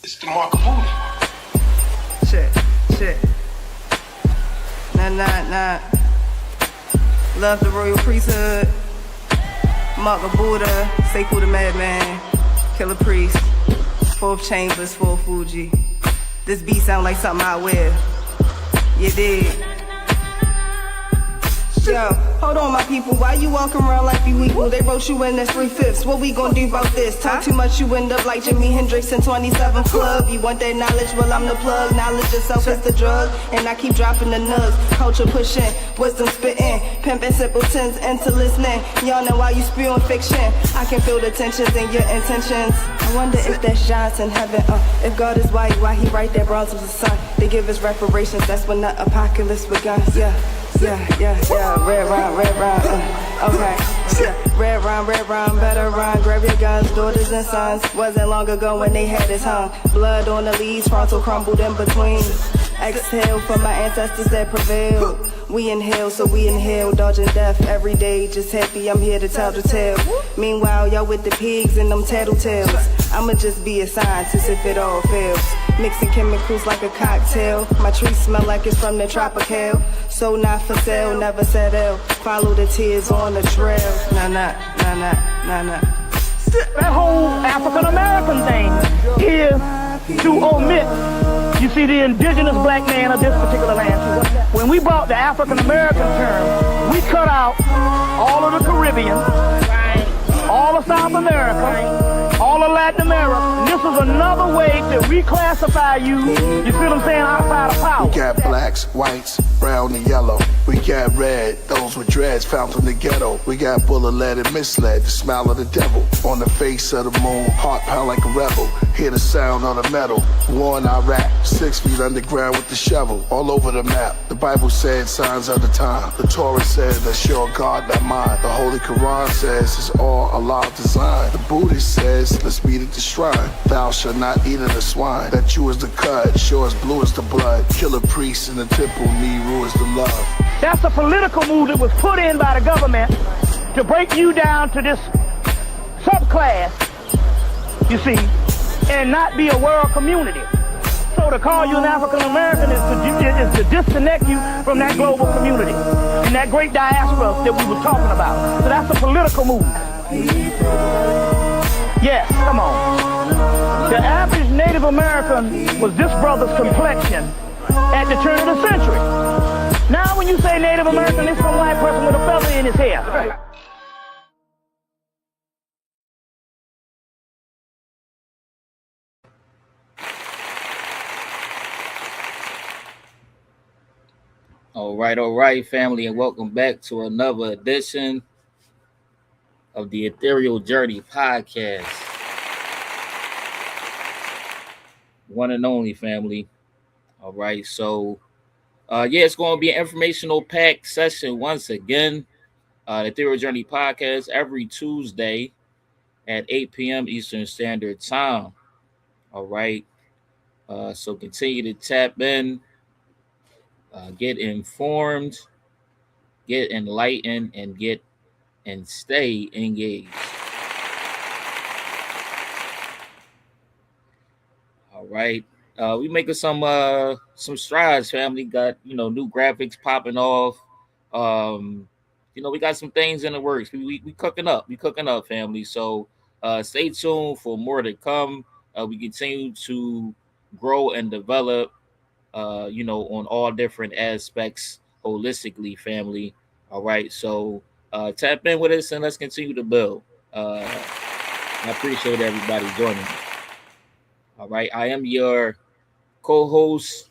It's the mark of booty. Shit. Nah. Love the royal priesthood. Mark of Buddha. Sekou the madman. Killer priest. Fourth chambers, full Fuji. This beat sound like something I wear. You dig? Yo, hold on my people, why you walking around like you equal? They wrote you in as 3/5. What we gon' do about this? Talk too much, you end up like Jimi Hendrix in 27 Club. You want that knowledge? Well, I'm the plug. Knowledge itself is the drug, and I keep dropping the nugs. Culture pushing, wisdom spitting, pimping simpletons into listening. Y'all know why you spewing fiction. I can feel the tensions in your intentions. I wonder if that's Johnson heaven. If God is white, why he write that bronze was the sun? They give us reparations, that's when the apocalypse begun. Yeah. Red rhyme, okay. Yeah. Red rhyme, better rhyme. Grab your guns, daughters and sons. Wasn't long ago when they had us hung. Blood on the leaves, frontal crumbled in between. Exhale from my ancestors that prevailed. We inhale, so we inhale, dodging death every day. Just happy I'm here to tell the tale. Meanwhile, y'all with the pigs and them tattletales. I'ma just be a scientist if it all fails. Mixing chemicals like a cocktail. My trees smell like it's from the tropical. So not for sale, never settle. Follow the tears on the trail. Nah. That whole African American thing is to omit, you see, the indigenous black man of this particular land. When we brought the African American term, we cut out all of the Caribbean, all of South America, all of Latin America. And this is another way to reclassify you, you see what I'm saying, outside of power. We got blacks, whites, brown and yellow. We got red, those with dreads found from the ghetto. We got bullet-led and misled, the smile of the devil. On the face of the moon, heart pound like a rebel. Hear the sound on the metal. War in Iraq, 6 feet underground with the shovel. All over the map, the Bible said signs of the time. The Torah says that's your God, not mine. The Holy Quran says it's all Allah's design. The Buddhist says let's meet at the shrine. Thou shalt not eat of the swine. That Jew is the cut, sure as blue as the blood. Killer priests in the temple, Nehru is the love. That's a political move that was put in by the government to break you down to this subclass, you see, and not be a world community. So to call you an African American is to disconnect you from that global community and that great diaspora that we were talking about. So that's a political move. Yes, come on. The average Native American was this brother's complexion at the turn of the century. Now when you say Native American, it's some white person with a feather in his hair. All right, family, and welcome back to another edition of the Ethereal Journey podcast. One and only, family. All right, so it's going to be an informational packed session once again. The Ethereal Journey podcast every Tuesday at 8 p.m. Eastern Standard Time. All right, so continue to tap in. Get informed, get enlightened, and stay engaged. All right, we making some strides, family. Got new graphics popping off. We got some things in the works. We cooking up. We cooking up, family. So stay tuned for more to come. We continue to grow and develop. On all different aspects holistically, family. All right, so tap in with us and let's continue to build. I appreciate everybody joining me. All right, I am your co-host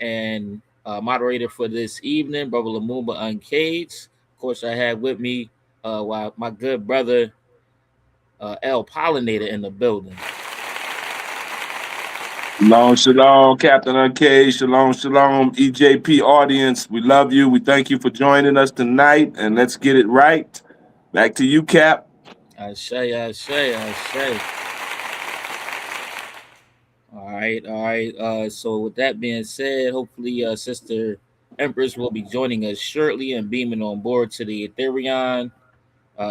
and moderator for this evening, Brother Lumumba Uncaged. Of course, I have with me my good brother El Pollinator in the building. Shalom, Captain Uncaged. Shalom, EJP audience. We love you. We thank you for joining us tonight, and let's get it right. Back to you, Cap. I say. All right. So with that being said, hopefully Sister Empress will be joining us shortly and beaming on board to the ETHEREAL.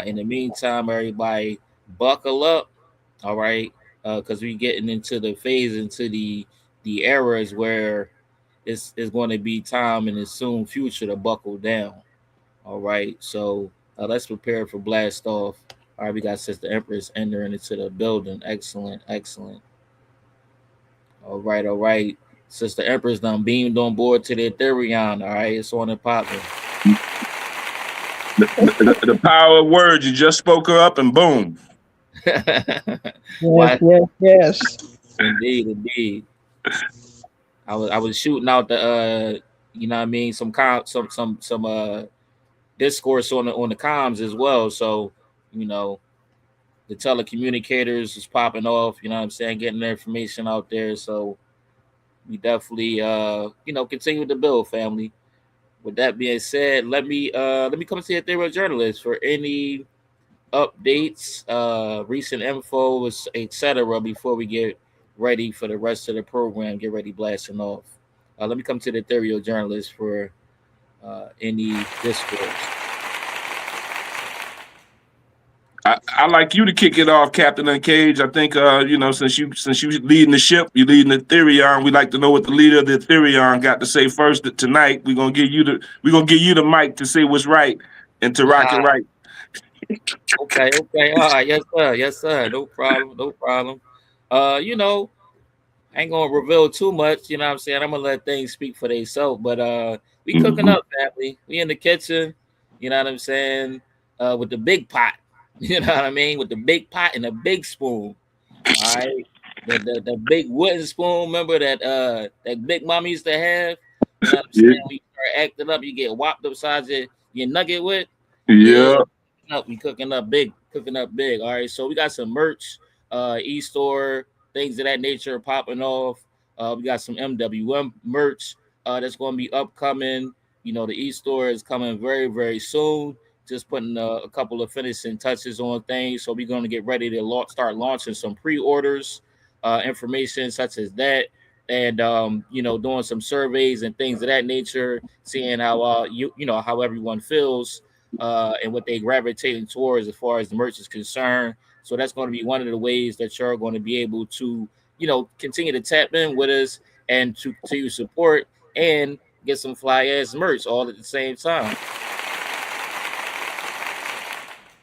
In the meantime, everybody buckle up. All right. because we getting into the phase, into the eras where it's going to be time in the soon future to buckle down. All right, so let's prepare for blast off. All right, we got Sister Empress entering into the building. Excellent, excellent. All right, all right. Sister Empress done beamed on board to the Ethereal. All right, it's on and popping. The power of words. You just spoke her up, and boom. Why? Yes. Indeed, indeed. I was shooting out the you know what I mean, some discourse on the comms as well. So, you know, the telecommunicators is popping off, you know what I'm saying, getting the information out there. So we definitely you know, continue to build, family. With that being said, let me come to the Ethereal Journalist for any updates, recent info, etc. before we get ready for the rest of the program, get ready blasting off. Let me come to the Ethereal Journalist for any discourse. I like you to kick it off, Captain Uncaged. I think you know, since you leading the ship, you leading the Ethereal. We like to know what the leader of the Ethereal got to say first tonight. We're gonna give you the mic to say what's right and to rock it right. Okay, okay, all right, yes, sir. No problem, no problem. You know, I ain't gonna reveal too much, you know what I'm saying? I'm gonna let things speak for themselves, but we cooking up, family. We in the kitchen, you know what I'm saying? With the big pot. You know what I mean? With the big pot and a big spoon. All right. The big wooden spoon, remember that big mama used to have? You know what I'm saying? Yeah. When you start acting up, you get whopped upside your nugget with. Yeah. We cooking up big, cooking up big. All right. So we got some merch, e-store, things of that nature popping off. We got some MWM merch that's gonna be upcoming. You know, the e-store is coming very, very soon. Just putting a couple of finishing touches on things. So we're going to get ready to start launching some pre-orders, information such as that, and you know, doing some surveys and things of that nature, seeing how you know, how everyone feels and what they gravitating towards as far as the merch is concerned. So that's going to be one of the ways that you're going to be able to, you know, continue to tap in with us and to support and get some fly ass merch all at the same time.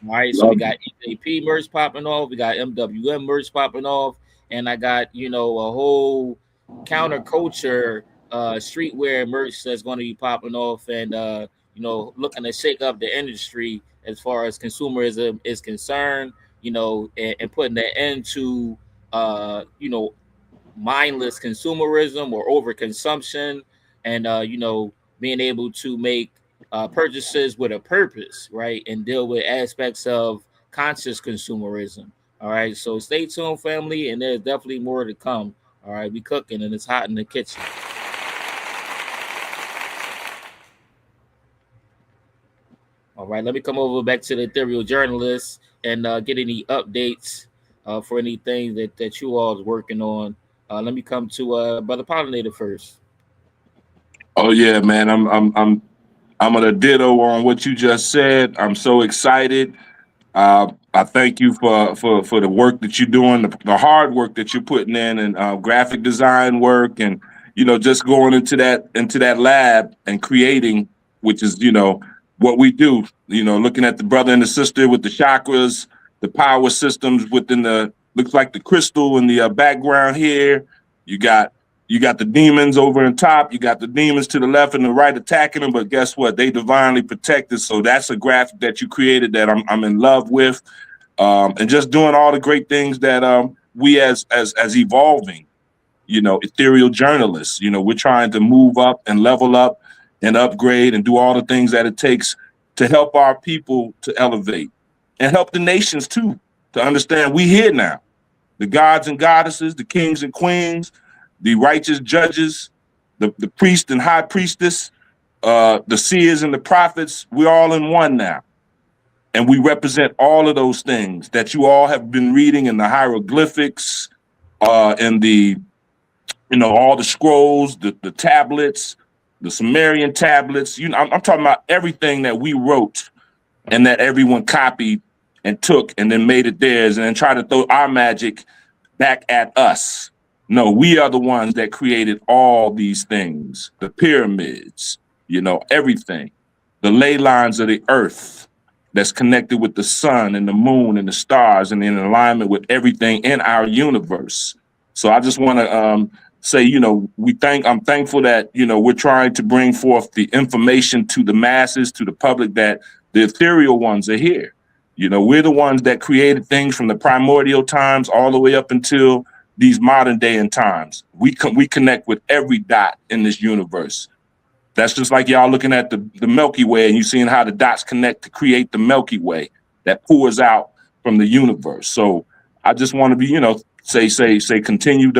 All right, so we got EJP merch popping off, we got MWM merch popping off, and I got, you know, a whole counterculture streetwear merch that's going to be popping off, and you know, looking to shake up the industry as far as consumerism is concerned, you know, and putting an end to you know, mindless consumerism or overconsumption, and you know, being able to make purchases with a purpose, right, and deal with aspects of conscious consumerism. All right, so stay tuned, family, and there's definitely more to come. All right, we cooking and it's hot in the kitchen. All right, let me come over back to the Ethereal Journalist and get any updates for anything that you all is working on. Let me come to Brother Pollinator first. Oh yeah, man. I'm gonna ditto on what you just said. I'm so excited. I thank you for the work that you're doing, the hard work that you're putting in, and graphic design work, and you know, just going into that lab and creating, which is, you know, what we do. You know, looking at the brother and the sister with the chakras, the power systems within the, looks like the crystal in the background here. You got the demons over on top. You got the demons to the left and the right attacking them, but guess what? They divinely protected. So that's a graphic that you created that I'm in love with, and just doing all the great things that we as evolving, you know, ethereal journalists, you know, we're trying to move up and level up and upgrade and do all the things that it takes to help our people to elevate and help the nations too to understand we here now. The gods and goddesses, the kings and queens, the righteous judges, the priest and high priestess, the seers and the prophets, we're all in one now. And we represent all of those things that you all have been reading in the hieroglyphics, in the, you know, all the scrolls, the tablets, the Sumerian tablets. You know, I'm talking about everything that we wrote and that everyone copied and took and then made it theirs and then tried to throw our magic back at us. No, we are the ones that created all these things, the pyramids, everything, the ley lines of the earth that's connected with the sun and the moon and the stars and in alignment with everything in our universe. So I just want to say, I'm thankful that, we're trying to bring forth the information to the masses, to the public, that the ethereal ones are here. We're the ones that created things from the primordial times all the way up until these modern day and times. We connect with every dot in this universe. That's just like y'all looking at the Milky Way and you seeing how the dots connect to create the Milky Way that pours out from the universe. So I just want to be, say continued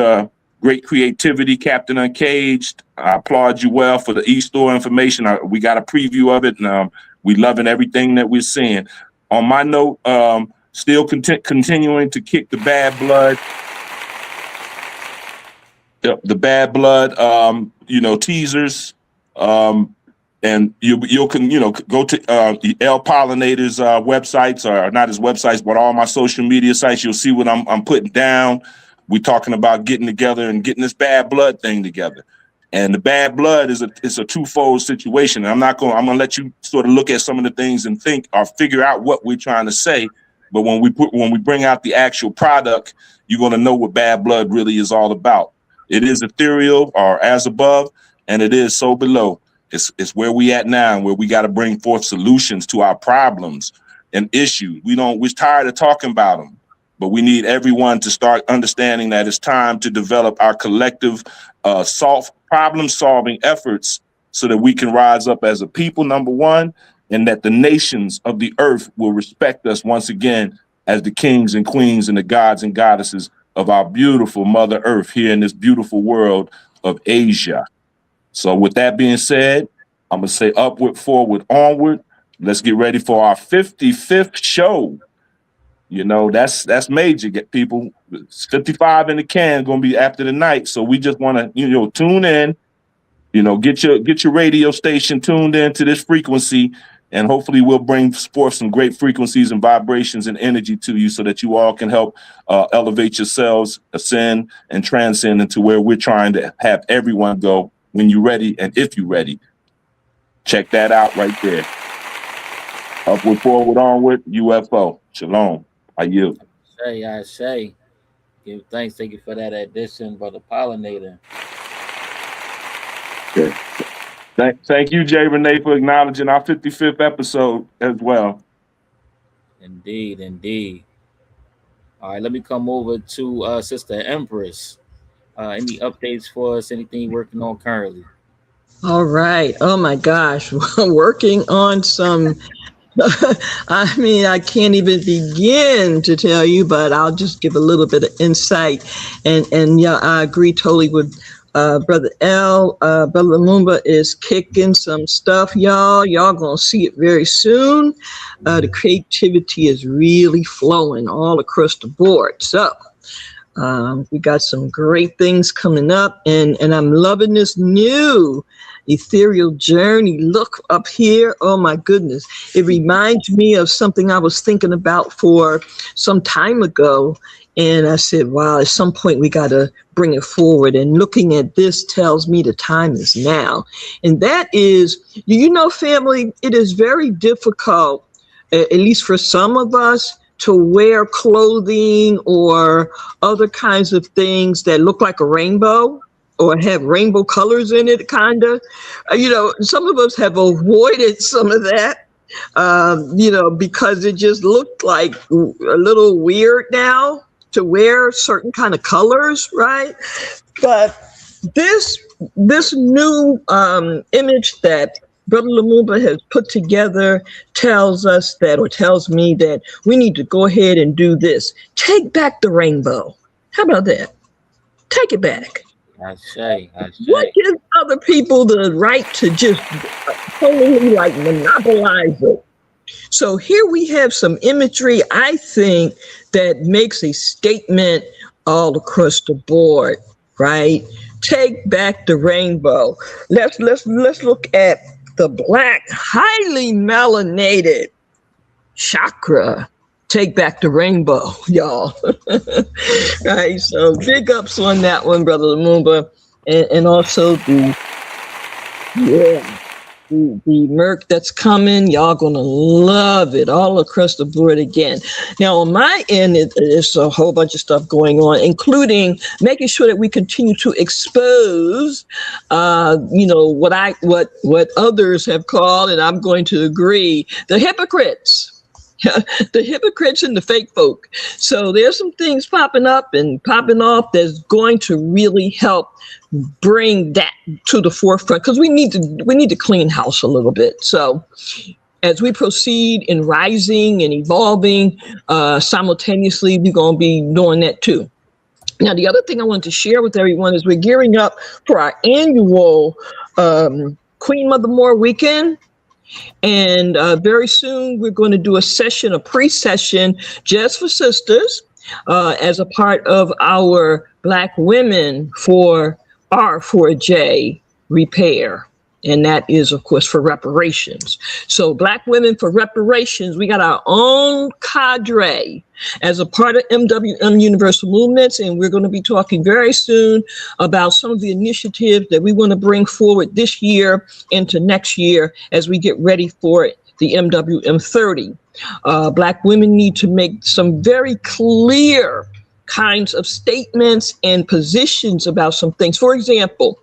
great creativity, Captain Uncaged. I applaud you well for the e-store information. We got a preview of it, and we loving everything that we're seeing. On my note, still continuing to kick the bad blood. The bad blood, teasers. And you can, go to the L Pollinators websites, or not his websites, but all my social media sites. You'll see what I'm putting down. We're talking about getting together and getting this bad blood thing together. And the bad blood is a twofold situation. And I'm gonna let you sort of look at some of the things and think or figure out what we're trying to say. But when we bring out the actual product, you're gonna know what bad blood really is all about. It is ethereal, or as above, and it is so below. It's where we at now, and where we got to bring forth solutions to our problems and issues. We're tired of talking about them, but we need everyone to start understanding that it's time to develop our collective problem-solving efforts so that we can rise up as a people, number one, and that the nations of the earth will respect us once again as the kings and queens and the gods and goddesses of our beautiful Mother Earth here in this beautiful world of Asia. So with that being said, I'm going to say upward, forward, onward. Let's get ready for our 55th show. That's major, people. It's 55 in the can, going to be after the night. So we just want to, tune in, get your radio station tuned in to this frequency, and hopefully we'll bring forth some great frequencies and vibrations and energy to you so that you all can help elevate yourselves, ascend and transcend into where we're trying to have everyone go when you're ready and if you're ready. Check that out right there. Upward, forward, onward, UFO. Shalom. I yield. I say. Give thanks. Thank you for that addition, Brother Pollinator. Okay. Thank you, Jay Renee, for acknowledging our 55th episode as well. Indeed. All right, let me come over to Sister Empress. Any updates for us? Anything you're working on currently? All right. Oh my gosh, working on some. I can't even begin to tell you, but I'll just give a little bit of insight. And yeah, I agree totally with Brother L. Brother Lumumba is kicking some stuff, y'all. Y'all gonna see it very soon. The creativity is really flowing all across the board. So we got some great things coming up, and I'm loving this new ethereal journey. Look up here. Oh my goodness. It reminds me of something I was thinking about for some time ago. And I said, wow, at some point we got to bring it forward. And looking at this tells me the time is now. And that is, family, it is very difficult, at least for some of us, to wear clothing or other kinds of things that look like a rainbow or have rainbow colors in it, kind of. Some of us have avoided some of that, because it just looked like a little weird now to wear certain kind of colors, right? But this new image that Brother Lumumba has put together tells me that we need to go ahead and do this. Take back the rainbow. How about that? Take it back. I say. What gives other people the right to just totally monopolize it? So here we have some imagery, I think, that makes a statement all across the board, right? Take back the rainbow. Let's look at the black, highly melanated chakra take back the rainbow, y'all. Right, so big ups on that one, Brother Lumumba, and also the Merc that's coming. Y'all gonna love it all across the board again. Now on my end, there's a whole bunch of stuff going on, including making sure that we continue to expose, what others have called, and I'm going to agree, the hypocrites. The hypocrites and the fake folk. So there's some things popping up and popping off that's going to really help bring that to the forefront, because we need to clean house a little bit. So as we proceed in rising and evolving, simultaneously, we're going to be doing that too. Now, the other thing I wanted to share with everyone is we're gearing up for our annual Queen Mother Moore weekend. And very soon we're going to do a pre-session just for sisters as a part of our Black Women for R4J repair. And that is, of course, for reparations. So Black Women for Reparations, we got our own cadre as a part of MWM Universal Movements. And we're going to be talking very soon about some of the initiatives that we want to bring forward this year into next year as we get ready for the MWM 30. Black women need to make some very clear kinds of statements and positions about some things. For example,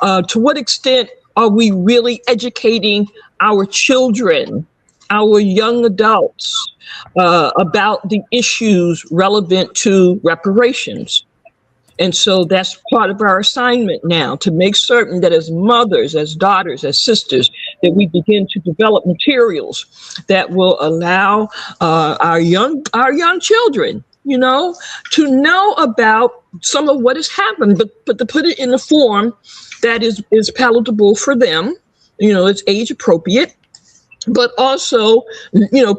to what extent are we really educating our children, our young adults, about the issues relevant to reparations? And so that's part of our assignment now, to make certain that as mothers, as daughters, as sisters, that we begin to develop materials that will allow our young children, to know about some of what has happened, but to put it in a form that is palatable for them. It's age appropriate, but also,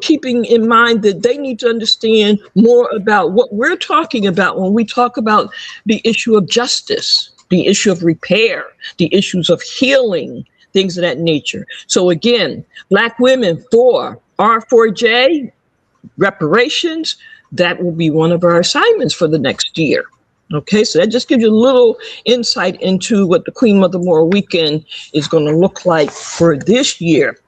keeping in mind that they need to understand more about what we're talking about when we talk about the issue of justice, the issue of repair, the issues of healing, things of that nature. So again, Black Women for R4J reparations, that will be one of our assignments for the next year. Okay, so that just gives you a little insight into what the Queen Mother Moore weekend is going to look like for this year.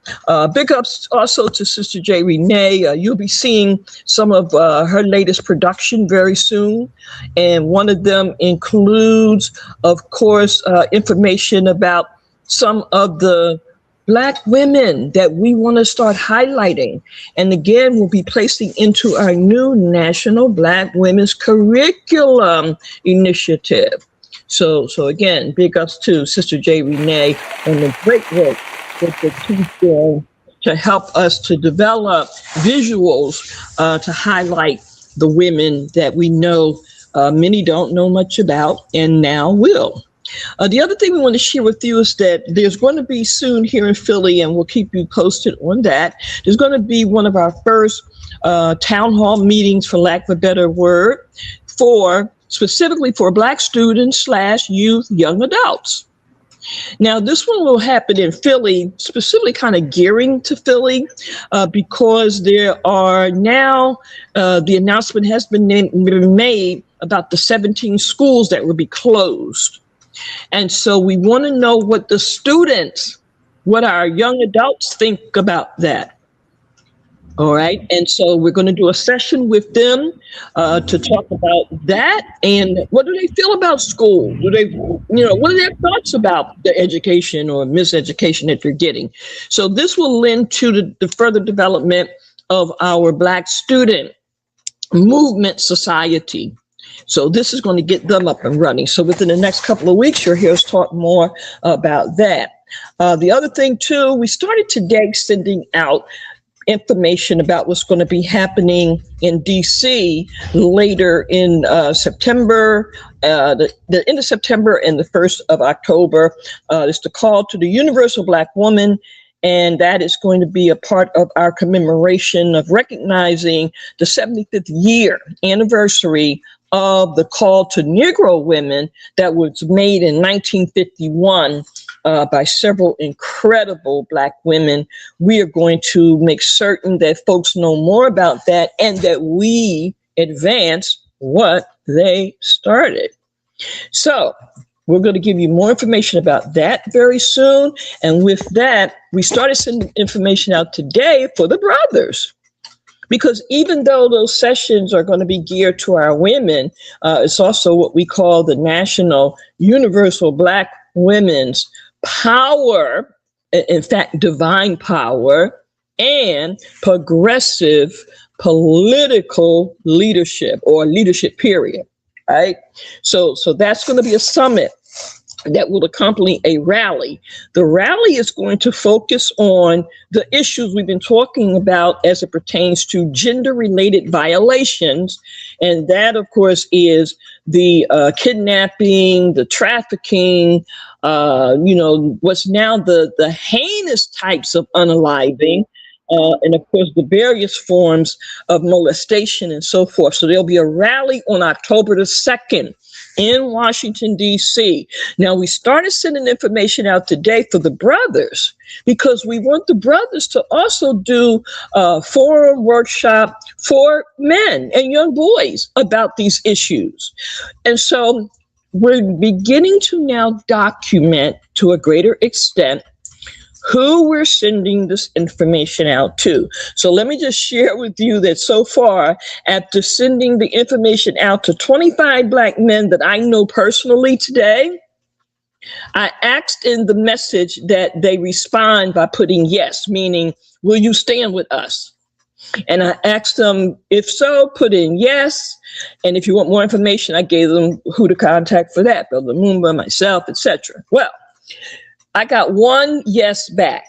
Big ups also to Sister J. Renee. You'll be seeing some of her latest production very soon. And one of them includes, of course, information about some of the Black women that we want to start highlighting. And again, we'll be placing into our new National Black Women's Curriculum Initiative. So again, big ups to Sister J. Renee and the great work that the team doing to help us to develop visuals to highlight the women that we know many don't know much about and now will. The other thing we want to share with you is that there's going to be soon here in Philly, and we'll keep you posted on that. There's going to be one of our first town hall meetings, for lack of a better word, specifically for Black students / youth, young adults. Now, this one will happen in Philly, specifically kind of gearing to Philly, because there are now, the announcement has been made about the 17 schools that will be closed. And so we want to know what the students, what our young adults think about that. All right. And so we're going to do a session with them to talk about that. And what do they feel about school? What are their thoughts about the education or miseducation that they're getting? So this will lend to the further development of our Black student movement society. So this is going to get them up and running. So within the next couple of weeks, you'll hear us talk more about that. The other thing, too, we started today sending out information about what's going to be happening in DC later in September, the end of September and the 1st of October. It's the call to the Universal Black Woman. And that is going to be a part of our commemoration of recognizing the 75th year anniversary of the call to Negro women that was made in 1951 by several incredible Black women. We are going to make certain that folks know more about that and that we advance what they started. So we're going to give you more information about that very soon. And with that, we started sending information out today for the brothers. Because even though those sessions are going to be geared to our women, it's also what we call the National Universal Black Women's Power, in fact, divine power, and progressive political leadership, or leadership period, right? So that's going to be a summit that will accompany a rally. The rally is going to focus on the issues we've been talking about as it pertains to gender-related violations. And that, of course, is the kidnapping, the trafficking, what's now the heinous types of unaliving, and of course, the various forms of molestation and so forth. So there'll be a rally on October the 2nd. In Washington, D.C. Now, we started sending information out today for the brothers because we want the brothers to also do a forum workshop for men and young boys about these issues. And so we're beginning to now document to a greater extent who we're sending this information out to. So let me just share with you that so far, after sending the information out to 25 Black men that I know personally today, I asked in the message that they respond by putting yes, meaning, will you stand with us? And I asked them, if so, put in yes. And if you want more information, I gave them who to contact for that, Brother Moomba, myself, etc. Well, I got one yes back.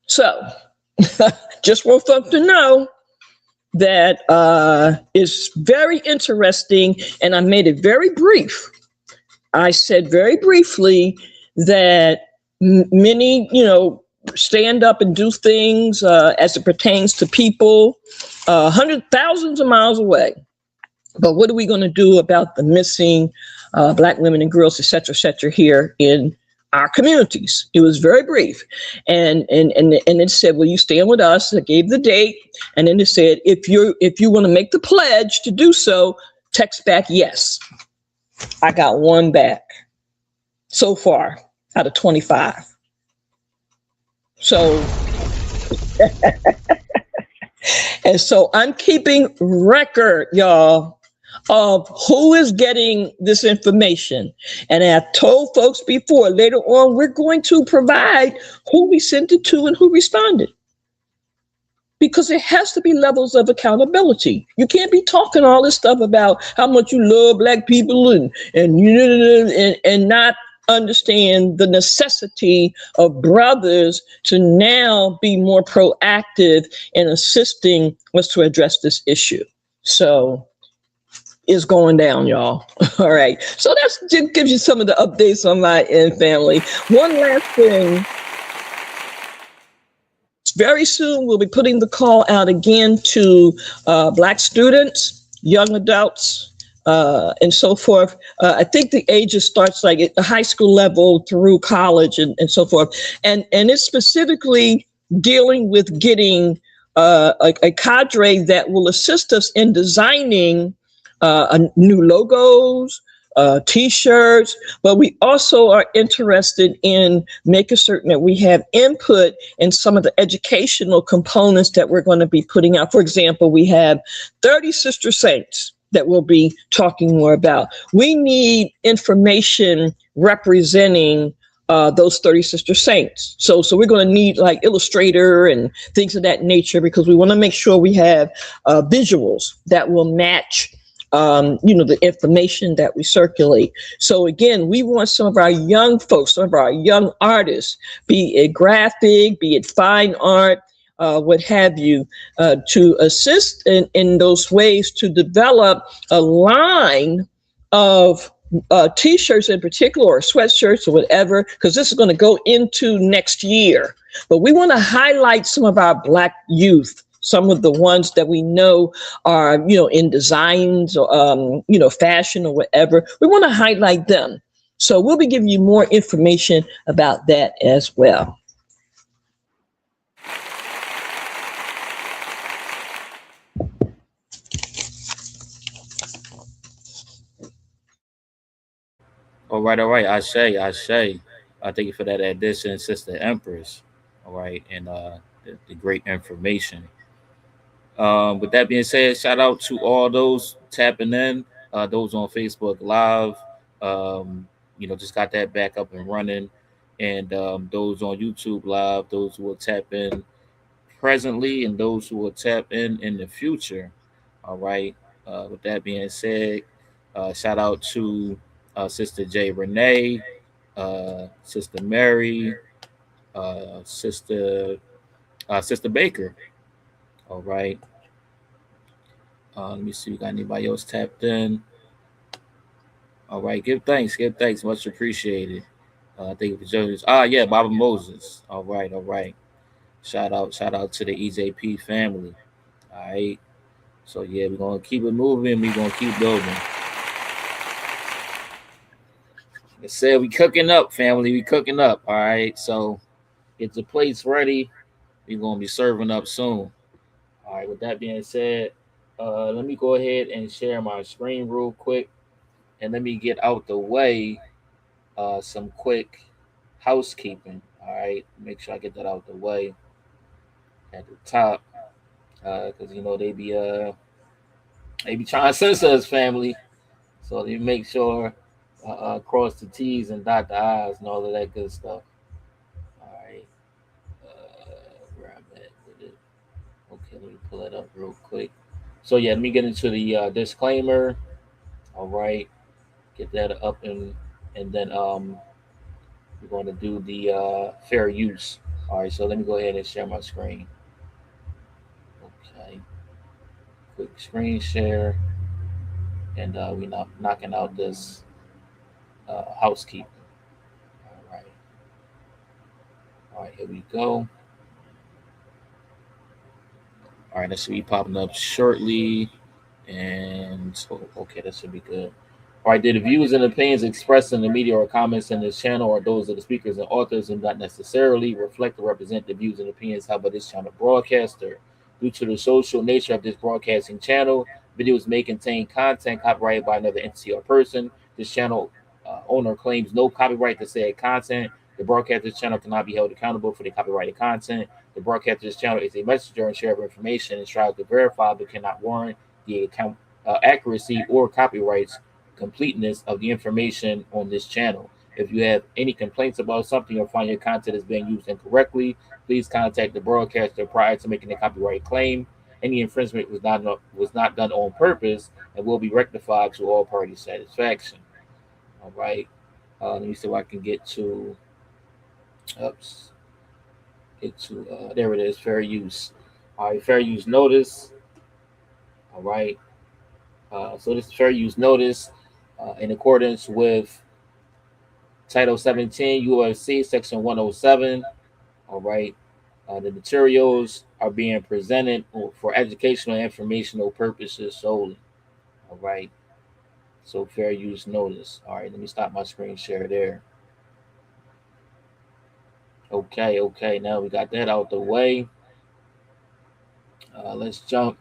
So just want folks to know that it's very interesting, and I made it very brief. I said very briefly that many, stand up and do things as it pertains to people thousands of miles away. But what are we going to do about the missing Black women and girls, et cetera, here in our communities? It was very brief. And it said, will you stand with us? I gave the date. And then it said, if you want to make the pledge to do so, text back yes. I got one back so far out of 25. So, and so I'm keeping record, y'all, of who is getting this information. And I've told folks before, later on, we're going to provide who we sent it to and who responded. Because there has to be levels of accountability. You can't be talking all this stuff about how much you love Black people and not understand the necessity of brothers to now be more proactive in assisting us to address this issue. So is going down, y'all. All right. So that just gives you some of the updates on my end, family. One last thing. Very soon, we'll be putting the call out again to Black students, young adults, and so forth. I think the ages starts like at the high school level through college and so forth. And it's specifically dealing with getting a cadre that will assist us in designing new logos, T-shirts, but we also are interested in making certain that we have input in some of the educational components that we're going to be putting out. For example, we have 30 Sister Saints that we'll be talking more about. We need information representing those 30 Sister Saints. So we're going to need like Illustrator and things of that nature, because we want to make sure we have visuals that will match the information that we circulate. So again, we want some of our young folks, some of our young artists, be it graphic, be it fine art, what have you, to assist in those ways to develop a line of T-shirts in particular, or sweatshirts or whatever, because this is going to go into next year. But we want to highlight some of our Black youth, some of the ones that we know are, in designs or, fashion or whatever. We want to highlight them So we'll be giving you more information about that as well. All right, all right. I say. Thank you for that addition, Sister Empress. All right, and the great information. With that being said, shout out to all those tapping in, those on Facebook Live. Just got that back up and running, and those on YouTube Live, those who will tap in presently, and those who will tap in the future. All right. With that being said, shout out to Sister J. Renee, Sister Mary, Sister Baker. All right. Let me see. We got anybody else tapped in? All right. Give thanks. Give thanks. Much appreciated. Thank you for joining us. Yeah, Baba Moses. All right. All right. Shout out to the EJP family. All right. So yeah, we're gonna keep it moving. We're gonna keep building. Like I said, we cooking up, family. We cooking up. All right. So get the plates ready. We're gonna be serving up soon. All right. With that being said, let me go ahead and share my screen real quick, and let me get out the way some quick housekeeping. All right. Make sure I get that out the way at the top, because they be trying to censor us, family. So they make sure cross the T's and dot the I's and all of that good stuff. All right. Where I'm at with it. Okay, let me pull it up real quick. So yeah, let me get into the disclaimer. All right, get that up and then we're going to do the fair use. All right, so let me go ahead and share my screen. Okay, quick screen share, and we're not knocking out this housekeeping. All right, here we go. All right, that should be popping up shortly. And okay, that should be good. All right, did the views and opinions expressed in the media or comments in this channel or those of the speakers and authors and not necessarily reflect or represent the views and opinions held by this channel broadcaster? Due to the social nature of this broadcasting channel, videos may contain content copyrighted by another entity or person. This channel owner claims no copyright to said content. The broadcaster's channel cannot be held accountable for the copyrighted content. The broadcaster's channel is a messenger and share of information and strives to verify but cannot warrant the accuracy or copyrights completeness of the information on this channel. If you have any complaints about something or find your content is being used incorrectly, please contact the broadcaster prior to making a copyright claim. Any infringement was not done on purpose and will be rectified to all parties' satisfaction. All right. Let me see if I can get to. Oops. There it is. Fair use. All right. Fair use notice. All right. So this is fair use notice in accordance with Title 17 UFC Section 107. All right. The materials are being presented for educational and informational purposes solely. All right. So fair use notice. All right. Let me stop my screen share there. Okay. Now we got that out the way. Let's jump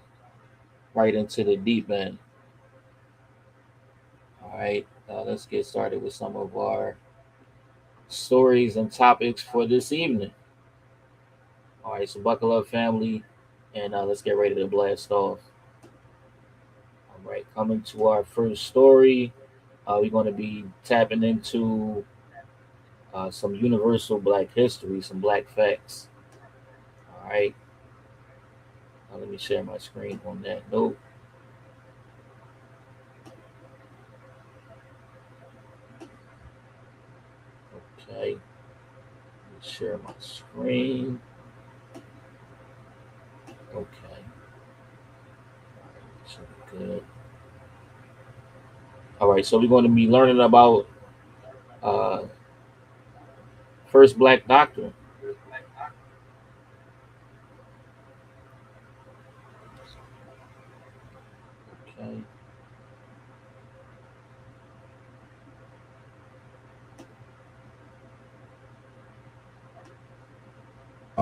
right into the deep end. All right. Let's get started with some of our stories and topics for this evening. All right, so buckle up, family, and let's get ready to blast off. All right, coming to our first story, we're going to be tapping into some universal Black history, some Black facts. All right, let me share my screen on that note. Okay, let me share my screen. Okay, should be good. All right, so we're going to be learning about first Black doctor. Okay.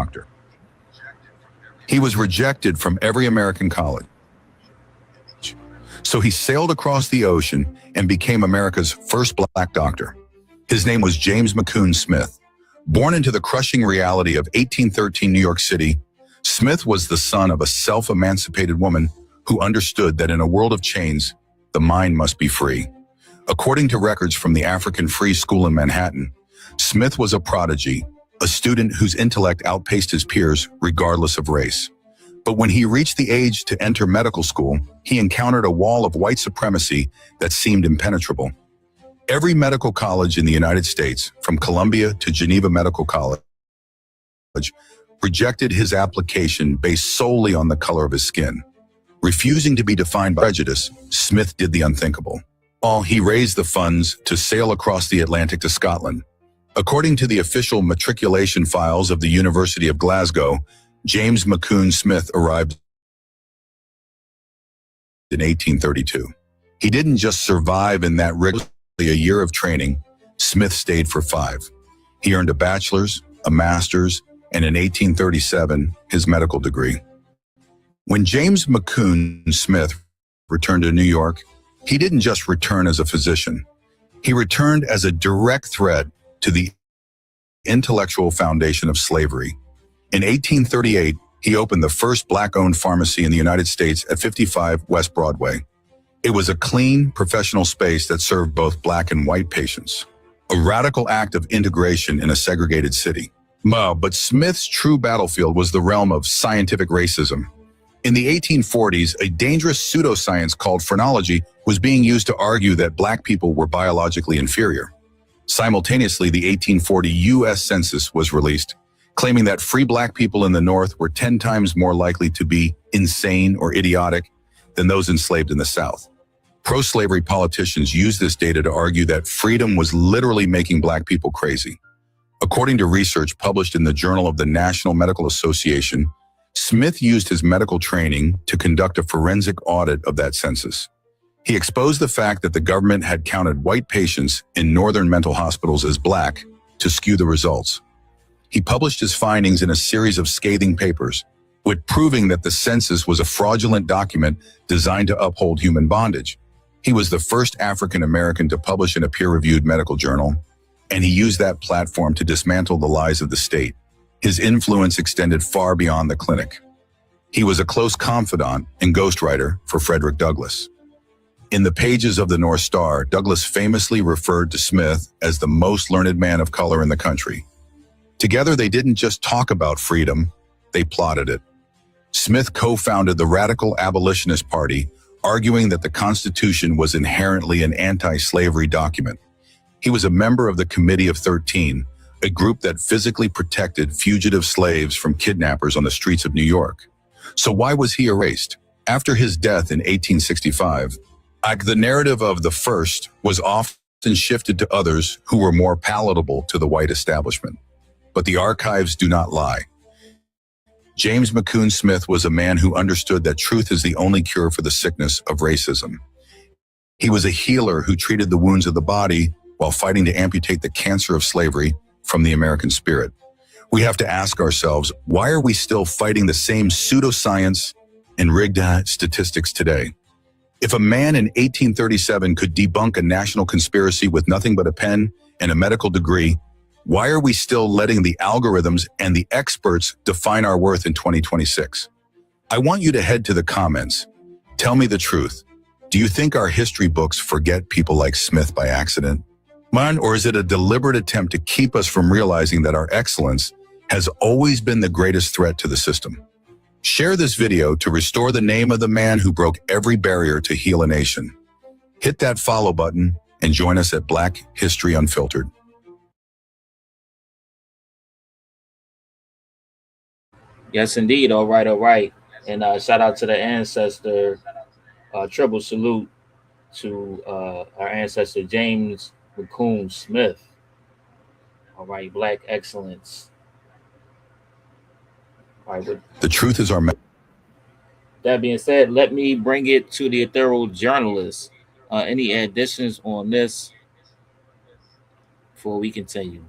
doctor. He was rejected from every American college. So he sailed across the ocean and became America's first black doctor. His name was James McCune Smith. Born into the crushing reality of 1813 New York City, Smith was the son of a self-emancipated woman who understood that in a world of chains, the mind must be free. According to records from the African Free School in Manhattan, Smith was a prodigy, a student whose intellect outpaced his peers regardless of race. But when he reached the age to enter medical school, he encountered a wall of white supremacy that seemed impenetrable. Every medical college in the United States, from Columbia to Geneva Medical College, rejected his application based solely on the color of his skin. Refusing to be defined by prejudice, Smith did the unthinkable. He raised the funds to sail across the Atlantic to Scotland. According to the official matriculation files of the University of Glasgow, James McCune Smith arrived in 1832. He didn't just survive in that rigorous a year of training. Smith stayed for 5. He earned a bachelor's, a master's, and in 1837, his medical degree. When James McCune Smith returned to New York, he didn't just return as a physician. He returned as a direct threat to the intellectual foundation of slavery. In 1838, he opened the first black-owned pharmacy in the United States at 55 West Broadway. It was a clean, professional space that served both black and white patients, a radical act of integration in a segregated city. But Smith's true battlefield was the realm of scientific racism. In the 1840s, a dangerous pseudoscience called phrenology was being used to argue that black people were biologically inferior. Simultaneously, the 1840 U.S. Census was released, claiming that free black people in the North were 10 times more likely to be insane or idiotic than those enslaved in the South. Pro-slavery politicians used this data to argue that freedom was literally making black people crazy. According to research published in the Journal of the National Medical Association, Smith used his medical training to conduct a forensic audit of that census. He exposed the fact that the government had counted white patients in northern mental hospitals as black to skew the results. He published his findings in a series of scathing papers, with proving that the census was a fraudulent document designed to uphold human bondage. He was the first African American to publish in a peer-reviewed medical journal, and he used that platform to dismantle the lies of the state. His influence extended far beyond the clinic. He was a close confidant and ghostwriter for Frederick Douglass. In the pages of the North Star, Douglass famously referred to Smith as the most learned man of color in the country. Together, they didn't just talk about freedom, they plotted it. Smith co-founded the Radical Abolitionist Party, arguing that the Constitution was inherently an anti-slavery document. He was a member of the Committee of 13, a group that physically protected fugitive slaves from kidnappers on the streets of New York. So why was he erased? After his death in 1865, the narrative of the first was often shifted to others who were more palatable to the white establishment. But the archives do not lie. James McCune Smith was a man who understood that truth is the only cure for the sickness of racism. He was a healer who treated the wounds of the body while fighting to amputate the cancer of slavery from the American spirit. We have to ask ourselves, why are we still fighting the same pseudoscience and rigged statistics today? If a man in 1837 could debunk a national conspiracy with nothing but a pen and a medical degree, why are we still letting the algorithms and the experts define our worth in 2026? I want you to head to the comments. Tell me the truth. Do you think our history books forget people like Smith by accident? Or is it a deliberate attempt to keep us from realizing that our excellence has always been the greatest threat to the system? Share this video to restore the name of the man who broke every barrier to heal a nation. Hit that follow button and join us at Black History Unfiltered. Yes, indeed. All right, all right. And shout out to the ancestor. Triple salute to our ancestor James McCune Smith. All right, Black excellence. All right. The truth is our. That being said, let me bring it to the ethereal journalist. Any additions on this before we continue?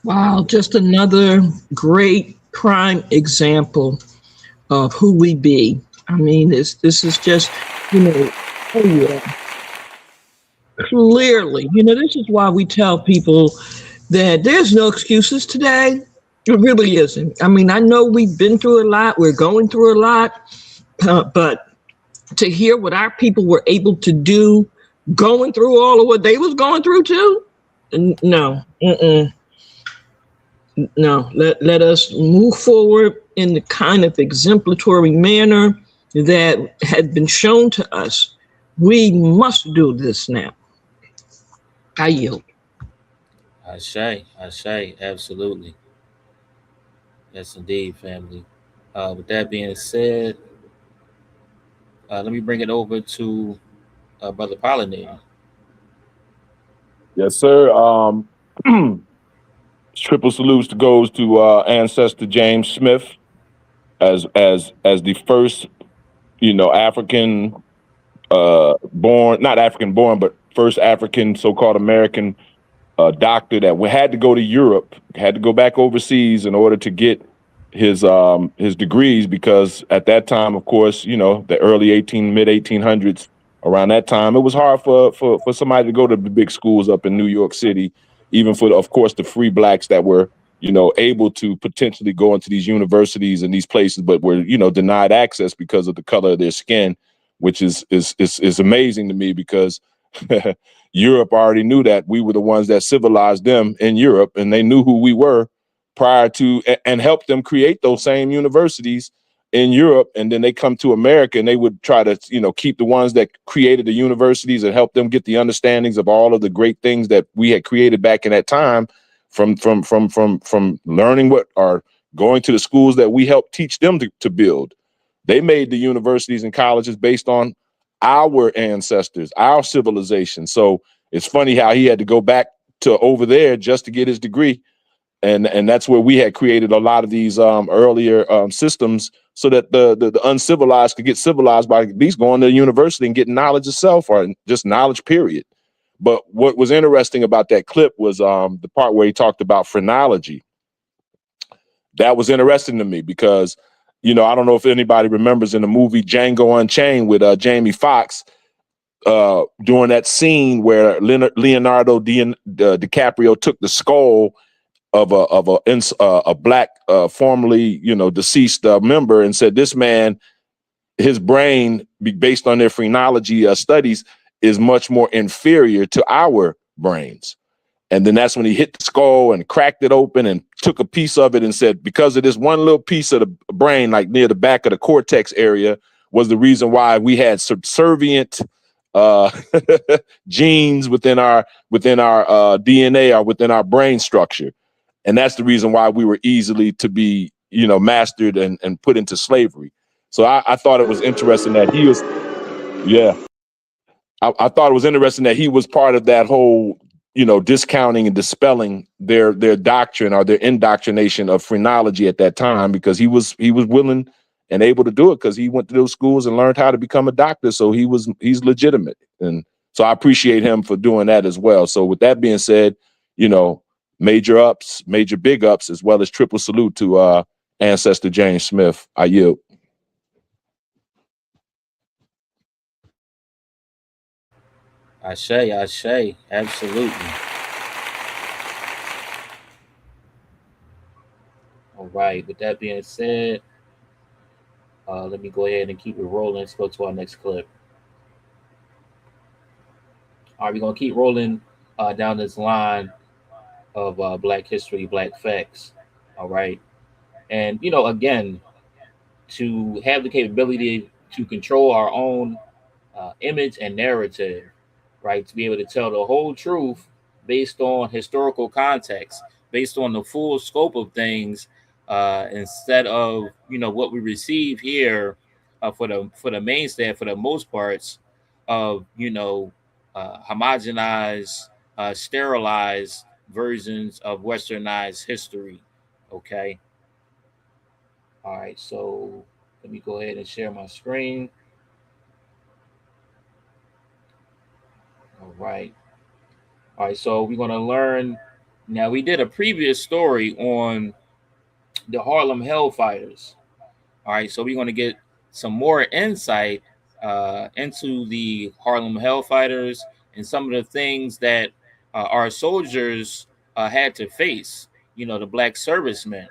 Wow, just another great prime example of who we be. I mean, this is just, oh yeah, clearly, this is why we tell people that there's no excuses today. It really isn't. I mean, I know we've been through a lot, we're going through a lot, but to hear what our people were able to do, going through all of what they was going through too, no, no. Let us move forward in the kind of exemplary manner that had been shown to us. We must do this now. I yield. I say, absolutely. Yes, indeed, family. With that being said, let me bring it over to Brother Pollinator. Yes, sir. Triple salutes goes to ancestor James Smith as the first, African born, not African born, but first African so-called American doctor that had to go to Europe, had to go back overseas in order to get his degrees, because at that time, of course, the mid 1800s, around that time, it was hard for somebody to go to the big schools up in New York City, even for, of course, the free blacks that were, able to potentially go into these universities and these places, but were, denied access because of the color of their skin, which is amazing to me, because Europe already knew that we were the ones that civilized them in Europe, and they knew who we were prior to, and helped them create those same universities in Europe. And then they come to America and they would try to, keep the ones that created the universities and help them get the understandings of all of the great things that we had created back in that time, from learning what, or going to the schools that we helped teach them to build. They made the universities and colleges based on our ancestors, our civilization. So it's funny how he had to go back to over there just to get his degree. And that's where we had created a lot of these earlier systems, so that the uncivilized could get civilized by at least going to university and getting knowledge itself, or just knowledge, period. But what was interesting about that clip was the part where he talked about phrenology. That was interesting to me because, I don't know if anybody remembers in the movie Django Unchained with Jamie Foxx, during that scene where Leonardo DiCaprio took the skull of a black formerly deceased member, and said, this man, his brain, based on their phrenology studies, is much more inferior to our brains. And then that's when he hit the skull and cracked it open and took a piece of it and said, because of this one little piece of the brain, like near the back of the cortex area, was the reason why we had subservient genes within our DNA, or within our brain structure. And that's the reason why we were easily to be, mastered and put into slavery. So I thought it was interesting that he was, yeah. I thought it was interesting that he was part of that whole, discounting and dispelling their doctrine, or their indoctrination of phrenology at that time, because he was willing and able to do it, because he went to those schools and learned how to become a doctor. So he's legitimate. And so I appreciate him for doing that as well. So with that being said, major big ups, as well as triple salute to ancestor James Smith. I yield. I say, absolutely. All right. With that being said, let me go ahead and keep it rolling. Let's go to our next clip. All right, we're gonna keep rolling down this line of Black history, Black facts. All right, and again, to have the capability to control our own image and narrative, right? To be able to tell the whole truth based on historical context, based on the full scope of things, instead of what we receive here for the mainstay, for the most parts of homogenized, sterilized versions of westernized history. Okay. All right. So let me go ahead and share my screen. All right. All right. So we're going to learn Now, we did a previous story on the Harlem Hellfighters. All right, so we're going to get some more insight into the Harlem Hellfighters and some of the things that our soldiers had to face. You know, the black servicemen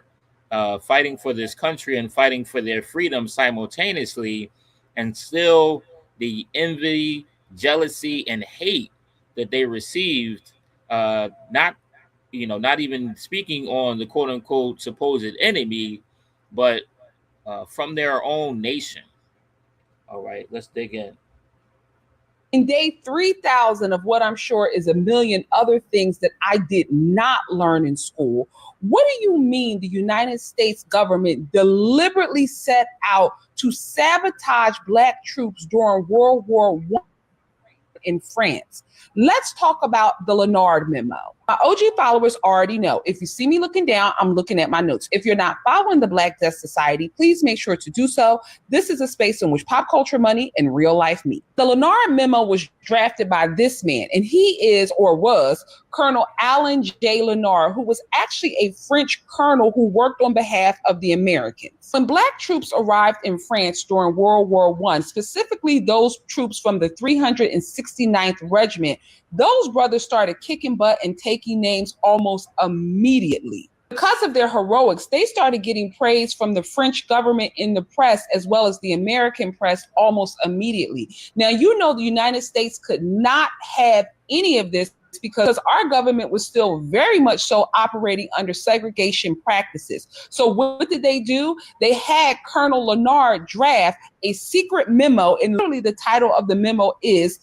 fighting for this country and fighting for their freedom simultaneously, and still the envy, jealousy, and hate that they received. Not, you know, not even speaking on the quote unquote supposed enemy, but from their own nation. All right, let's dig in. In day 3,000 of what I'm sure is a million other things that I did not learn in school, what do you mean the United States government deliberately set out to sabotage Black troops during World War I in France? Let's talk about the Leonard memo. My OG followers already know. If you see me looking down, I'm looking at my notes. If you're not following the Black Death Society, please make sure to do so. This is a space in which pop culture money and real life meet. The Leonard memo was drafted by this man, and he is, or was, Colonel Alan J. Leonard, who was actually a French colonel who worked on behalf of the Americans. When Black troops arrived in France during World War I, specifically those troops from the 369th Regiment, those brothers started kicking butt and taking names almost immediately. Because of their heroics, they started getting praise from the French government in the press as well as the American press almost immediately. Now, you know, the United States could not have any of this because our government was still very much so operating under segregation practices. So what did they do? They had Colonel Leonard draft a secret memo, and literally the title of the memo is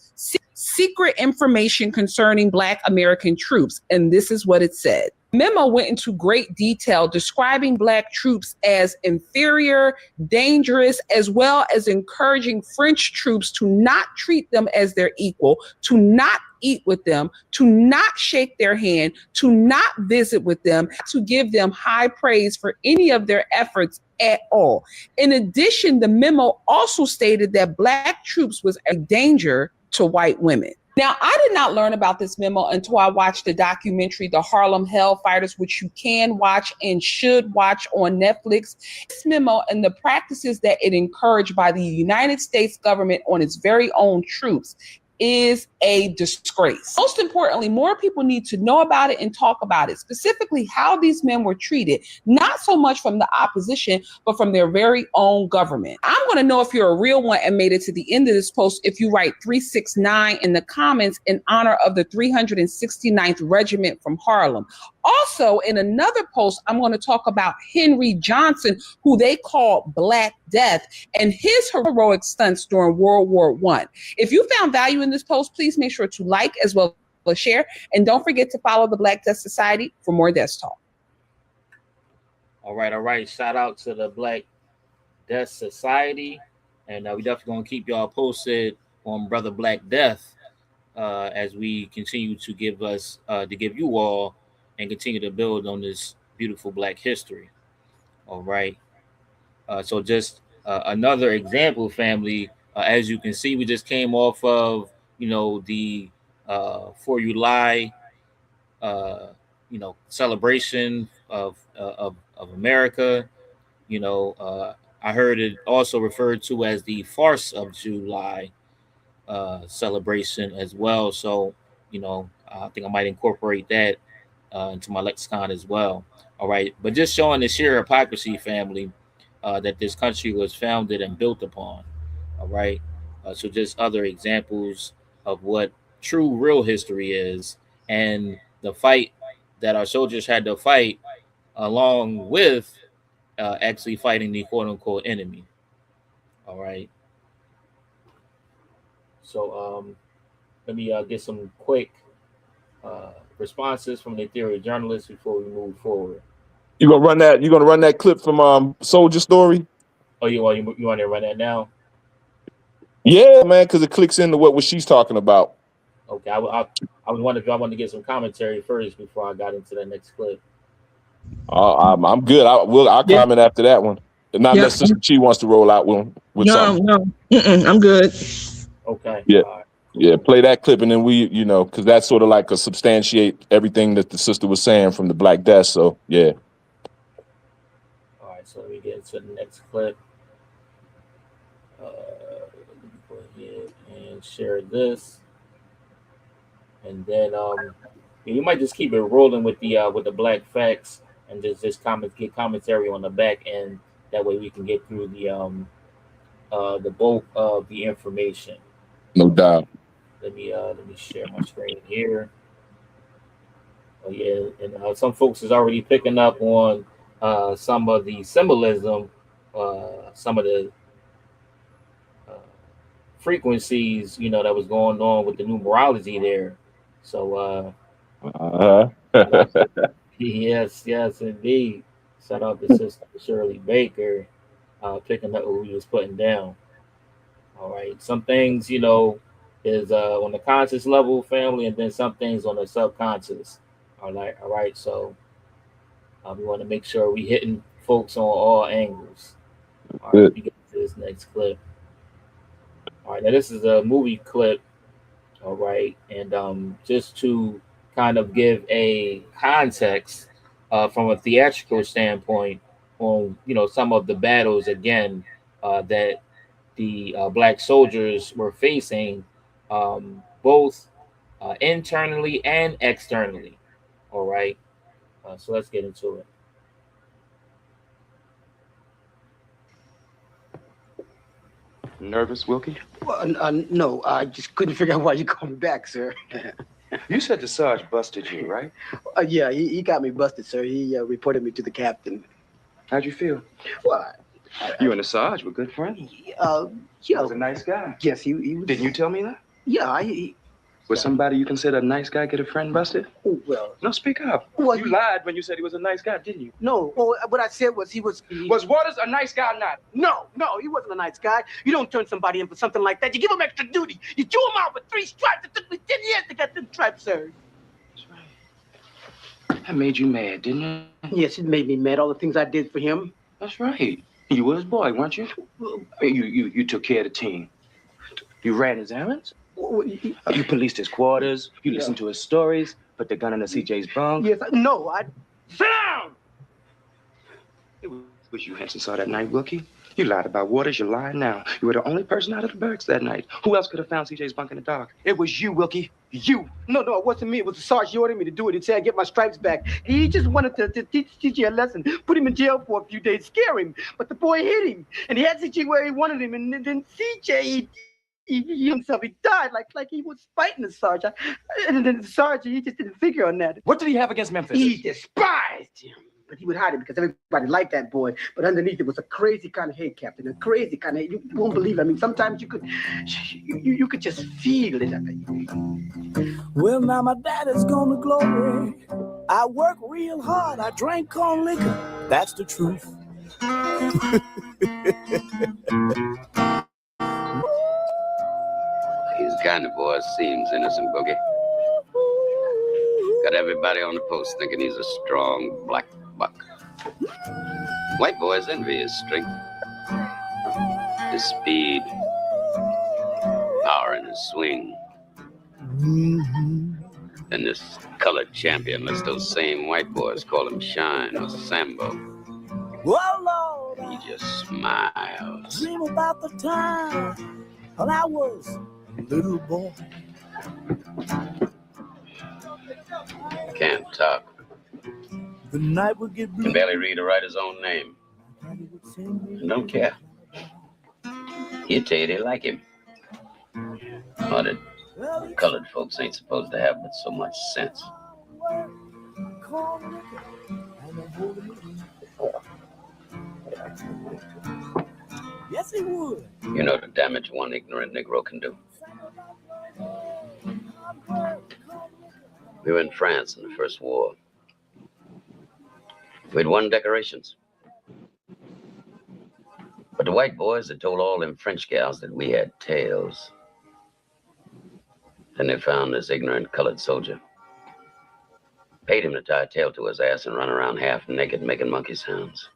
Secret Information Concerning Black American Troops. And this is what it said. Memo went into great detail describing Black troops as inferior, dangerous, as well as encouraging French troops to not treat them as their equal, to not eat with them, to not shake their hand, to not visit with them, to give them high praise for any of their efforts at all. In addition, the memo also stated that Black troops was a danger to white women. Now, I did not learn about this memo until I watched the documentary, The Harlem Hellfighters, which you can watch and should watch on Netflix. This memo and the practices that it encouraged by the United States government on its very own troops is a disgrace. Most importantly, more people need to know about it and talk about it, specifically how these men were treated, not so much from the opposition, but from their very own government. I'm going to know if you're a real one and made it to the end of this post if you write 369 in the comments in honor of the 369th Regiment from Harlem. Also, in another post, I'm going to talk about Henry Johnson, who they call Black Death, and his heroic stunts during World War I. If you found value in this post, please make sure to like as well as share. And don't forget to follow the Black Death Society for more Death Talk. All right. Shout out to the Black Death Society. And we definitely going to keep y'all posted on Brother Black Death as we continue to give you all and continue to build on this beautiful Black history. All right. So just another example, family. As you can see, we just came off of, the 4 July, celebration of America. I heard it also referred to as the farce of July celebration as well. So, I think I might incorporate that into my lexicon as well. All right. But just showing the sheer hypocrisy, family, that this country was founded and built upon. All right. So just other examples of what true real history is, and the fight that our soldiers had to fight along with actually fighting the quote unquote enemy. All right. So let me get some quick responses from the ethereal journalists before we move forward. You gonna run that? You gonna run that clip from Soldier Story? Oh, you want to run that now? Yeah, man, because it clicks into what she's talking about. Okay, I was wondering if I wanted to get some commentary first before I got into the next clip. I'm good. I'll comment after that one. Not unless Sister Chi wants to roll out with No, something. no, I'm good. Okay. Yeah. All right. Yeah, play that clip, and then we, you know, because that's sort of like a substantiate everything that the sister was saying from the Black Death. So yeah. All right, so let me get to the next clip. Let me go ahead and share this, and then you might just keep it rolling with the black facts, and just get commentary on the back end. That way we can get through the bulk of the information. No doubt. Let me share my screen here. Oh yeah, and some folks is already picking up on some of the symbolism, some of the uh, frequencies, you know, that was going on with the numerology there. So yes, indeed. Shout out to Sister Shirley Baker, picking up what we was putting down. All right, some things, you know, is on the conscious level, family, and then some things on the subconscious. All right. So we want to make sure we hitting folks on all angles. All right, let me get to this next clip. All right, now this is a movie clip. All right, and just to kind of give a context from a theatrical standpoint on, you know, some of the battles again that the black soldiers were facing, both internally and externally. All right, so let's get into it. Nervous, Wilkie? Well, no, I just couldn't figure out why you called me back, sir. You said the Sarge busted you, right? Yeah, he got me busted, sir. He reported me to the captain. How'd you feel? Well, You and the Sarge were good friends. He was a nice guy. Yes, he was. Didn't you tell me that? Yeah, Was somebody you consider a nice guy get a friend busted? Oh, well. No, speak up. Well, you lied when you said he was a nice guy, didn't you? No, well, what I said was Was Waters a nice guy or not? No, he wasn't a nice guy. You don't turn somebody in for something like that. You give him extra duty. You chew him out with 3 stripes. It took me 10 years to get them stripes, sir. That's right. That made you mad, didn't it? Yes, it made me mad, all the things I did for him. That's right. You were his boy, weren't you? You took care of the team. You ran his errands. You policed his quarters. You listened to his stories. Put the gun in the CJ's bunk. Yes, no, I... Sit down! It was you Henson saw that night, Wilkie. You lied about Waters. You're lying now. You were the only person out of the barracks that night. Who else could have found CJ's bunk in the dark? It was you, Wilkie. You. No, it wasn't me. It was the sergeant. He ordered me to do it. He said I'd get my stripes back. He just wanted to teach CJ a lesson, put him in jail for a few days, scare him. But the boy hit him, and he had CJ where he wanted him. And then CJ, he himself, he died like he was fighting the sergeant. And then the sergeant, he just didn't figure on that. What did he have against Memphis? He despised him. But he would hide it because everybody liked that boy. But underneath it was a crazy kind of hate, Captain. A crazy kind of hate. You won't believe it. I mean, sometimes you could just feel it. Well, now my daddy's gone to glory. I work real hard. I drank corn liquor. That's the truth. He's the kind of boy seems innocent, Boogie. Got everybody on the post thinking he's a strong black buck. White boys envy his strength, his speed, power in his swing. And this colored champion lets those same white boys call him Shine or Sambo. Whoa, Lord. He just smiles. Dream about the time when I was a little boy. Can't talk. The night would get blue. Can barely read or write his own name. And don't care. He'll tell you they like him. Or that colored folks ain't supposed to have but so much sense. Yes, he would. You know the damage one ignorant Negro can do. We were in France in the First War. We'd won decorations. But the white boys had told all them French gals that we had tails. Then they found this ignorant colored soldier. Paid him to tie a tail to his ass and run around half naked making monkey sounds.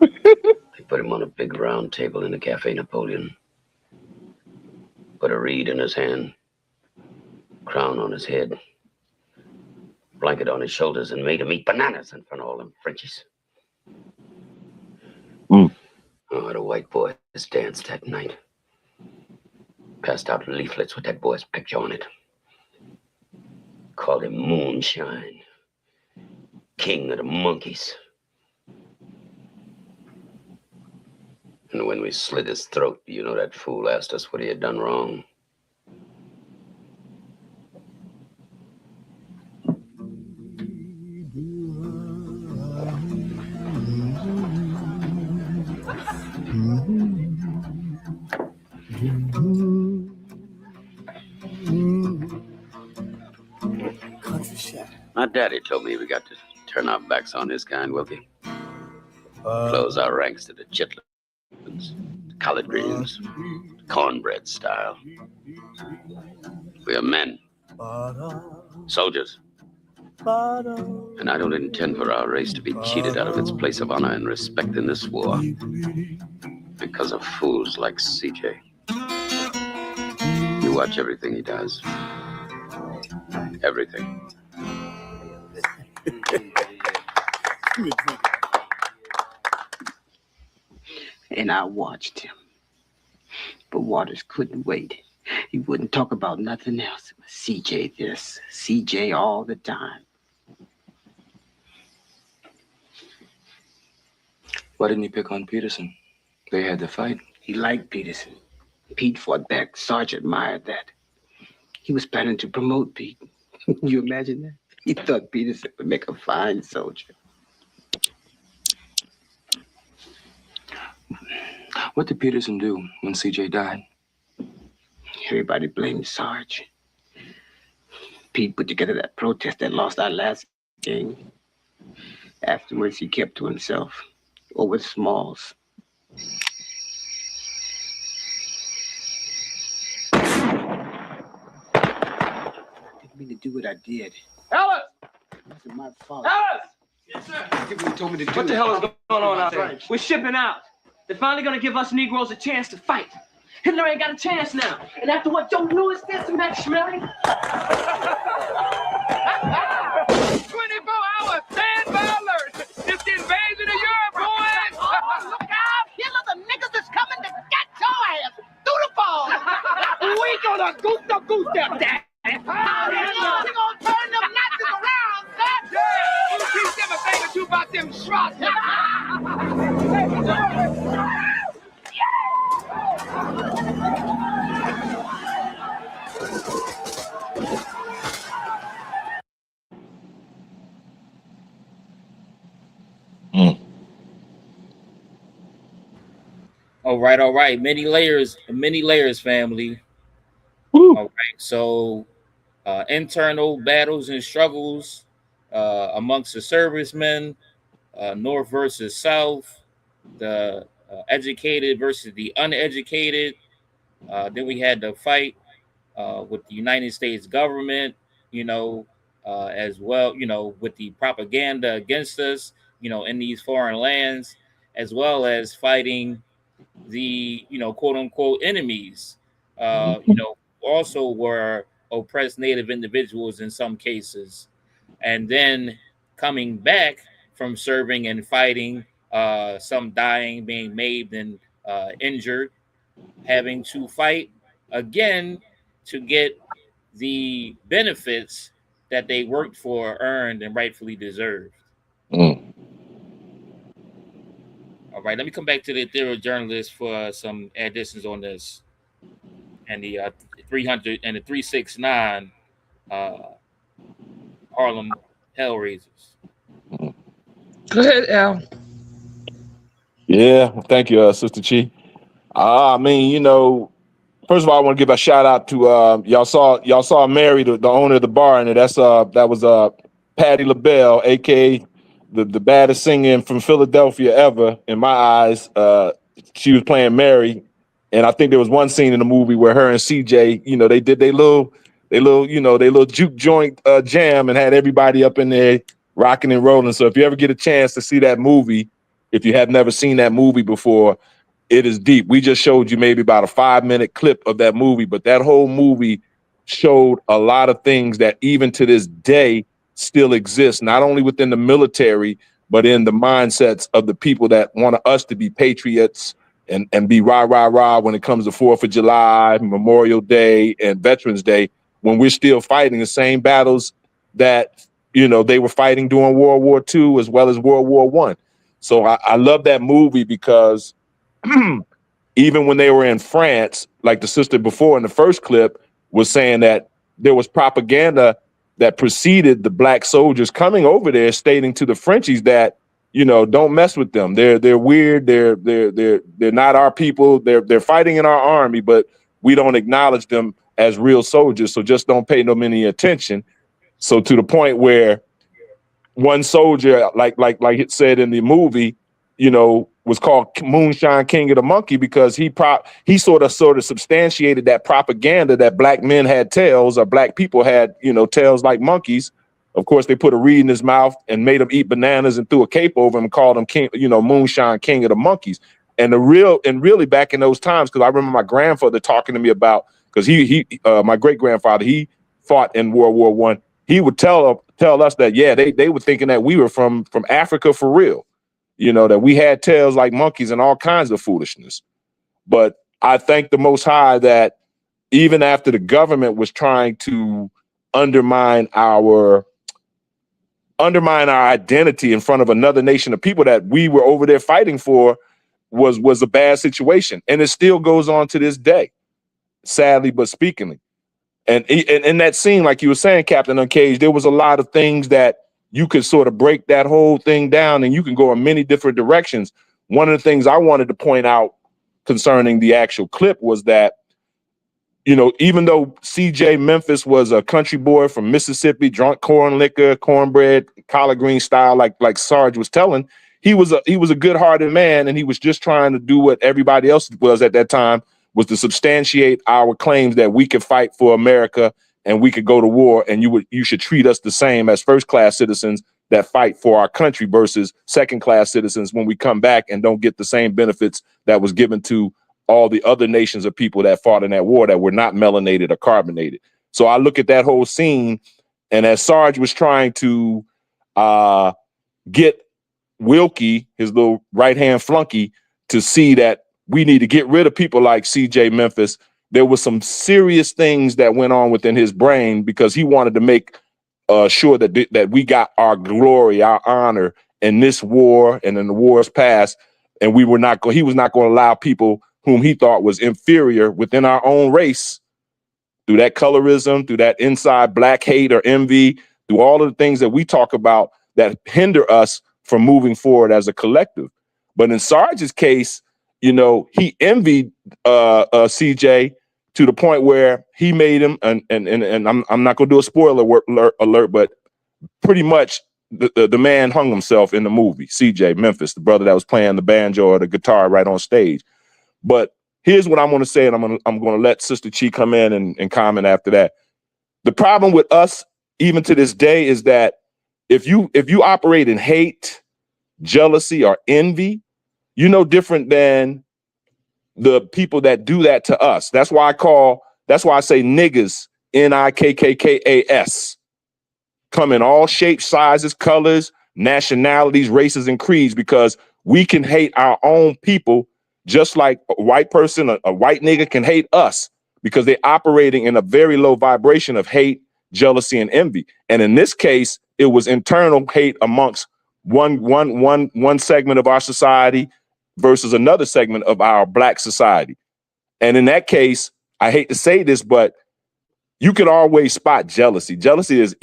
They put him on a big round table in the Cafe Napoleon. Put a reed in his hand, crown on his head, blanket on his shoulders, and made him eat bananas in front of all them Frenchies. Oh, the white boys danced that night. Passed out leaflets with that boy's picture on it. Called him Moonshine, King of the Monkeys. And when we slit his throat, you know that fool asked us what he had done wrong. My daddy told me we got to turn our backs on this kind, Wilkie. Close our ranks to the chitlins, collard greens, cornbread style. We are men, soldiers. And I don't intend for our race to be cheated out of its place of honor and respect in this war because of fools like CJ. You watch everything he does. Everything. And I watched him. But Waters couldn't wait. He wouldn't talk about nothing else. It was CJ this, CJ all the time. Why didn't he pick on Peterson? They had the fight. He liked Peterson. Pete fought back. Sarge admired that. He was planning to promote Pete. You imagine that? He thought Peterson would make a fine soldier. What did Peterson do when CJ died? Everybody blamed Sarge. Pete put together that protest that lost our last game. Afterwards, he kept to himself over Smalls. I didn't mean to do what I did. Ellis! It wasn't my fault. Ellis! Yes, sir. You told me to do What the hell is going on out there? Right. We're shipping out. They're finally gonna give us Negroes a chance to fight. Hitler ain't got a chance now. And after what Joe Lewis did to Max Schmeling. 24 hours, stand-by alert. It's the invasion of Europe, boys. Look out! Hitler, the niggas is coming to get your ass through the fall. We gonna goose the goose step, Dad. We gonna turn them Nazis around, sir. Yeah, you teach them a thing or two about them shots. All right. Many layers, family. Woo. All right. So internal battles and struggles amongst the servicemen, North versus South, the educated versus the uneducated. Then we had the fight with the United States government, as well, with the propaganda against us, in these foreign lands, as well as fighting the, quote unquote enemies, also were oppressed Native individuals in some cases. And then coming back from serving and fighting, some dying, being maimed and injured, having to fight again to get the benefits that they worked for, earned, and rightfully deserved. All right, let me come back to the ethereal journalist for some additions on this. And the 300 and the 369 Harlem Hellraisers. Go ahead, Al. Yeah, thank you, Sister Chi. I mean, first of all, I want to give a shout out to y'all saw Mary, the owner of the bar, and that was Patti LaBelle, aka the baddest singer from Philadelphia ever in my eyes. She was playing Mary, and I think there was one scene in the movie where her and CJ, they did their little juke joint jam and had everybody up in there rocking and rolling. So if you ever get a chance to see that movie, if you have never seen that movie before, It is deep. We just showed you maybe about a 5-minute clip of that movie, but that whole movie showed a lot of things that even to this day still exist, not only within the military, but in the mindsets of the people that want us to be patriots and be rah, rah, rah when it comes to 4th of July, Memorial Day, and Veterans Day, when we're still fighting the same battles that, you know, they were fighting during World War II as well as World War I. So I love that movie because even when they were in France, like the sister before in the first clip was saying that there was propaganda that preceded the black soldiers coming over there, stating to the Frenchies that, you know, don't mess with them. They're weird. They're not our people. They're fighting in our army, but we don't acknowledge them as real soldiers. So just don't pay them any attention. So to the point where one soldier, like it said in the movie, you know, was called Moonshine King of the Monkey because he sort of substantiated that propaganda that black men had tails or black people had, you know, tails like monkeys. Of course, they put a reed in his mouth and made him eat bananas and threw a cape over him and called him King, you know, Moonshine King of the Monkeys. And really back in those times, because I remember my grandfather talking to me about, because my great grandfather, he fought in World War I. He would tell us that, yeah, they were thinking that we were from Africa for real. You know, that we had tails like monkeys and all kinds of foolishness. But I thank the Most High that even after the government was trying to undermine our identity in front of another nation of people that we were over there fighting for was a bad situation. And it still goes on to this day, sadly but speakingly. And in that scene, like you were saying, Captain Uncaged, there was a lot of things that you could sort of break that whole thing down and you can go in many different directions. One of the things I wanted to point out concerning the actual clip was that, you know, even though CJ Memphis was a country boy from Mississippi, drunk corn liquor, cornbread, collard green style, like Sarge was telling, he was a good-hearted man, and he was just trying to do what everybody else was at that time, was to substantiate our claims that we could fight for America and we could go to war, and you should treat us the same as first-class citizens that fight for our country versus second-class citizens when we come back and don't get the same benefits that was given to all the other nations of people that fought in that war that were not melanated or carbonated. So I look at that whole scene, and as Sarge was trying to get Wilkie, his little right-hand flunky, to see that we need to get rid of people like CJ Memphis, there was some serious things that went on within his brain because he wanted to make sure that we got our glory, our honor in this war and in the wars past, and he was not going to allow people whom he thought was inferior within our own race, through that colorism, through that inside black hate or envy, through all of the things that we talk about that hinder us from moving forward as a collective. But in Sarge's case, you know, he envied CJ to the point where he made him, and I'm not going to do a spoiler alert, but pretty much the man hung himself in the movie, CJ Memphis, the brother that was playing the banjo or the guitar right on stage. But here's what I'm going to say, and I'm going to let Sister Chi come in and comment after that. The problem with us, even to this day, is that if you operate in hate, jealousy, or envy, you're no different than the people that do that to us. That's why I say niggas, Nikkas, come in all shapes, sizes, colors, nationalities, races, and creeds, because we can hate our own people just like a white person, a white nigga can hate us, because they're operating in a very low vibration of hate, jealousy, and envy. And in this case, it was internal hate amongst one segment of our society versus another segment of our black society. And in that case, I hate to say this, but you can always spot jealousy. Jealousy is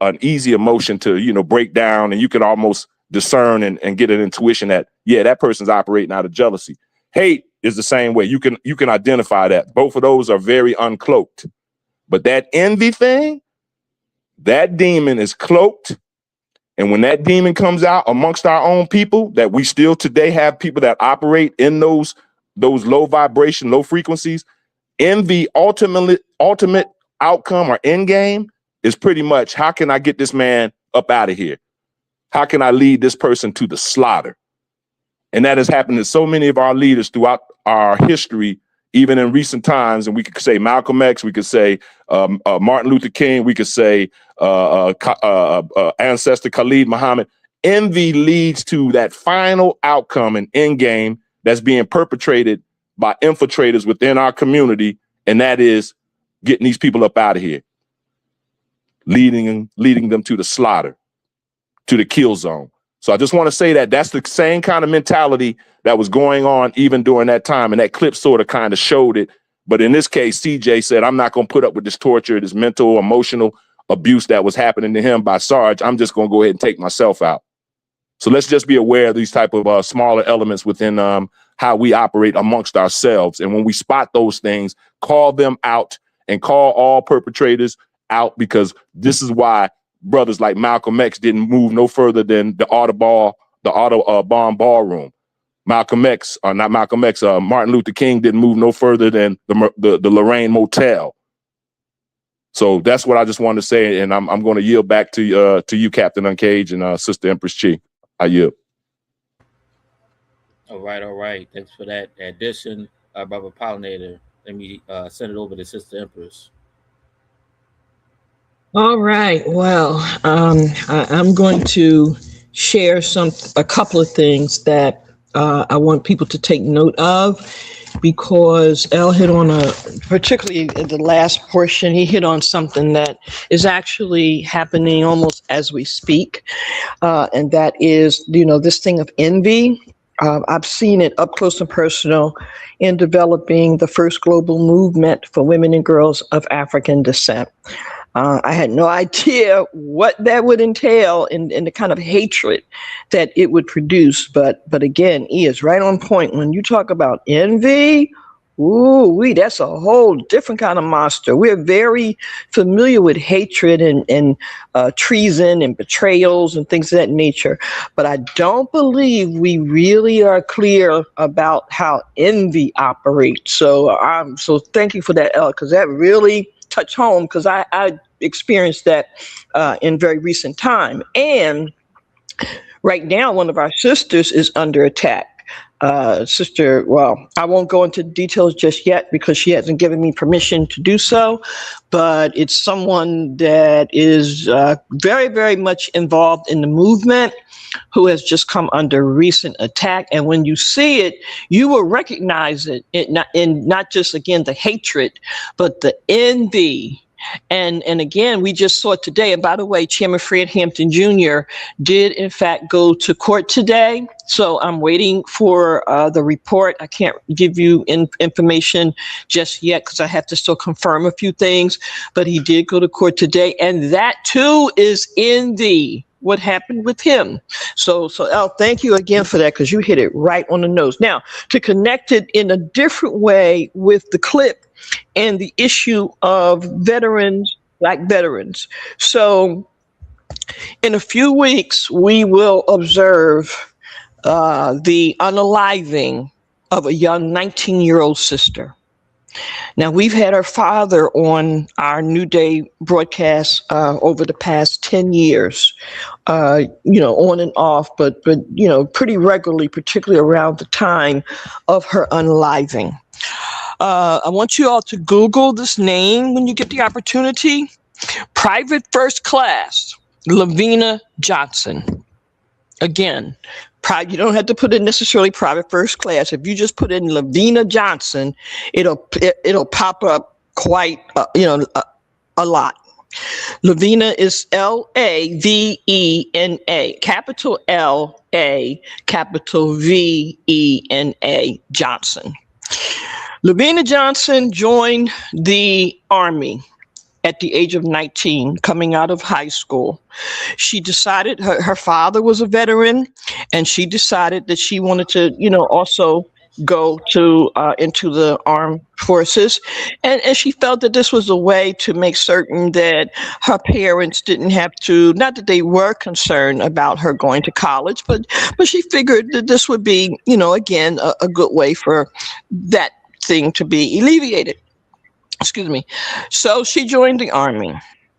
an easy emotion to, you know, break down, and you can almost discern and get an intuition that, yeah, that person's operating out of jealousy. Hate is the same way. You can identify that. Both of those are very uncloaked. But that envy thing, that demon is cloaked. And when that demon comes out amongst our own people, that we still today have people that operate in those low vibration, low frequencies, envy, ultimate outcome or end game is pretty much, how can I get this man up out of here? How can I lead this person to the slaughter? And that has happened to so many of our leaders throughout our history, even in recent times, and we could say Malcolm X, we could say Martin Luther King, we could say ancestor Khalid Muhammad. Envy leads to that final outcome and end game that's being perpetrated by infiltrators within our community, and that is getting these people up out of here, leading them to the slaughter, to the kill zone. So I just want to say that that's the same kind of mentality that was going on even during that time, and that clip sort of kind of showed it. But in this case, CJ said, I'm not going to put up with this torture, this mental, emotional abuse that was happening to him by Sarge. I'm just going to go ahead and take myself out. So let's just be aware of these type of smaller elements within how we operate amongst ourselves. And when we spot those things, call them out and call all perpetrators out, because this is why brothers like Malcolm X didn't move no further than the Audubon ballroom. Martin Luther King didn't move no further than the Lorraine Motel. So that's what I just wanted to say, and I'm going to yield back to you, Captain Uncaged, and Sister Empress Chi. I yield. All right. Thanks for that addition, Brother Pollinator. Let me send it over to Sister Empress. All right. Well, I'm going to share a couple of things that I want people to take note of, because Elle hit on particularly in the last portion, he hit on something that is actually happening almost as we speak. And that is, this thing of envy. I've seen it up close and personal in developing the first global movement for women and girls of African descent. I had no idea what that would entail in the kind of hatred that it would produce. But again, E is right on point. When you talk about envy, that's a whole different kind of monster. We're very familiar with hatred and treason and betrayals and things of that nature. But I don't believe we really are clear about how envy operates. So thank you for that, Elle, because that really touched home, because I experienced that in very recent time. And right now, one of our sisters is under attack. Sister, well, I won't go into details just yet because she hasn't given me permission to do so, but it's someone that is very, very involved in the movement, who has just come under recent attack. And when you see it, you will recognize it not just, again, the hatred, but the envy. And again, we just saw it today. And by the way, Chairman Fred Hampton Jr. did, in fact, go to court today. So I'm waiting for the report. I can't give you information just yet because I have to still confirm a few things. But he did go to court today. And that, too, is envy. What happened with him. So Elle, thank you again for that, because you hit it right on the nose. Now, to connect it in a different way with the clip and the issue of veterans, Black veterans. So in a few weeks, we will observe the unaliving of a young 19-year-old sister. Now, we've had her father on our New Day broadcast over the past 10 years, on and off, but pretty regularly, particularly around the time of her unaliving. I want you all to Google this name when you get the opportunity. Private First Class, Lavina Johnson. Again, you don't have to put in necessarily private first class. If you just put in Lavina Johnson, it'll pop up quite a lot. Lavina is Lavena, capital L-A, capital V-E-N-A, Johnson. Lavina Johnson joined the Army at the age of 19, coming out of high school. She decided her father was a veteran, and she decided that she wanted to, also go to into the armed forces. And she felt that this was a way to make certain that her parents didn't have to, not that they were concerned about her going to college, but she figured that this would be, again, a good way for that thing to be alleviated. Excuse me. So she joined the Army,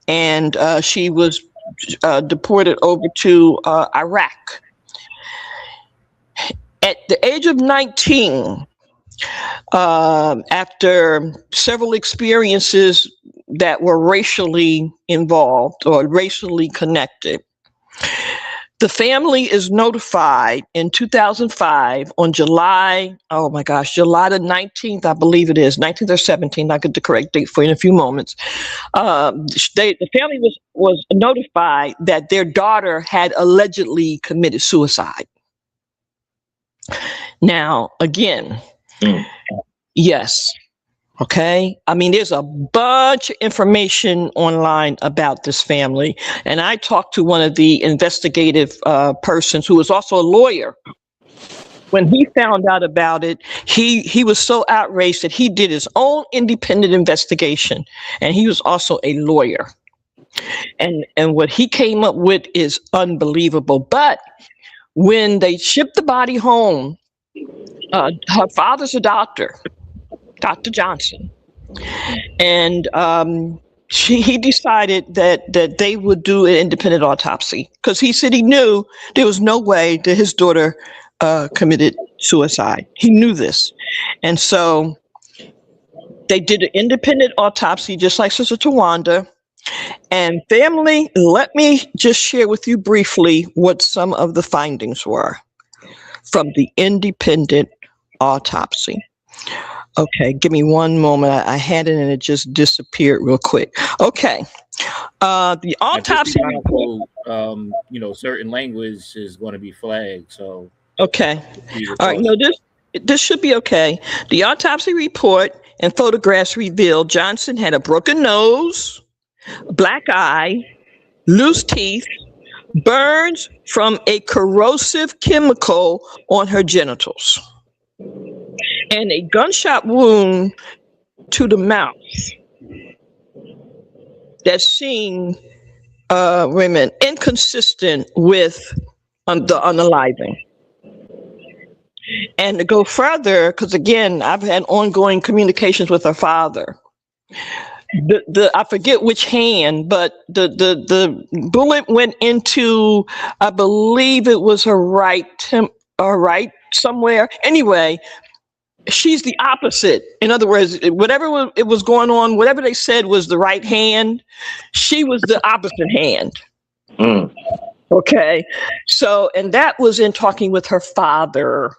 and she was deported over to Iraq. At the age of 19, after several experiences that were racially involved or racially connected. The family is notified in 2005 on July the 19th, I believe it is, 19th or 17th. I'll get the correct date for you in a few moments. The family was notified that their daughter had allegedly committed suicide. Now, again, yes. Okay. I mean, there's a bunch of information online about this family. And I talked to one of the investigative persons who was also a lawyer. When he found out about it, he was so outraged that he did his own independent investigation. And he was also a lawyer. And what he came up with is unbelievable. But when they shipped the body home, her father's a doctor, Dr. Johnson. And he decided that they would do an independent autopsy because he said he knew there was no way that his daughter committed suicide. He knew this. And so they did an independent autopsy, just like Sister Tawanda. And family, let me just share with you briefly what some of the findings were from the independent autopsy. Okay, give me one moment. I had it and it just disappeared real quick. Okay. The autopsy report. Certain language is going to be flagged. So. Okay. All right. No, this should be okay. The autopsy report and photographs revealed Johnson had a broken nose, black eye, loose teeth, burns from a corrosive chemical on her genitals, and a gunshot wound to the mouth that seemed inconsistent with the unaliving. And to go further, because again, I've had ongoing communications with her father. I forget which hand, but the bullet went into, I believe it was her right somewhere. Anyway, she's the opposite. In other words, whatever it was going on, whatever they said was the right hand, she was the opposite hand. Okay. So, and that was in talking with her father.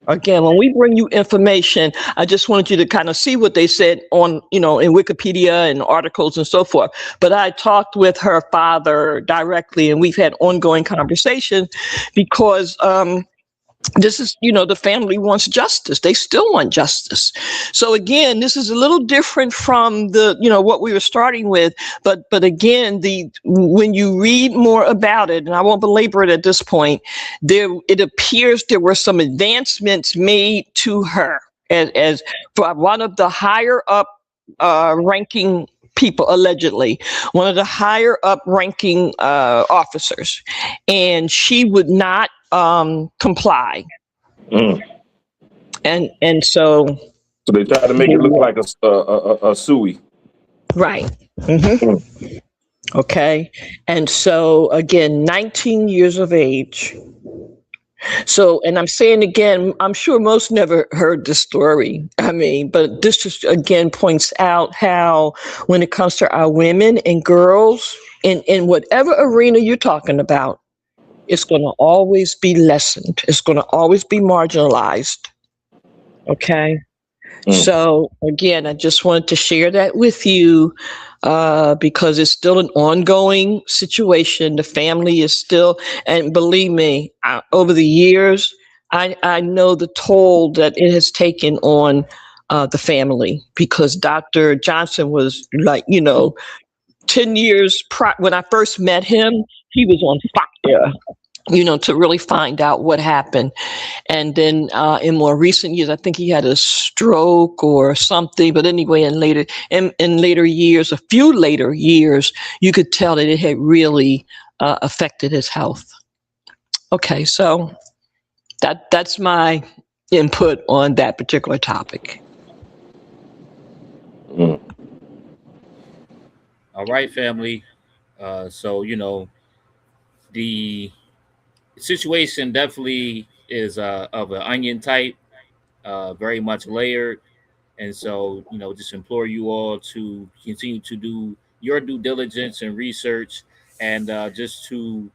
Again, when we bring you information, I just wanted you to kind of see what they said on, in Wikipedia and articles and so forth. But I talked with her father directly, and we've had ongoing conversations because this is, the family wants justice. They still want justice. So again, this is a little different from the, what we were starting with. But again, when you read more about it, and I won't belabor it at this point, it appears there were some advancements made to her as for one of the higher up ranking people, allegedly, one of the higher up ranking officers, and she would not comply. And so they try to make it look like a sui. Right. Okay. And so again, 19 years of age. So, and I'm saying again, I'm sure most never heard this story. I mean, but this just again points out how when it comes to our women and girls in whatever arena you're talking about, it's going to always be lessened. It's going to always be marginalized. Okay. So again, I just wanted to share that with you because it's still an ongoing situation. The family is still, and believe me, over the years, I know the toll that it has taken on the family, because Dr. Johnson was like, 10 years when I first met him, he was on fire, to really find out what happened. And then in more recent years, I think he had a stroke or something. But anyway, in later years, a few later years, you could tell that it had really affected his health. Okay, so that's my input on that particular topic. All right, family. So, the situation definitely is of an onion type. very much layered. And so, just implore you all to continue to do your due diligence and research, and just to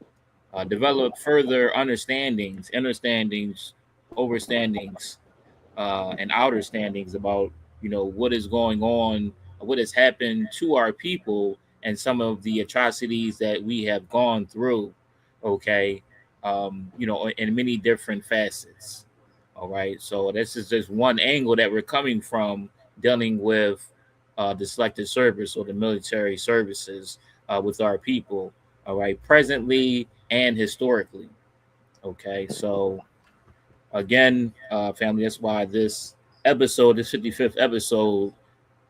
develop further understandings, overstandings, and outer standings about what is going on, what has happened to our people, and some of the atrocities that we have gone through. Okay, in many different facets. All right, so this is just one angle that we're coming from, dealing with the selective service or the military services with our people. All right, presently and historically. Okay, so again, family, that's why this episode, this 55th episode,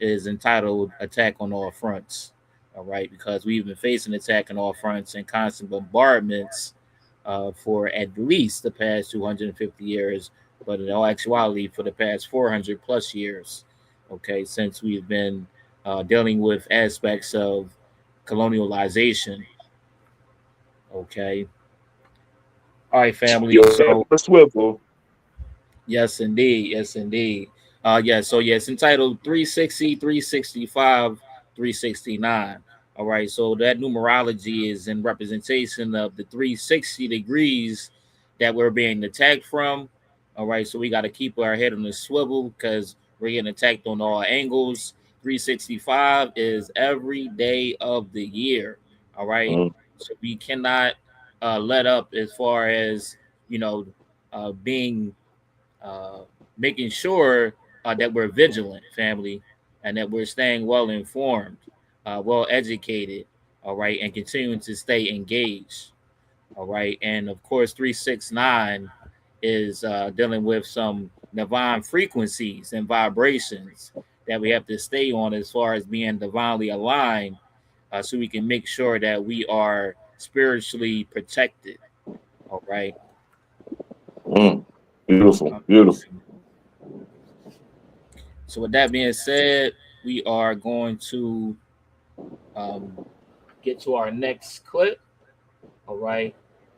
is entitled Attack on All Fronts. All right, because we've been facing attack on all fronts and constant bombardments for at least the past 250 years, but in all actuality, for the past 400 plus years. Okay, since we've been dealing with aspects of colonialization. Okay. All right, family. So swivel. yes, indeed. Yes, indeed. So it's entitled 360, 365, 369. All right. So that numerology is in representation of the 360 degrees that we're being attacked from. All right. So we got to keep our head on the swivel because we're getting attacked on all angles. 365 is every day of the year. All right. So we cannot let up as far as, being making sure that we're vigilant, family, and that we're staying well informed, well educated, all right, and continuing to stay engaged, all right. And of course, 369 is dealing with some divine frequencies and vibrations that we have to stay on as far as being divinely aligned, so we can make sure that we are spiritually protected, all right. Beautiful, beautiful. So with that being said, we are going to get to our next clip. All right.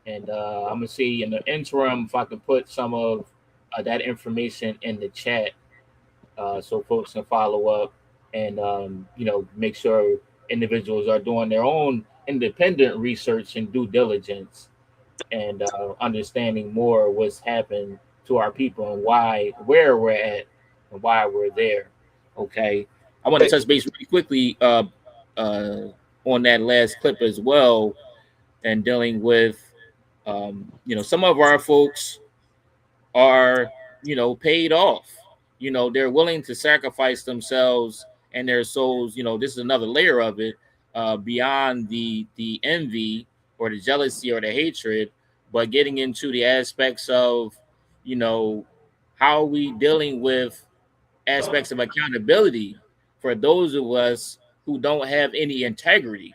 And I'm going to see in the interim if I can put some of that information in the chat so folks can follow up and, make sure individuals are doing their own independent research and due diligence and understanding more what's happened to our people and where we're at and why we're there. Okay. I want to touch base really quickly on that last clip as well, and dealing with, some of our folks are, paid off. They're willing to sacrifice themselves and their souls. This is another layer of it, beyond the envy or the jealousy or the hatred, but getting into the aspects of, how are we dealing with aspects of accountability for those of us who don't have any integrity,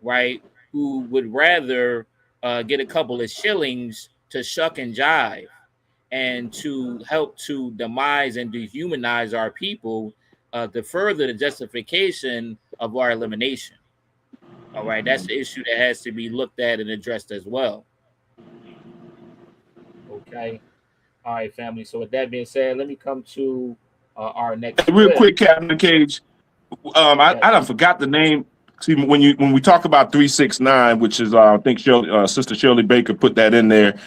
right? Who would rather get a couple of shillings to shuck and jive and to help to demise and dehumanize our people, to further the justification of our elimination. All right, that's the issue that has to be looked at and addressed as well. Okay. All right, family. So with that being said, let me come to our next real quick, Captain Cage. I don't forgot the name. See, when we talk about 369, which is I think Sister Shirley Baker put that in there.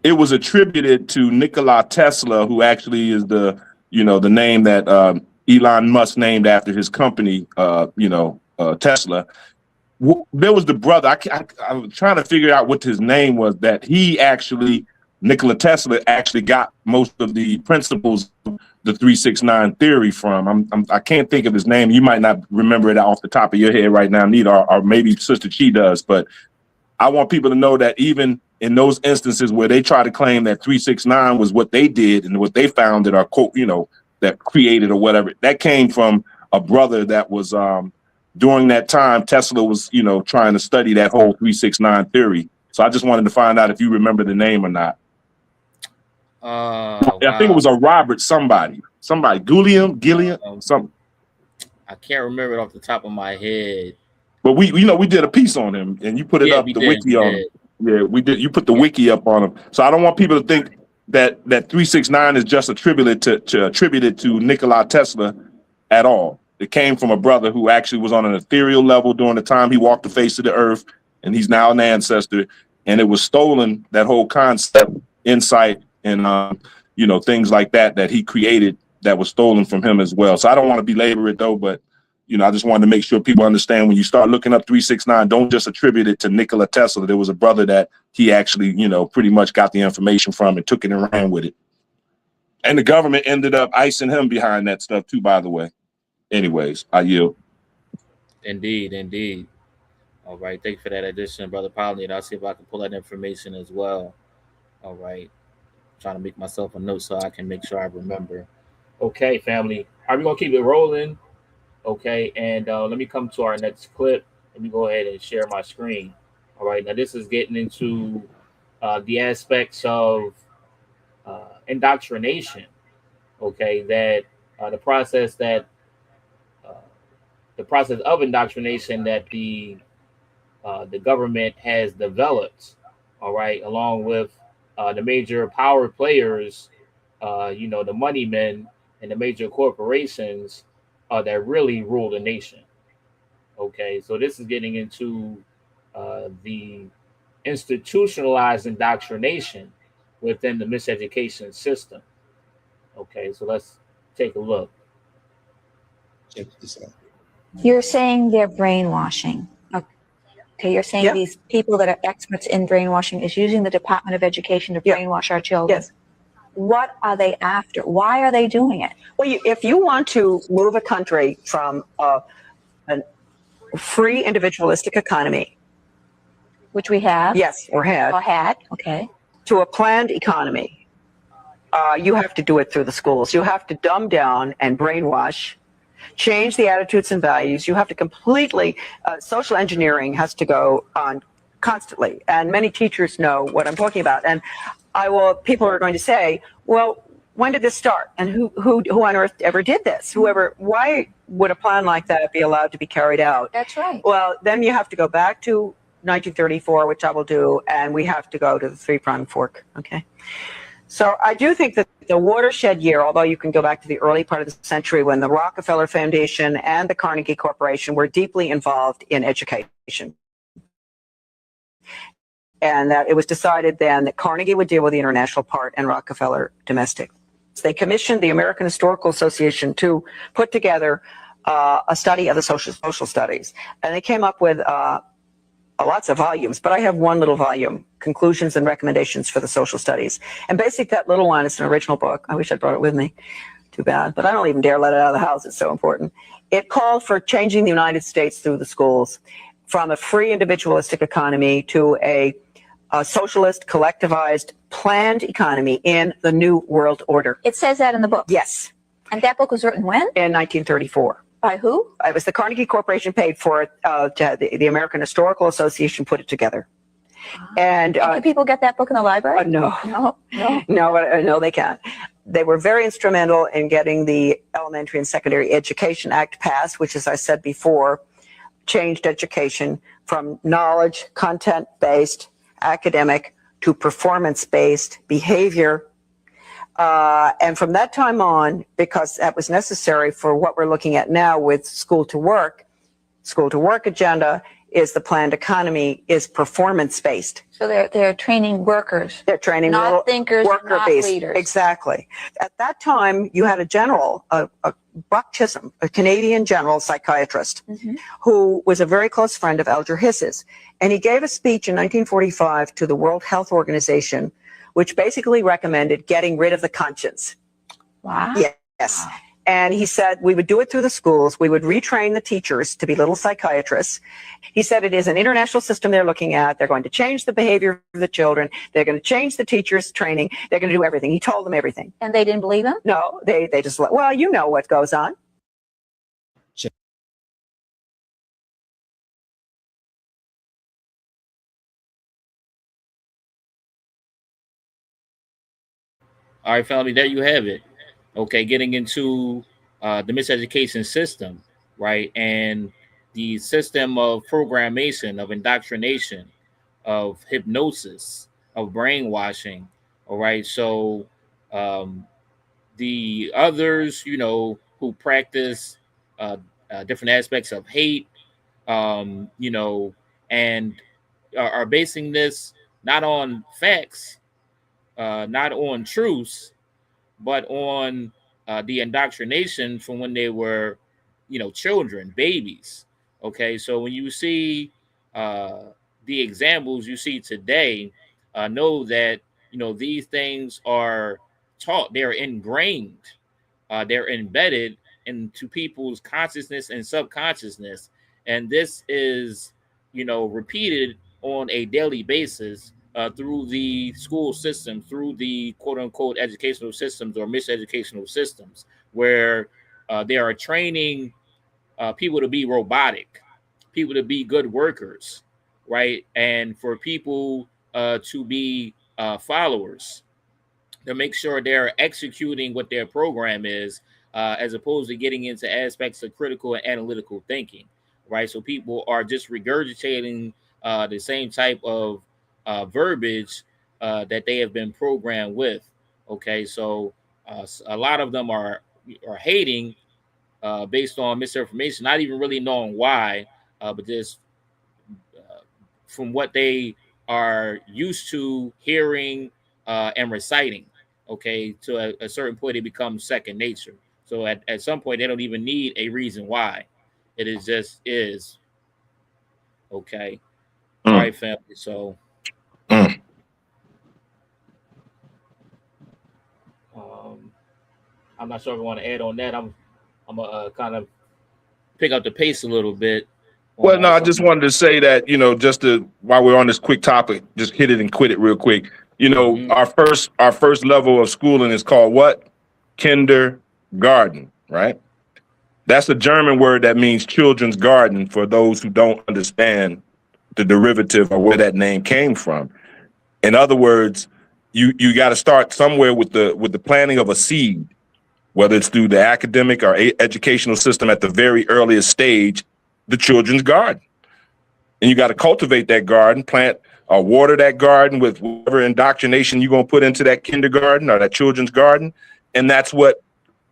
It was attributed to Nikola Tesla, who actually is the name that Elon Musk named after his company, Tesla. There was the brother. I was trying to figure out what his name was. That he actually, Nikola Tesla, actually got most of the principles of the 369 theory from. I can't think of his name. You might not remember it off the top of your head right now, neither, or maybe Sister Chi does. But I want people to know that even in those instances where they try to claim that 369 was what they did and what they founded or that created or whatever, that came from a brother that was during that time Tesla was trying to study that whole 369 theory. So I just wanted to find out if you remember the name or not. I think it was a Robert somebody Gilliam something. I can't remember it off the top of my head. But we did a piece on him and you put it up, the wiki on him. Yeah, we did. You put the wiki up on him. So I don't want people to think that 369 is just attributed to Nikola Tesla at all. It came from a brother who actually was on an ethereal level during the time he walked the face of the earth, and he's now an ancestor. And it was stolen, that whole concept, insight, and things like that he created, that was stolen from him as well. So I don't want to belabor it though, but I just wanted to make sure people understand, when you start looking up 369, don't just attribute it to Nikola Tesla. There was a brother that he actually, pretty much got the information from and took it and ran with it. And the government ended up icing him behind that stuff too, by the way. Anyways, I yield. Indeed. All right. Thank you for that addition, Brother Polly. I'll see if I can pull that information as well. All right. Trying to make myself a note so I can make sure I remember. Okay, family. Are we going to keep it rolling? Okay. And let me come to our next clip. Let me go ahead and share my screen. All right. Now, this is getting into the aspects of indoctrination. Okay. That the process of indoctrination that the government has developed, all right, along with the major power players, the money men and the major corporations that really rule the nation. Okay, so this is getting into the institutionalized indoctrination within the miseducation system. Okay, so let's take a look. Check this out. You're saying they're brainwashing. Okay, you're saying these people that are experts in brainwashing is using the Department of Education to brainwash our children. Yes. What are they after? Why are they doing it? Well, if you want to move a country from a free individualistic economy, which we have. Yes, or had. Or had, okay. To a planned economy, you have to do it through the schools. You have to dumb down and brainwash, change the attitudes and values. You have to completely, social engineering has to go on constantly. And many teachers know what I'm talking about. And people are going to say, well, when did this start? And who on earth ever did this? Why would a plan like that be allowed to be carried out? That's right. Well, then you have to go back to 1934, which I will do, and we have to go to the three-pronged fork, okay? So I do think that the watershed year, although you can go back to the early part of the century when the Rockefeller Foundation and the Carnegie Corporation were deeply involved in education. And that it was decided then that Carnegie would deal with the international part and Rockefeller domestic. They commissioned the American Historical Association to put together a study of the social studies. And they came up with lots of volumes, but I have one little volume, Conclusions and Recommendations for the Social Studies. And basically that little one is an original book. I wish I'd brought it with me. Too bad. But I don't even dare let it out of the house. It's so important. It called for changing the United States through the schools from a free individualistic economy to a socialist, collectivized, planned economy in the New World Order. It says that in the book? Yes. And that book was written when? In 1934. By who? It was the Carnegie Corporation paid for it. The American Historical Association put it together. And can people get that book in the library? No, they can't. They were very instrumental in getting the Elementary and Secondary Education Act passed, which, as I said before, changed education from knowledge, content-based, academic, to performance-based behavior. And from that time on, because that was necessary for what we're looking at now with school to work agenda is the planned economy is performance-based. So they're training workers. They're training not thinkers, not leaders. Exactly. At that time, you had a general, Buck Chisholm, a Canadian general psychiatrist, who was a very close friend of Alger Hiss's. And he gave a speech in 1945 to the World Health Organization, which basically recommended getting rid of the conscience. Wow. Yes. Wow. And he said we would do it through the schools. We would retrain the teachers to be little psychiatrists. He said it is an international system they're looking at. They're going to change the behavior of the children. They're going to change the teachers' training. They're going to do everything. He told them everything. And they didn't believe him? No, they just, well, you know what goes on. All right, family, there you have it. Okay, getting into the miseducation system, right? And the system of programmation, of indoctrination, of hypnosis, of brainwashing All right. So the others, who practice different aspects of hate, and are basing this not on facts, not on truths, but on the indoctrination from when they were, children, babies. Okay, so when you see the examples you see today, know that these things are taught, they're ingrained, they're embedded into people's consciousness and subconsciousness, and this is repeated on a daily basis through the school system, through the quote unquote educational systems or miseducational systems, where they are training people to be robotic, people to be good workers, right? And for people to be followers, to make sure they're executing what their program is, as opposed to getting into aspects of critical and analytical thinking, right? So people are just regurgitating the same type of verbiage that they have been programmed with. Okay, so a lot of them are hating based on misinformation, not even really knowing why, but just from what they are used to hearing and reciting. Okay, to a certain point, it becomes second nature. So at some point, they don't even need a reason why. It is just is. Okay. All right, family. So I'm not sure if I want to add on that. I'm gonna kind of pick up the pace a little bit. Well, no, I just wanted to say that, just to, while we're on this quick topic, just hit it and quit it real quick. Our first level of schooling is called what? Kindergarten, right? That's a German word that means children's garden, for those who don't understand the derivative or where that name came from. In other words, you got to start somewhere with the planting of a seed, whether it's through the academic or educational system at the very earliest stage, the children's garden. And you got to cultivate that garden, plant or water that garden with whatever indoctrination you're going to put into that kindergarten or that children's garden. And that's what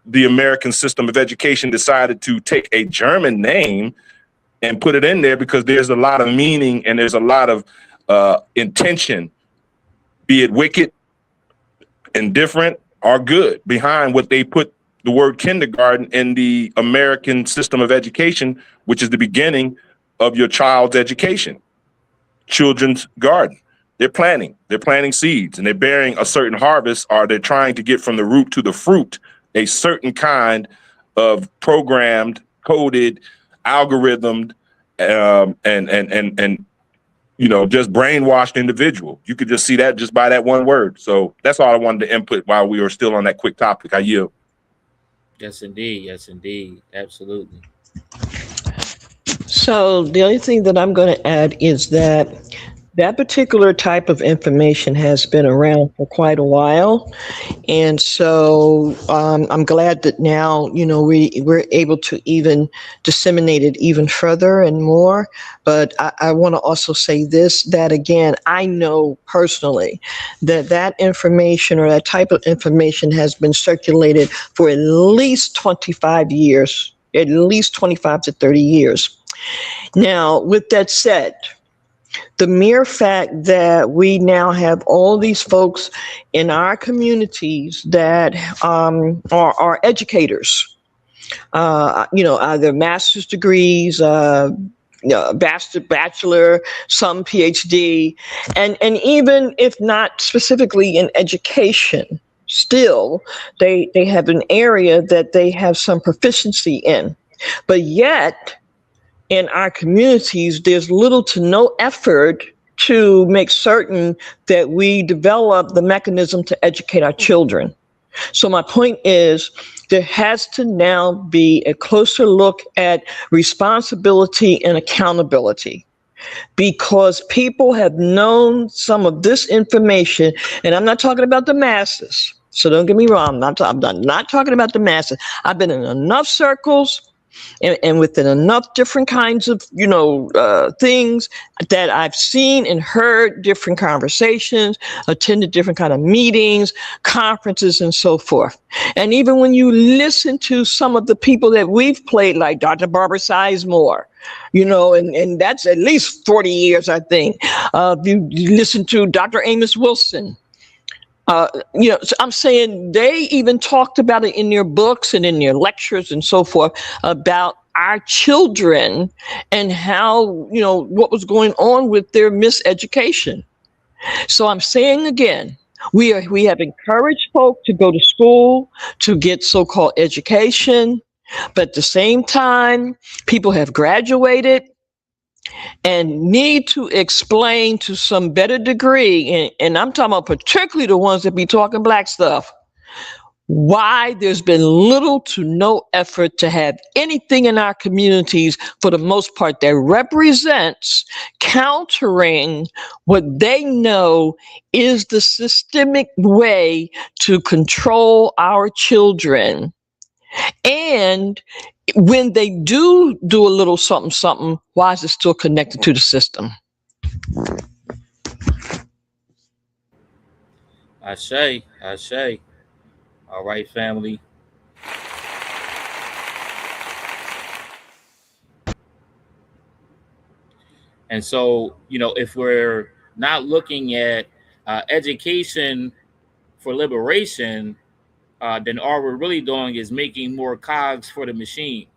the American system of education decided to take a German name and put it in there, because there's a lot of meaning and there's a lot of intention, be it wicked, indifferent, or good, behind what they put the word kindergarten in the American system of education, which is the beginning of your child's education. Children's garden. They're planting seeds, and they're bearing a certain harvest, or they're trying to get from the root to the fruit a certain kind of programmed, coded, algorithmed, and just brainwashed individual. You could just see that just by that one word. So that's all I wanted to input while we were still on that quick topic. I yield. Yes, indeed. Yes, indeed. Absolutely. So the only thing that I'm going to add is that particular type of information has been around for quite a while. And so I'm glad that now, we're able to even disseminate it even further and more. But I want to also say this, that again, I know personally that information or that type of information has been circulated for at least 25 years, at least 25 to 30 years. Now, with that said, the mere fact that we now have all these folks in our communities that are educators, either master's degrees, bachelor, some PhD, and even if not specifically in education, still they have an area that they have some proficiency in, but yet in our communities, there's little to no effort to make certain that we develop the mechanism to educate our children. So my point is, there has to now be a closer look at responsibility and accountability, because people have known some of this information, and I'm not talking about the masses. So don't get me wrong, I'm not talking about the masses. I've been in enough circles and within enough different kinds of, things that I've seen and heard different conversations, attended different kind of meetings, conferences, and so forth. And even when you listen to some of the people that we've played, like Dr. Barbara Sizemore, and that's at least 40 years, I think. You listen to Dr. Amos Wilson. So I'm saying they even talked about it in their books and in their lectures and so forth about our children and how, what was going on with their miseducation. So I'm saying again, we have encouraged folk to go to school to get so-called education, but at the same time, people have graduated and need to explain to some better degree, and I'm talking about particularly the ones that be talking black stuff, why there's been little to no effort to have anything in our communities, for the most part, that represents countering what they know is the systemic way to control our children. And when they do a little something, why is it still connected to the system? Ashe. All right, family. And so, if we're not looking at education for liberation, then all we're really doing is making more cogs for the machine.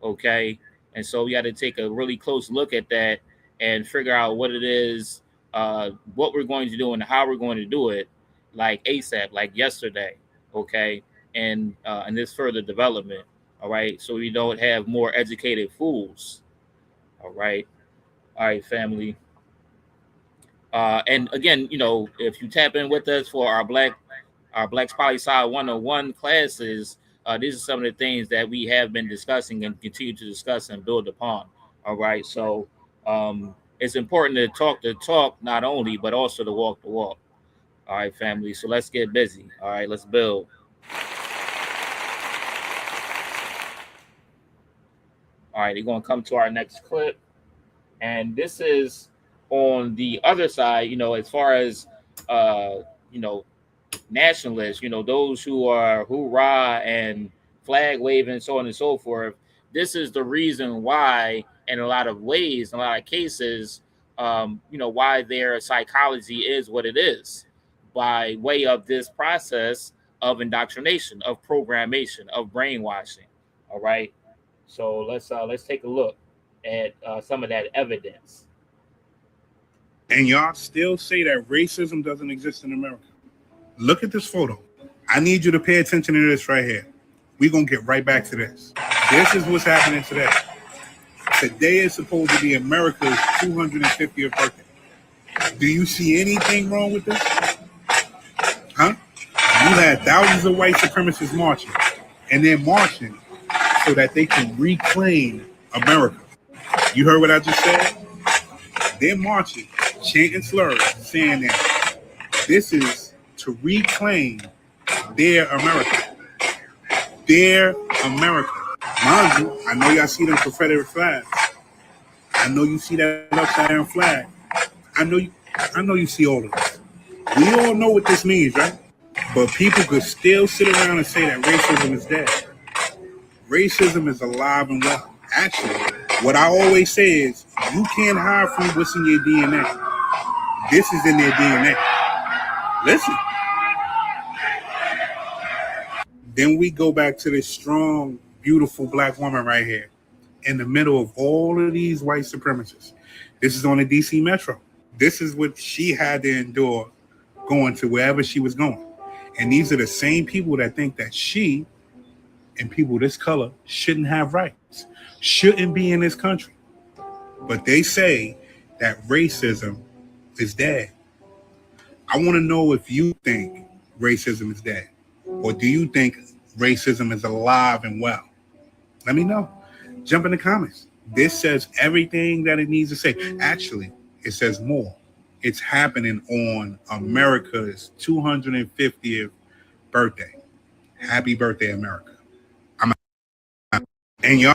Okay. And so we got to take a really close look at that and figure out what it is, what we're going to do and how we're going to do it, like ASAP, like yesterday. Okay. And this further development. All right. So we don't have more educated fools. All right. All right, family. And again, if you tap in with us for our Black Poli Sci 101 classes, these are some of the things that we have been discussing and continue to discuss and build upon. All right. So it's important to talk the talk, not only, but also to walk the walk. All right, family. So let's get busy. All right, let's build. All right, we're going to come to our next clip. And this is on the other side, as far as, nationalists, those who are hoorah and flag waving, so on and so forth. This is the reason why, in a lot of ways, in a lot of cases, why their psychology is what it is, by way of this process of indoctrination, of programmation, of brainwashing. All right. So let's take a look at some of that evidence. And y'all still say that racism doesn't exist in America. Look at this photo. I need you to pay attention to this right here. We're going to get right back to this. This is what's happening today. Today is supposed to be America's 250th birthday. Do you see anything wrong with this? Huh? You had thousands of white supremacists marching, and they're marching so that they can reclaim America. You heard what I just said? They're marching, chanting slurs, saying that this is to reclaim their America. Their America. Mind you, I know y'all see them Confederate flags. I know you see that upside down flag. I know you see all of this. We all know what this means, right? But people could still sit around and say that racism is dead. Racism is alive and well. Actually, what I always say is, you can't hide from what's in your DNA. This is in their DNA. Listen. Then we go back to this strong, beautiful black woman right here in the middle of all of these white supremacists. This is on the DC Metro. This is what she had to endure going to wherever she was going. And these are the same people that think that she and people this color shouldn't have rights, shouldn't be in this country. But they say that racism is dead. I want to know if you think racism is dead, or do you think racism is alive and well? Let me know. Jump in the comments. This says everything that it needs to say. Actually, it says more. It's happening on America's 250th birthday. Happy birthday, America. And y'all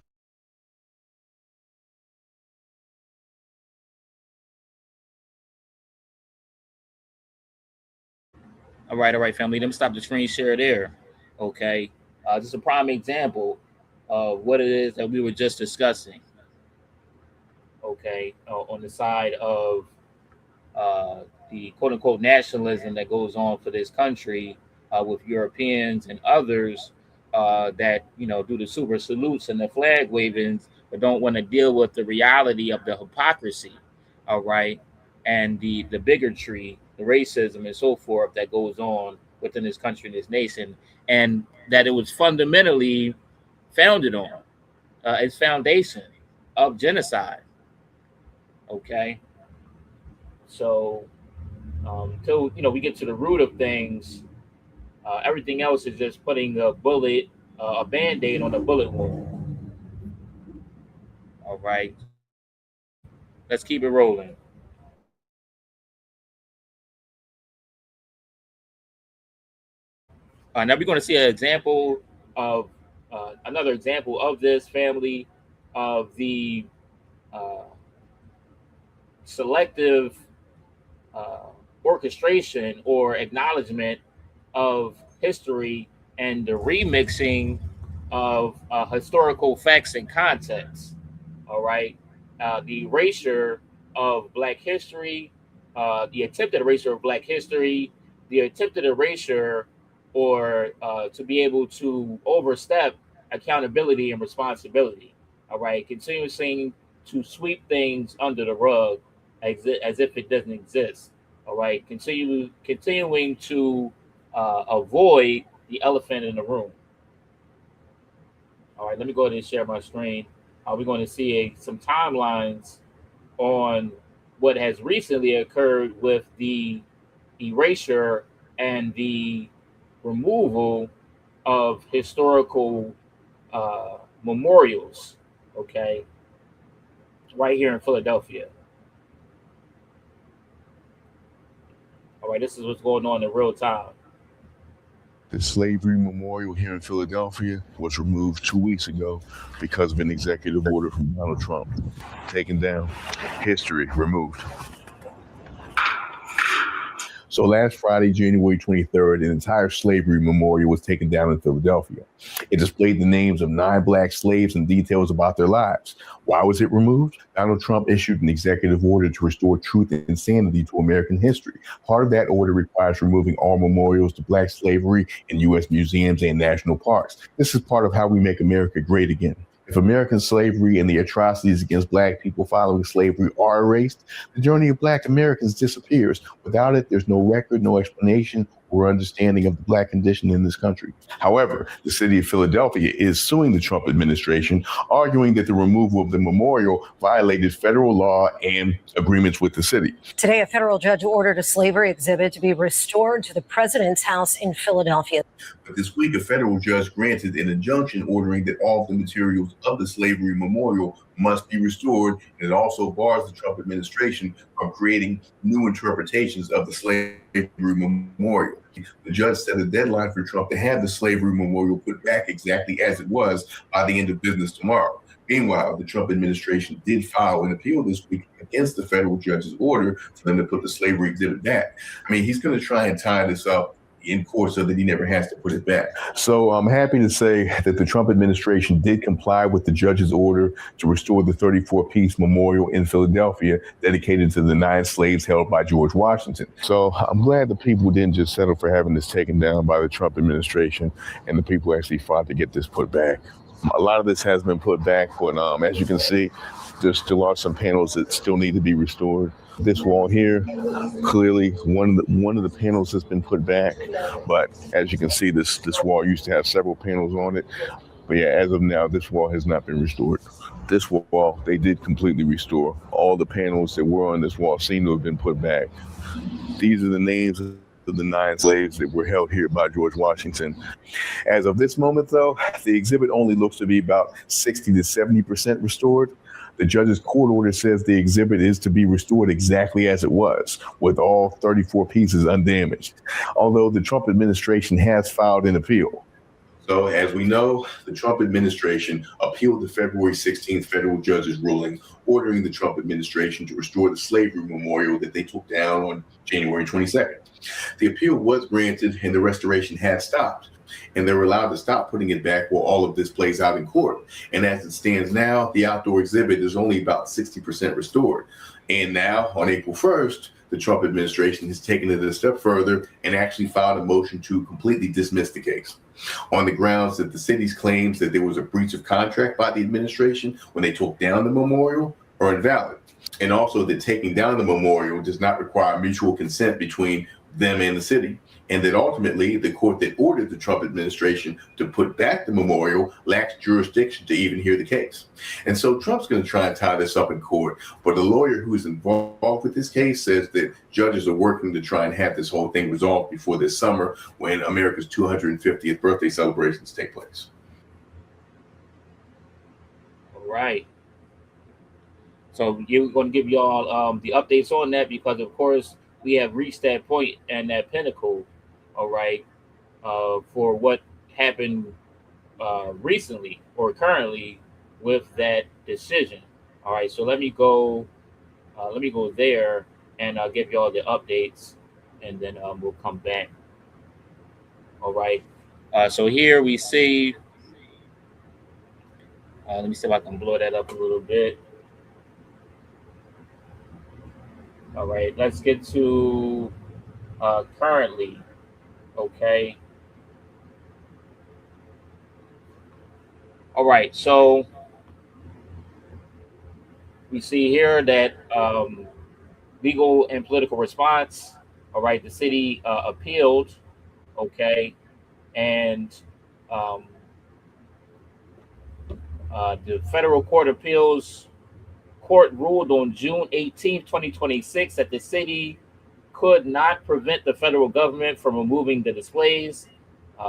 All right, family. Let me stop the screen share there. Okay. Just a prime example of what it is that we were just discussing. Okay. On the side of the quote unquote nationalism that goes on for this country with Europeans and others that, do the super salutes and the flag wavings, but don't want to deal with the reality of the hypocrisy. All right. And the bigotry, the racism, and so forth that goes on within this country and this nation, and that it was fundamentally founded on its foundation of genocide. Okay. So until we get to the root of things, everything else is just putting a band-aid on a bullet wound. All right, let's keep it rolling. Now we're going to see an example of another example of this family, of the selective orchestration or acknowledgement of history and the remixing of historical facts and context. All right. The erasure of Black history, the attempted erasure of Black history, the attempted erasure or to be able to overstep accountability and responsibility. All right. Continuing to sweep things under the rug as if it doesn't exist. All right. Continuing to avoid the elephant in the room. All right, let me go ahead and share my screen. We're going to see some timelines on what has recently occurred with the erasure and the removal of historical memorials, okay, right here in Philadelphia. All right, this is what's going on in real time. The slavery memorial here in Philadelphia was removed 2 weeks ago because of an executive order from Donald Trump. Taken down, history removed. So last Friday, January 23rd, an entire slavery memorial was taken down in Philadelphia. It displayed the names of 9 Black slaves and details about their lives. Why was it removed? Donald Trump issued an executive order to restore truth and sanity to American history. Part of that order requires removing all memorials to Black slavery in U.S. museums and national parks. This is part of how we make America great again. If American slavery and the atrocities against Black people following slavery are erased, the journey of Black Americans disappears. Without it, there's no record, no explanation, or understanding of the Black condition in this country. However, the city of Philadelphia is suing the Trump administration, arguing that the removal of the memorial violated federal law and agreements with the city. Today, a federal judge ordered a slavery exhibit to be restored to the president's house in Philadelphia. But this week, a federal judge granted an injunction ordering that all of the materials of the slavery memorial must be restored, and it also bars the Trump administration from creating new interpretations of the slavery memorial. The judge set a deadline for Trump to have the slavery memorial put back exactly as it was by the end of business tomorrow. Meanwhile, the Trump administration did file an appeal this week against the federal judge's order for them to put the slavery exhibit back. I mean, he's going to try and tie this up in court so that he never has to put it back. So I'm happy to say that the Trump administration did comply with the judge's order to restore the 34-piece memorial in Philadelphia dedicated to the 9 slaves held by George Washington. So I'm glad the people didn't just settle for having this taken down by the Trump administration, and the people actually fought to get this put back. A lot of this has been put back, but as you can see, there still are some panels that still need to be restored. This wall here, clearly one of the panels has been put back, but as you can see, this wall used to have several panels on it. But yeah, as of now, this wall has not been restored. This wall, they did completely restore. All the panels that were on this wall seem to have been put back. These are the names of the 9 slaves that were held here by George Washington. As of this moment, though, the exhibit only looks to be about 60 to 70% restored. The judge's court order says the exhibit is to be restored exactly as it was, with all 34 pieces undamaged, although the Trump administration has filed an appeal. So, as we know, the Trump administration appealed the February 16th federal judge's ruling ordering the Trump administration to restore the slavery memorial that they took down on January 22nd. The appeal was granted and the restoration has stopped, and they were allowed to stop putting it back while all of this plays out in court. And as it stands now, the outdoor exhibit is only about 60% restored. And now, on April 1st, the Trump administration has taken it a step further and actually filed a motion to completely dismiss the case on the grounds that the city's claims that there was a breach of contract by the administration when they took down the memorial are invalid. And also that taking down the memorial does not require mutual consent between them and the city, and that ultimately the court that ordered the Trump administration to put back the memorial lacks jurisdiction to even hear the case. And so Trump's going to try and tie this up in court, but the lawyer who is involved with this case says that judges are working to try and have this whole thing resolved before this summer when America's 250th birthday celebrations take place. All right. So you're going to give y'all the updates on that because, of course, we have reached that point and that pinnacle, all right, for what happened recently or currently with that decision. All right, so let me go there and I'll give y'all the updates, and then we'll come back. All right, so here we see. Let me see if I can blow that up a little bit. All right, let's get to currently, okay. All right, so we see here that legal and political response, all right, the city appealed, okay, and the Federal Court of Appeals Court ruled on June 18, 2026 that the city could not prevent the federal government from removing the displays.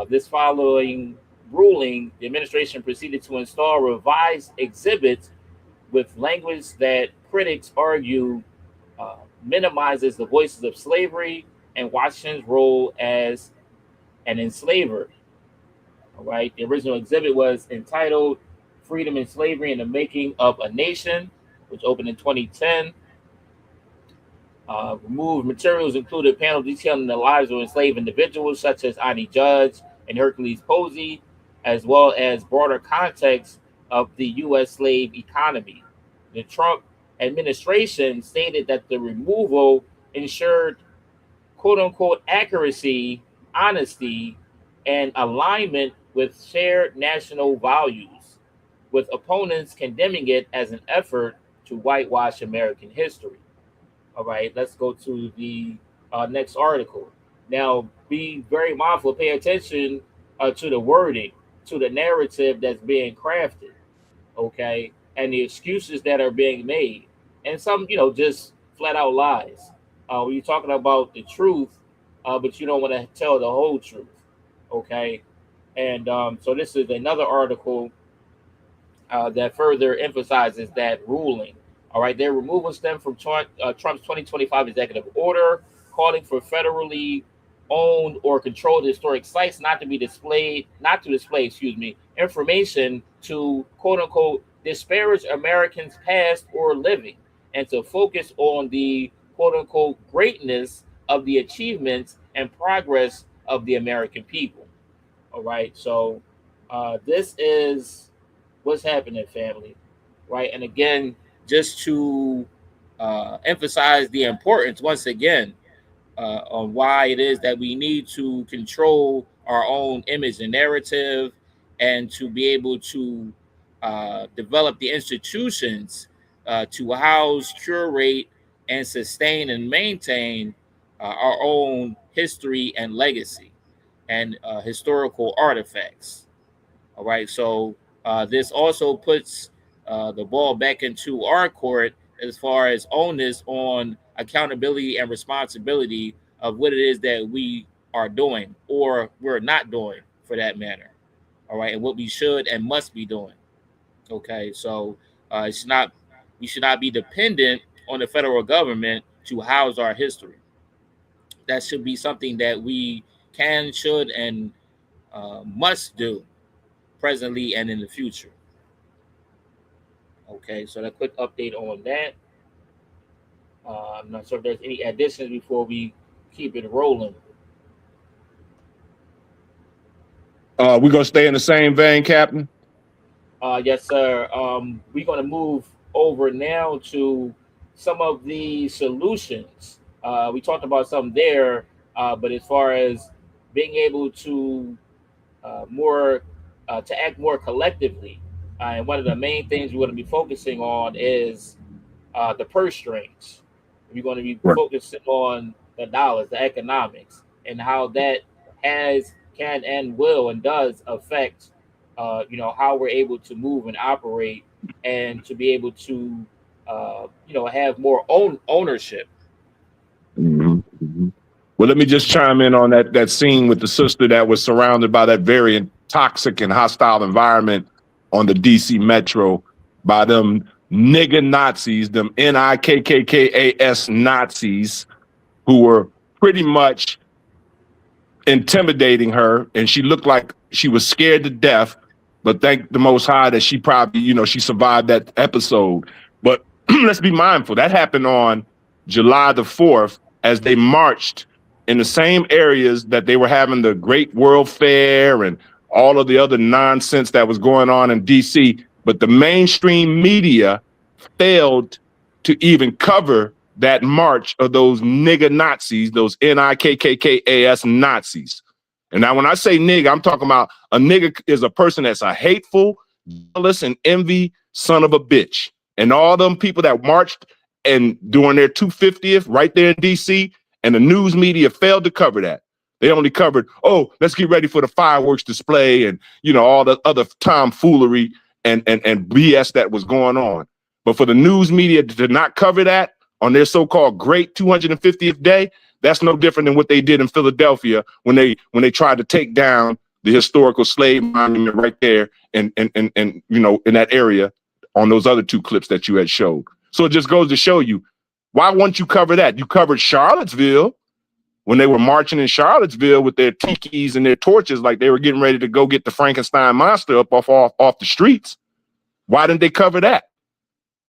This following ruling, the administration proceeded to install revised exhibits with language that critics argue minimizes the voices of slavery and Washington's role as an enslaver. All right, the original exhibit was entitled Freedom and Slavery in the Making of a Nation, which opened in 2010. Removed materials included a panel detailing the lives of enslaved individuals such as Ani Judge and Hercules Posey, as well as broader context of the U.S. slave economy. The Trump administration stated that the removal ensured quote-unquote accuracy, honesty, and alignment with shared national values, with opponents condemning it as an effort to whitewash American history. All right, let's go to the next article. Now, be very mindful, pay attention to the wording, to the narrative that's being crafted, okay, and the excuses that are being made, and some, just flat out lies. When you're talking about the truth, but you don't want to tell the whole truth, okay? And so this is another article that further emphasizes that ruling. All right, their removal stemmed from Trump's 2025 executive order calling for federally owned or controlled historic sites not to display information to quote unquote disparage Americans past or living, and to focus on the quote unquote greatness of the achievements and progress of the American people. All right, so this is what's happening, family, right? And again, just to emphasize the importance once again on why it is that we need to control our own image and narrative, and to be able to develop the institutions to house, curate, and sustain and maintain our own history and legacy and historical artifacts. All right, so this also puts the ball back into our court as far as onus on accountability and responsibility of what it is that we are doing or we're not doing, for that matter. All right, and what we should and must be doing. Okay, so we should not be dependent on the federal government to house our history. That should be something that we can, should, and must do presently and in the future. Okay, so that quick update on that. I'm not sure if there's any additions before we keep it rolling. We're going to stay in the same vein, Captain? Yes, sir. We're going to move over now to some of the solutions. We talked about some there, but as far as being able to to act more collectively, and one of the main things we're going to be focusing on is the purse strings. We're going to be focusing on the dollars, the economics, and how that can and will and does affect how we're able to move and operate, and to be able to have more ownership. Mm-hmm. Well, let me just chime in on that scene with the sister that was surrounded by that very toxic and hostile environment on the DC Metro by them nigga Nazis, them NIKKKAS Nazis, who were pretty much intimidating her, and she looked like she was scared to death. But thank the Most High that she probably, she survived that episode. But let's be mindful, that happened on July the 4th as they marched in the same areas that they were having the Great World Fair and all of the other nonsense that was going on in DC. But the mainstream media failed to even cover that march of those nigga Nazis, those NIKKKAS Nazis. And now when I say nigga, I'm talking about a nigga is a person that's a hateful, jealous, and envy son of a bitch. And all them people that marched and during their 250th right there in DC, and the news media failed to cover that. They only covered, oh, let's get ready for the fireworks display and, all the other tomfoolery and BS that was going on. But for the news media to not cover that on their so-called great 250th day, that's no different than what they did in Philadelphia when they tried to take down the historical slave monument right there and in that area on those other two clips that you had showed. So it just goes to show you, why won't you cover that? You covered Charlottesville when they were marching in Charlottesville with their tikis and their torches like they were getting ready to go get the Frankenstein monster up off the streets. Why didn't they cover that?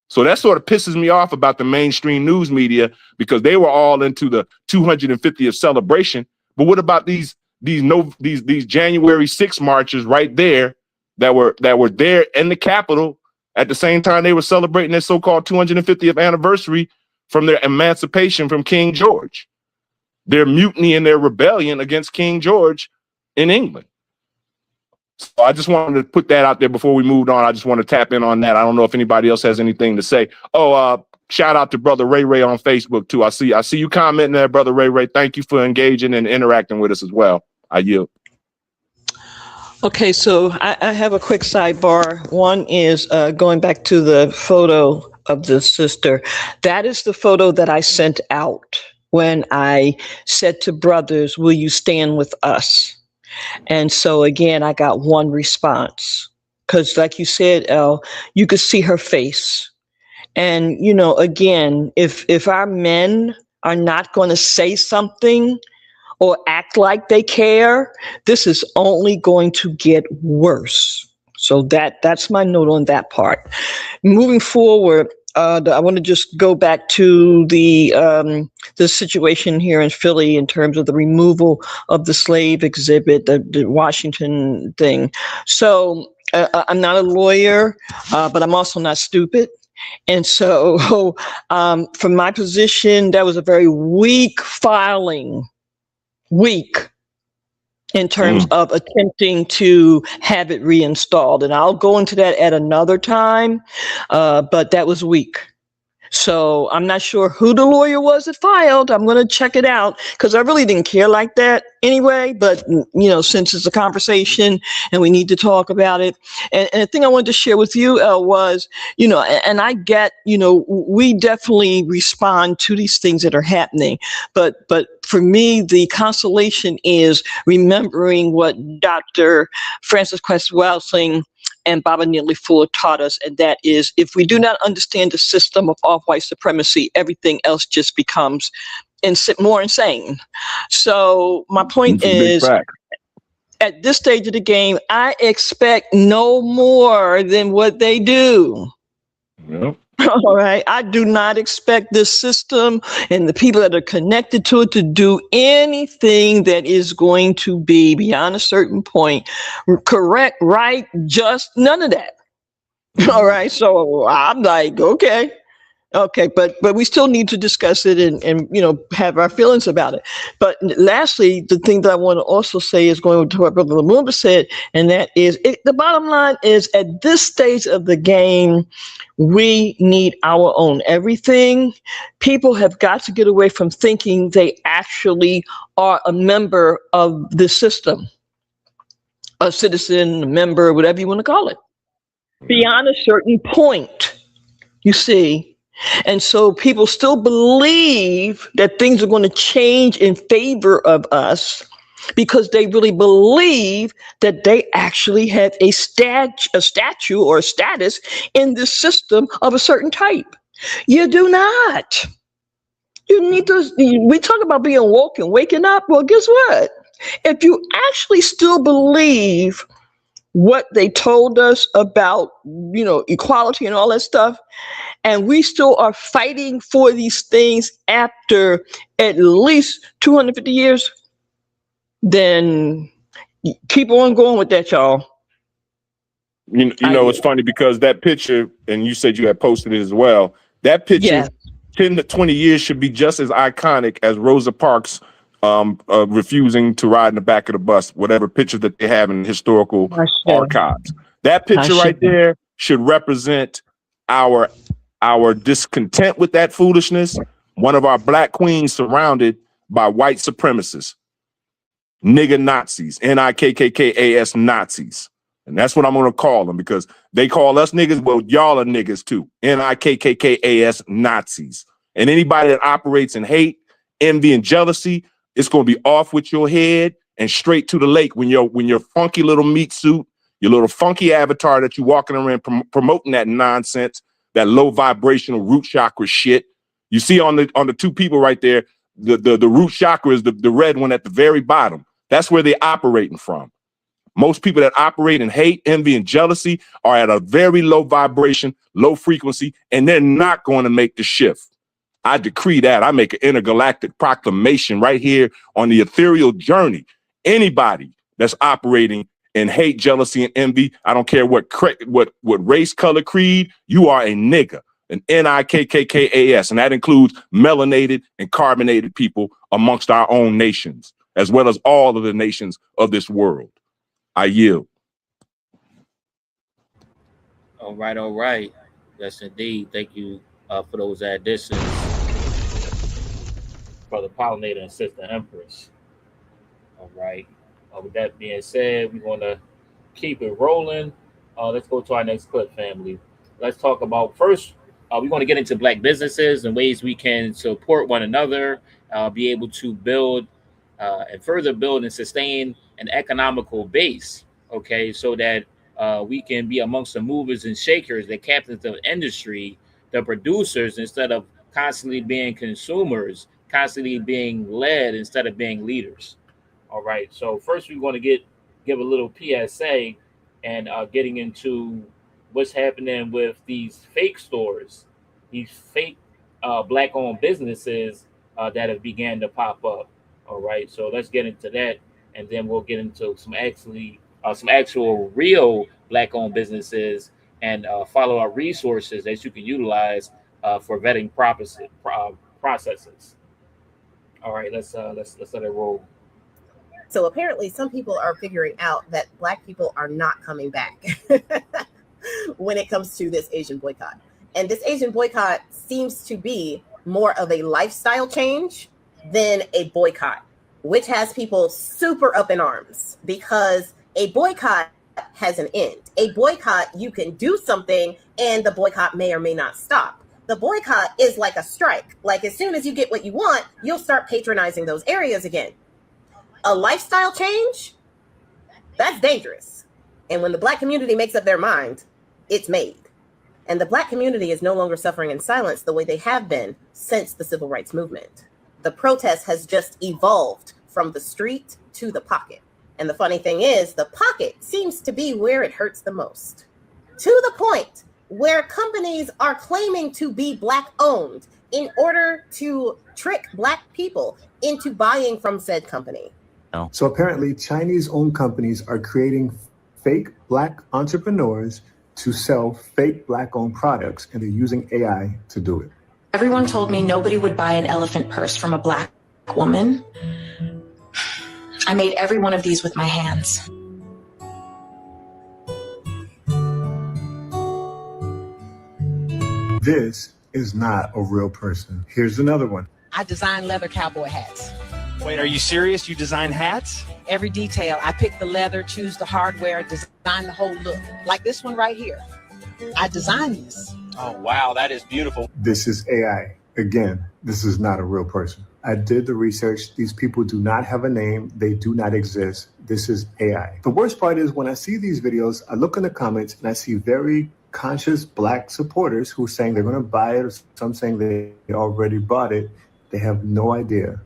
So that sort of pisses me off about the mainstream news media, because they were all into the 250th celebration. But what about these January 6th marches right there that were there in the Capitol at the same time they were celebrating their so-called 250th anniversary from their emancipation from King George, their mutiny and their rebellion against King George in England? So I just wanted to put that out there before we moved on. I just want to tap in on that. I don't know if anybody else has anything to say. Shout out to Brother Ray on Facebook too. I see you commenting there, Brother Ray. Thank you for engaging and interacting with us as well. I yield. Okay, so I have a quick sidebar. One is going back to the photo of the sister. That is the photo that I sent out when I said to brothers, will you stand with us? And so again, I got one response, because like you said, Elle, you could see her face. And, again, if our men are not going to say something or act like they care, this is only going to get worse. So that's my note on that part. Moving forward, I want to just go back to the situation here in Philly in terms of the removal of the slave exhibit, the Washington thing. So I'm not a lawyer, but I'm also not stupid. And so from my position, that was a very weak filing, in terms of attempting to have it reinstalled. And I'll go into that at another time, but that was weak. So I'm not sure who the lawyer was that filed. I'm going to check it out, because I really didn't care like that anyway. But, since it's a conversation and we need to talk about it. And the thing I wanted to share with you, Elle, was, and I get, we definitely respond to these things that are happening. But for me, the consolation is remembering what Dr. Francis Quest Welsing and Baba Neely Fuller taught us, and that is, if we do not understand the system of off-white supremacy, everything else just becomes more insane. So my point is, at this stage of the game, I expect no more than what they do. Yep. All right. I do not expect this system and the people that are connected to it to do anything that is going to be beyond a certain point correct, right, just, none of that. All right. So I'm like, okay. Okay, but we still need to discuss it and have our feelings about it. But lastly, the thing that I want to also say is going to what Brother Lumumba said, and that is the bottom line is at this stage of the game, we need our own everything. People have got to get away from thinking they actually are a member of the system, a citizen, a member, whatever you want to call it. Beyond a certain point, you see. And so people still believe that things are going to change in favor of us because they really believe that they actually have a statue or a status in this system of a certain type. You do not. You need to, we talk about being woke and waking up. Well, guess what? If you actually still believe what they told us about, equality and all that stuff, and we still are fighting for these things after at least 250 years, then keep on going with that, y'all. You know, it's funny because that picture, and you said you had posted it as well, that picture, 10 to 20 years should be just as iconic as Rosa Parks refusing to ride in the back of the bus, whatever picture that they have in historical archives. That picture right there should represent our discontent with that foolishness. One of our black queens surrounded by white supremacists, nigga Nazis, N-I-K-K-K-A-S Nazis. And that's what I'm going to call them because they call us niggas. Well, y'all are niggas too. N-I-K-K-K-A-S Nazis. And anybody that operates in hate, envy, and jealousy, it's going to be off with your head and straight to the lake when your funky little meat suit, your little funky avatar that you walking around promoting that nonsense, that low vibrational root chakra shit. You see on the two people right there, the root chakra is the red one at the very bottom. That's where they're operating from. Most people that operate in hate, envy, and jealousy are at a very low vibration, low frequency, and they're not going to make the shift. I decree that. I make an intergalactic proclamation right here on the ethereal journey. Anybody that's operating in hate, jealousy, and envy, I don't care what race, color, creed, you are a nigga, an N-I-K-K-K-A-S, and that includes melanated and carbonated people amongst our own nations, as well as all of the nations of this world. I yield. All right. Yes, indeed. Thank you for those additions. Brother Pollinator and Sister Empress. All right. With that being said, we're going to keep it rolling. Let's go to our next clip, family. Let's talk about first, we're going to get into black businesses and ways we can support one another, be able to build and further build and sustain an economical base, okay, so that we can be amongst the movers and shakers, the captains of industry, the producers, instead of constantly being consumers, constantly being led instead of being leaders. All right, so first we're going to give a little PSA and getting into what's happening with these fake stores, these fake black-owned businesses that have began to pop up. All right, so let's get into that, and then we'll get into some actual real black-owned businesses and follow our resources that you can utilize for vetting processes. All right, let's let it roll. So apparently, some people are figuring out that Black people are not coming back when it comes to this Asian boycott, and this Asian boycott seems to be more of a lifestyle change than a boycott, which has people super up in arms because a boycott has an end. A boycott, you can do something and the boycott may or may not stop. The boycott is like a strike. Like as soon as you get what you want, you'll start patronizing those areas again. A lifestyle change, that's dangerous. And when the Black community makes up their mind, it's made. And the Black community is no longer suffering in silence the way they have been since the civil rights movement. The protest has just evolved from the street to the pocket. And the funny thing is, the pocket seems to be where it hurts the most. To the point where companies are claiming to be Black owned in order to trick Black people into buying from said company. So apparently Chinese-owned companies are creating fake Black entrepreneurs to sell fake Black-owned products, and they're using AI to do it. Everyone told me nobody would buy an elephant purse from a Black woman. I made every one of these with my hands. This is not a real person. Here's another one. I design leather cowboy hats. Wait, are you serious? You design hats? Every detail. I pick the leather, choose the hardware, design the whole look. Like this one right here. I designed this. Oh, wow, that is beautiful. This is AI. Again, this is not a real person. I did the research. These people do not have a name. They do not exist. This is AI. The worst part is when I see these videos, I look in the comments and I see very conscious Black supporters who are saying they're going to buy it, or some saying they already bought it. They have no idea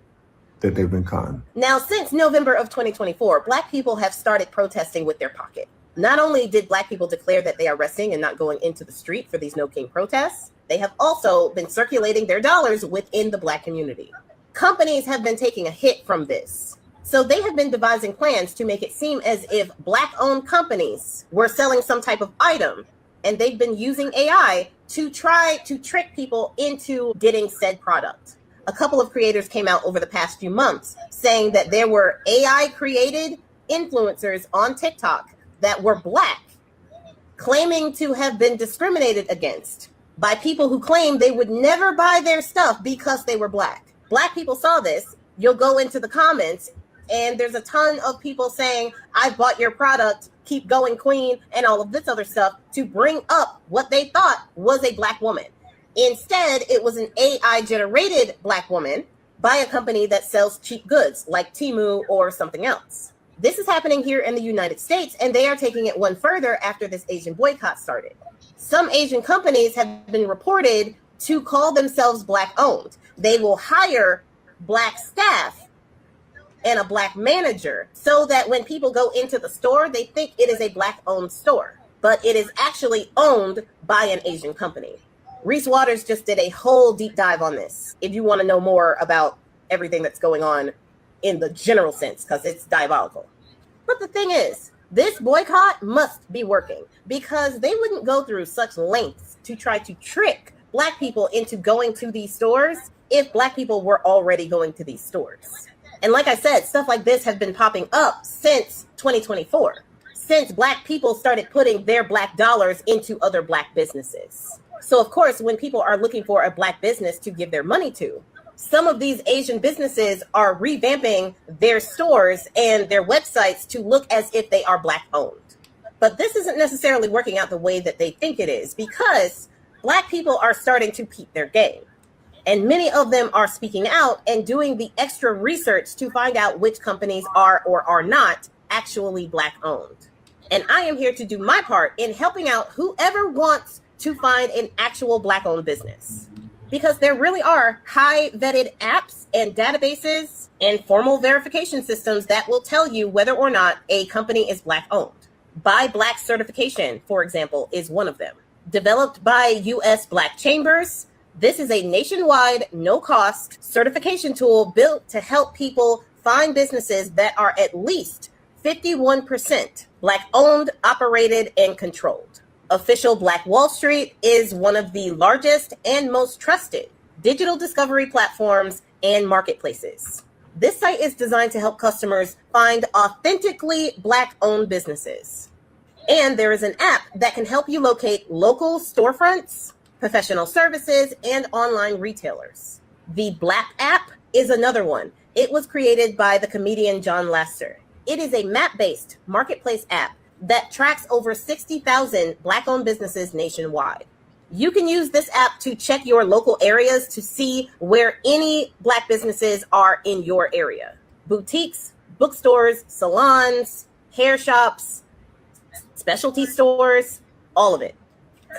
that they've been conned. Now, since November of 2024, Black people have started protesting with their pocket. Not only did Black people declare that they are resting and not going into the street for these No King protests, they have also been circulating their dollars within the Black community. Companies have been taking a hit from this. So they have been devising plans to make it seem as if Black-owned companies were selling some type of item, and they've been using AI to try to trick people into getting said product. A couple of creators came out over the past few months saying that there were AI-created influencers on TikTok that were Black, claiming to have been discriminated against by people who claimed they would never buy their stuff because they were Black. Black people saw this. You'll go into the comments and there's a ton of people saying, I bought your product, keep going queen, and all of this other stuff to bring up what they thought was a Black woman. Instead, it was an AI generated Black woman by a company that sells cheap goods like Temu or something else. This is happening here in the United States, and they are taking it one further after this Asian boycott started. Some Asian companies have been reported to call themselves Black owned. They will hire Black staff and a Black manager so that when people go into the store, they think it is a Black owned store, but it is actually owned by an Asian company. Reese Waters just did a whole deep dive on this. If you want to know more about everything that's going on in the general sense, because it's diabolical. But the thing is, this boycott must be working because they wouldn't go through such lengths to try to trick Black people into going to these stores if Black people were already going to these stores. And like I said, stuff like this have been popping up since 2024, since Black people started putting their Black dollars into other Black businesses. So of course, when people are looking for a Black business to give their money to, some of these Asian businesses are revamping their stores and their websites to look as if they are Black owned. But this isn't necessarily working out the way that they think it is because Black people are starting to peep their game. And many of them are speaking out and doing the extra research to find out which companies are or are not actually Black owned. And I am here to do my part in helping out whoever wants to find an actual Black owned business. Because there really are high vetted apps and databases and formal verification systems that will tell you whether or not a company is Black owned. Buy Black certification, for example, is one of them. Developed by US Black Chambers, this is a nationwide, no-cost certification tool built to help people find businesses that are at least 51% Black owned, operated, and controlled. Official Black Wall Street is one of the largest and most trusted digital discovery platforms and marketplaces. This site is designed to help customers find authentically Black-owned businesses. And there is an app that can help you locate local storefronts, professional services, and online retailers. The Black app is another one. It was created by the comedian John Lasseter. It is a map-based marketplace app that tracks over 60,000 Black-owned businesses nationwide. You can use this app to check your local areas to see where any Black businesses are in your area. Boutiques, bookstores, salons, hair shops, specialty stores, all of it.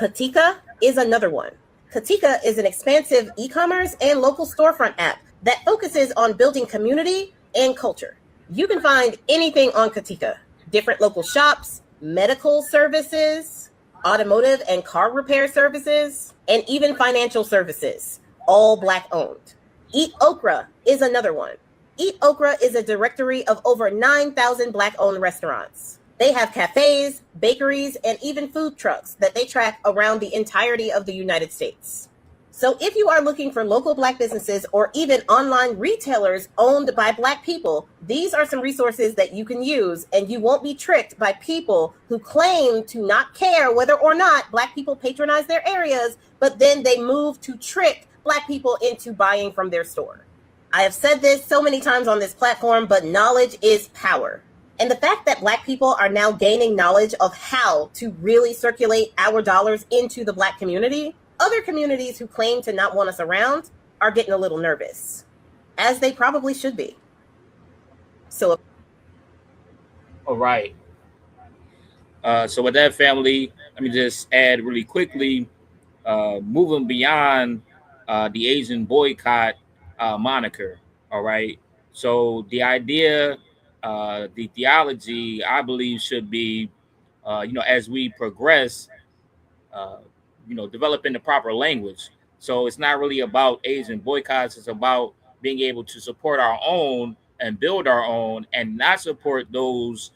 Katika is another one. Katika is an expansive e-commerce and local storefront app that focuses on building community and culture. You can find anything on Katika. Different local shops, medical services, automotive and car repair services, and even financial services, all Black owned. Eat Okra is another one. Eat Okra is a directory of over 9,000 Black owned restaurants. They have cafes, bakeries, and even food trucks that they track around the entirety of the United States. So if you are looking for local Black businesses or even online retailers owned by Black people, these are some resources that you can use, and you won't be tricked by people who claim to not care whether or not Black people patronize their areas, but then they move to trick Black people into buying from their store. I have said this so many times on this platform, but knowledge is power. And the fact that Black people are now gaining knowledge of how to really circulate our dollars into the Black community, other communities who claim to not want us around are getting a little nervous, as they probably should be. So, all right. So with that, family, let me just add really quickly, moving beyond the Asian boycott moniker. All right. So the idea, the theology, I believe, should be, as we progress, developing the proper language. So it's not really about Asian boycotts. It's about being able to support our own and build our own, and not support those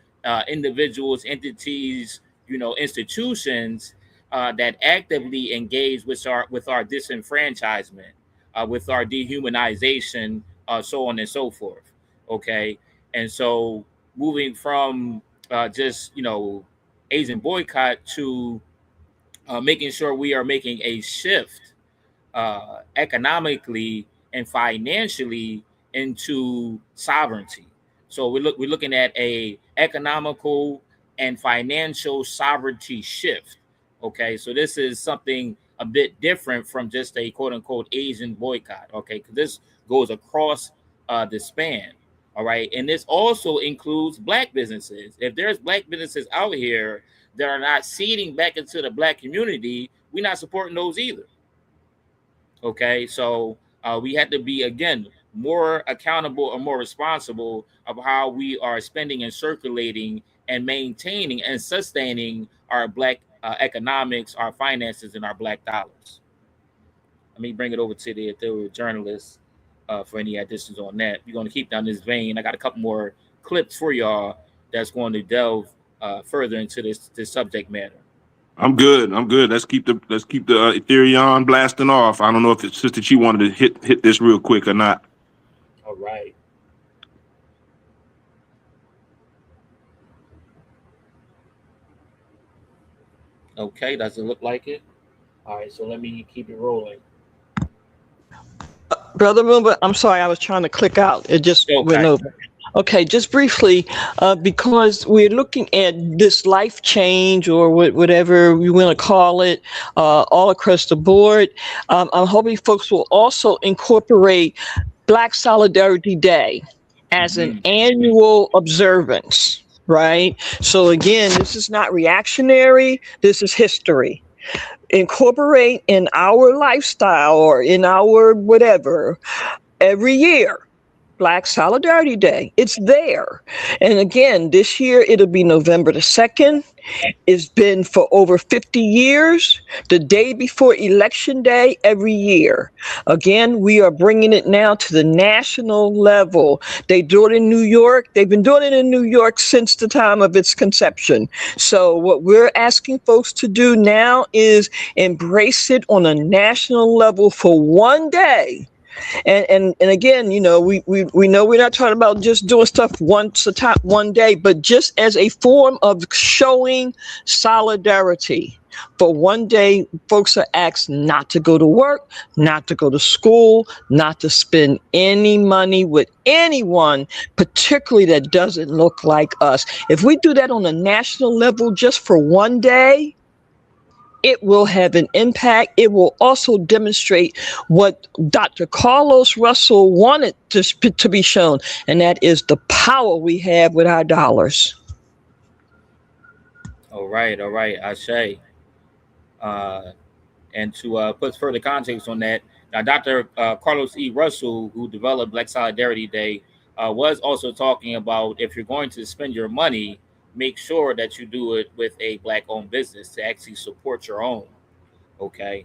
individuals, entities, institutions that actively engage with our disenfranchisement, with our dehumanization, so on and so forth. Okay, and so moving from just Asian boycott to making sure we are making a shift economically and financially into sovereignty. So we're looking at a economical and financial sovereignty shift. Okay, so this is something a bit different from just a quote unquote Asian boycott. Okay, because this goes across the span. All right, and this also includes Black businesses. If there's Black businesses out here that are not seeding back into the Black community, we're not supporting those either. Okay, so we had to be, again, more accountable or more responsible of how we are spending and circulating and maintaining and sustaining our Black economics, our finances, and our Black dollars. Let me bring it over to the ethereal journalist for any additions on that. We're going to keep down this vein. I got a couple more clips for y'all that's going to delve further into this subject matter. I'm good. Let's keep the Ethereum blasting off. I don't know if it's Sister Chi wanted to hit this real quick or not. All right. Okay, does it look like it? All right, so let me keep it rolling. Brother Moomba, I'm sorry, I was trying to click out. It just went over. Okay, just briefly, because we're looking at this life change or whatever we want to call it, all across the board. I'm hoping folks will also incorporate Black Solidarity Day as an annual observance, right? So again, this is not reactionary, this is history. Incorporate in our lifestyle or in our whatever every year. Black Solidarity Day. It's there. And again, this year it'll be November the 2nd. It's been for over 50 years, the day before Election Day every year. Again, we are bringing it now to the national level. They do it in New York. They've been doing it in New York since the time of its conception. So what we're asking folks to do now is embrace it on a national level for one day. And again, we know we're not talking about just doing stuff once a time, one day, but just as a form of showing solidarity. For one day, folks are asked not to go to work, not to go to school, not to spend any money with anyone, particularly that doesn't look like us. If we do that on a national level just for one day, it will have an impact. It will also demonstrate what Dr. Carlos Russell wanted to be shown, and that is the power we have with our dollars. All right, Ashe. And to put further context on that, now Dr. Carlos E. Russell, who developed Black Solidarity Day, was also talking about if you're going to spend your money, make sure that you do it with a Black-owned business to actually support your own. Okay,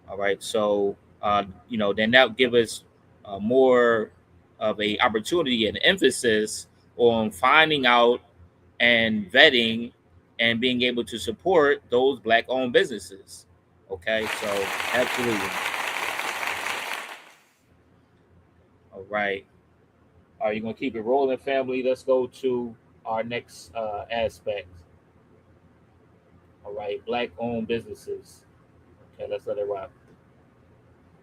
all right. So then that would give us more of a opportunity and emphasis on finding out and vetting and being able to support those Black-owned businesses. Okay, so absolutely. All right. Are you going to keep it rolling, family? Let's go to our next aspect. All right, Black-owned businesses. Okay, let's let it rock.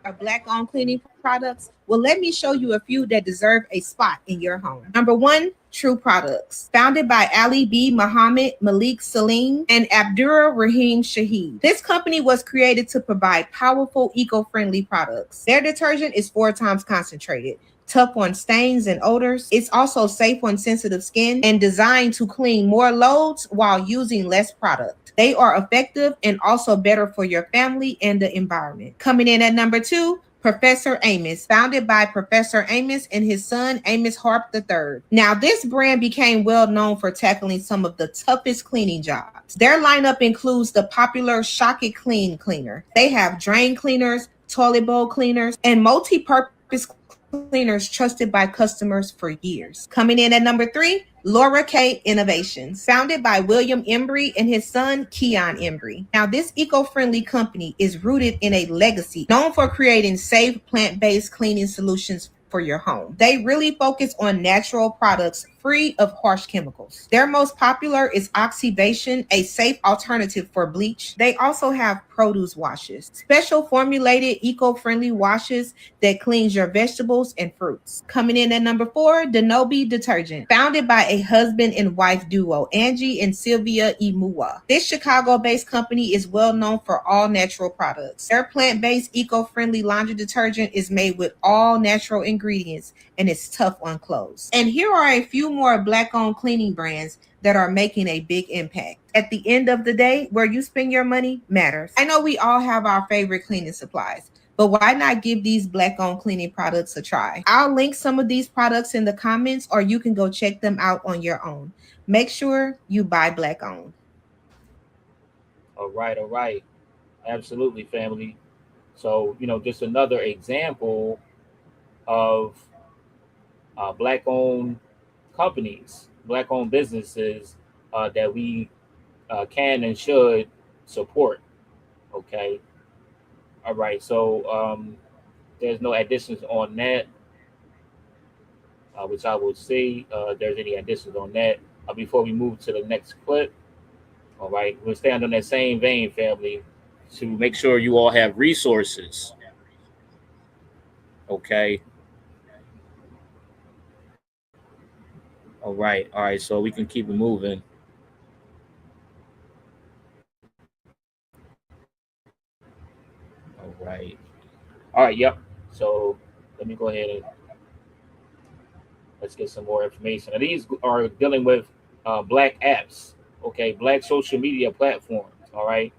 Are Black-owned cleaning products? Well, let me show you a few that deserve a spot in your home. Number one, True Products. Founded by Ali B. Muhammad, Malik Salim, and Abdurrah Rahim Shaheed. This company was created to provide powerful, eco-friendly products. Their detergent is 4 times concentrated, tough on stains and odors. It's also safe on sensitive skin and designed to clean more loads while using less product. They are effective and also better for your family and the environment. Coming in at number 2, Professor Amos, founded by Professor Amos and his son Amos Harp III. Now, this brand became well known for tackling some of the toughest cleaning jobs. Their lineup includes the popular Shock It Clean cleaner. They have drain cleaners, toilet bowl cleaners, and multi-purpose cleaners trusted by customers for years. Coming in at number 3, Laura K Innovations, founded by William Embry and his son Keon Embry. Now, this eco-friendly company is rooted in a legacy known for creating safe plant-based cleaning solutions for your home. They really focus on natural products free of harsh chemicals. Their most popular is Oxybation, a safe alternative for bleach. They also have produce washes, special formulated eco-friendly washes that cleans your vegetables and fruits. Coming in at number 4, Denobi Detergent, founded by a husband and wife duo, Angie and Sylvia Imua. This Chicago-based company is well known for all natural products. Their plant-based eco-friendly laundry detergent is made with all natural ingredients and it's tough on clothes. And here are a few more Black-owned cleaning brands that are making a big impact. At the end of the day, where you spend your money matters. I know we all have our favorite cleaning supplies, but why not give these Black-owned cleaning products a try? I'll link some of these products in the comments, or you can go check them out on your own. Make sure you buy Black-owned. All right. Absolutely, family. So, just another example of Black-owned companies, Black-owned businesses that we can and should support. Okay. All right. So there's no additions on that, which I will see if there's any additions on that before we move to the next clip. All right. We'll stand on that same vein, family, to make sure you all have resources. Okay. All right. So we can keep it moving. All right. Yep. So let me go ahead and let's get some more information. Now, these are dealing with Black apps. Okay. Black social media platforms. All right.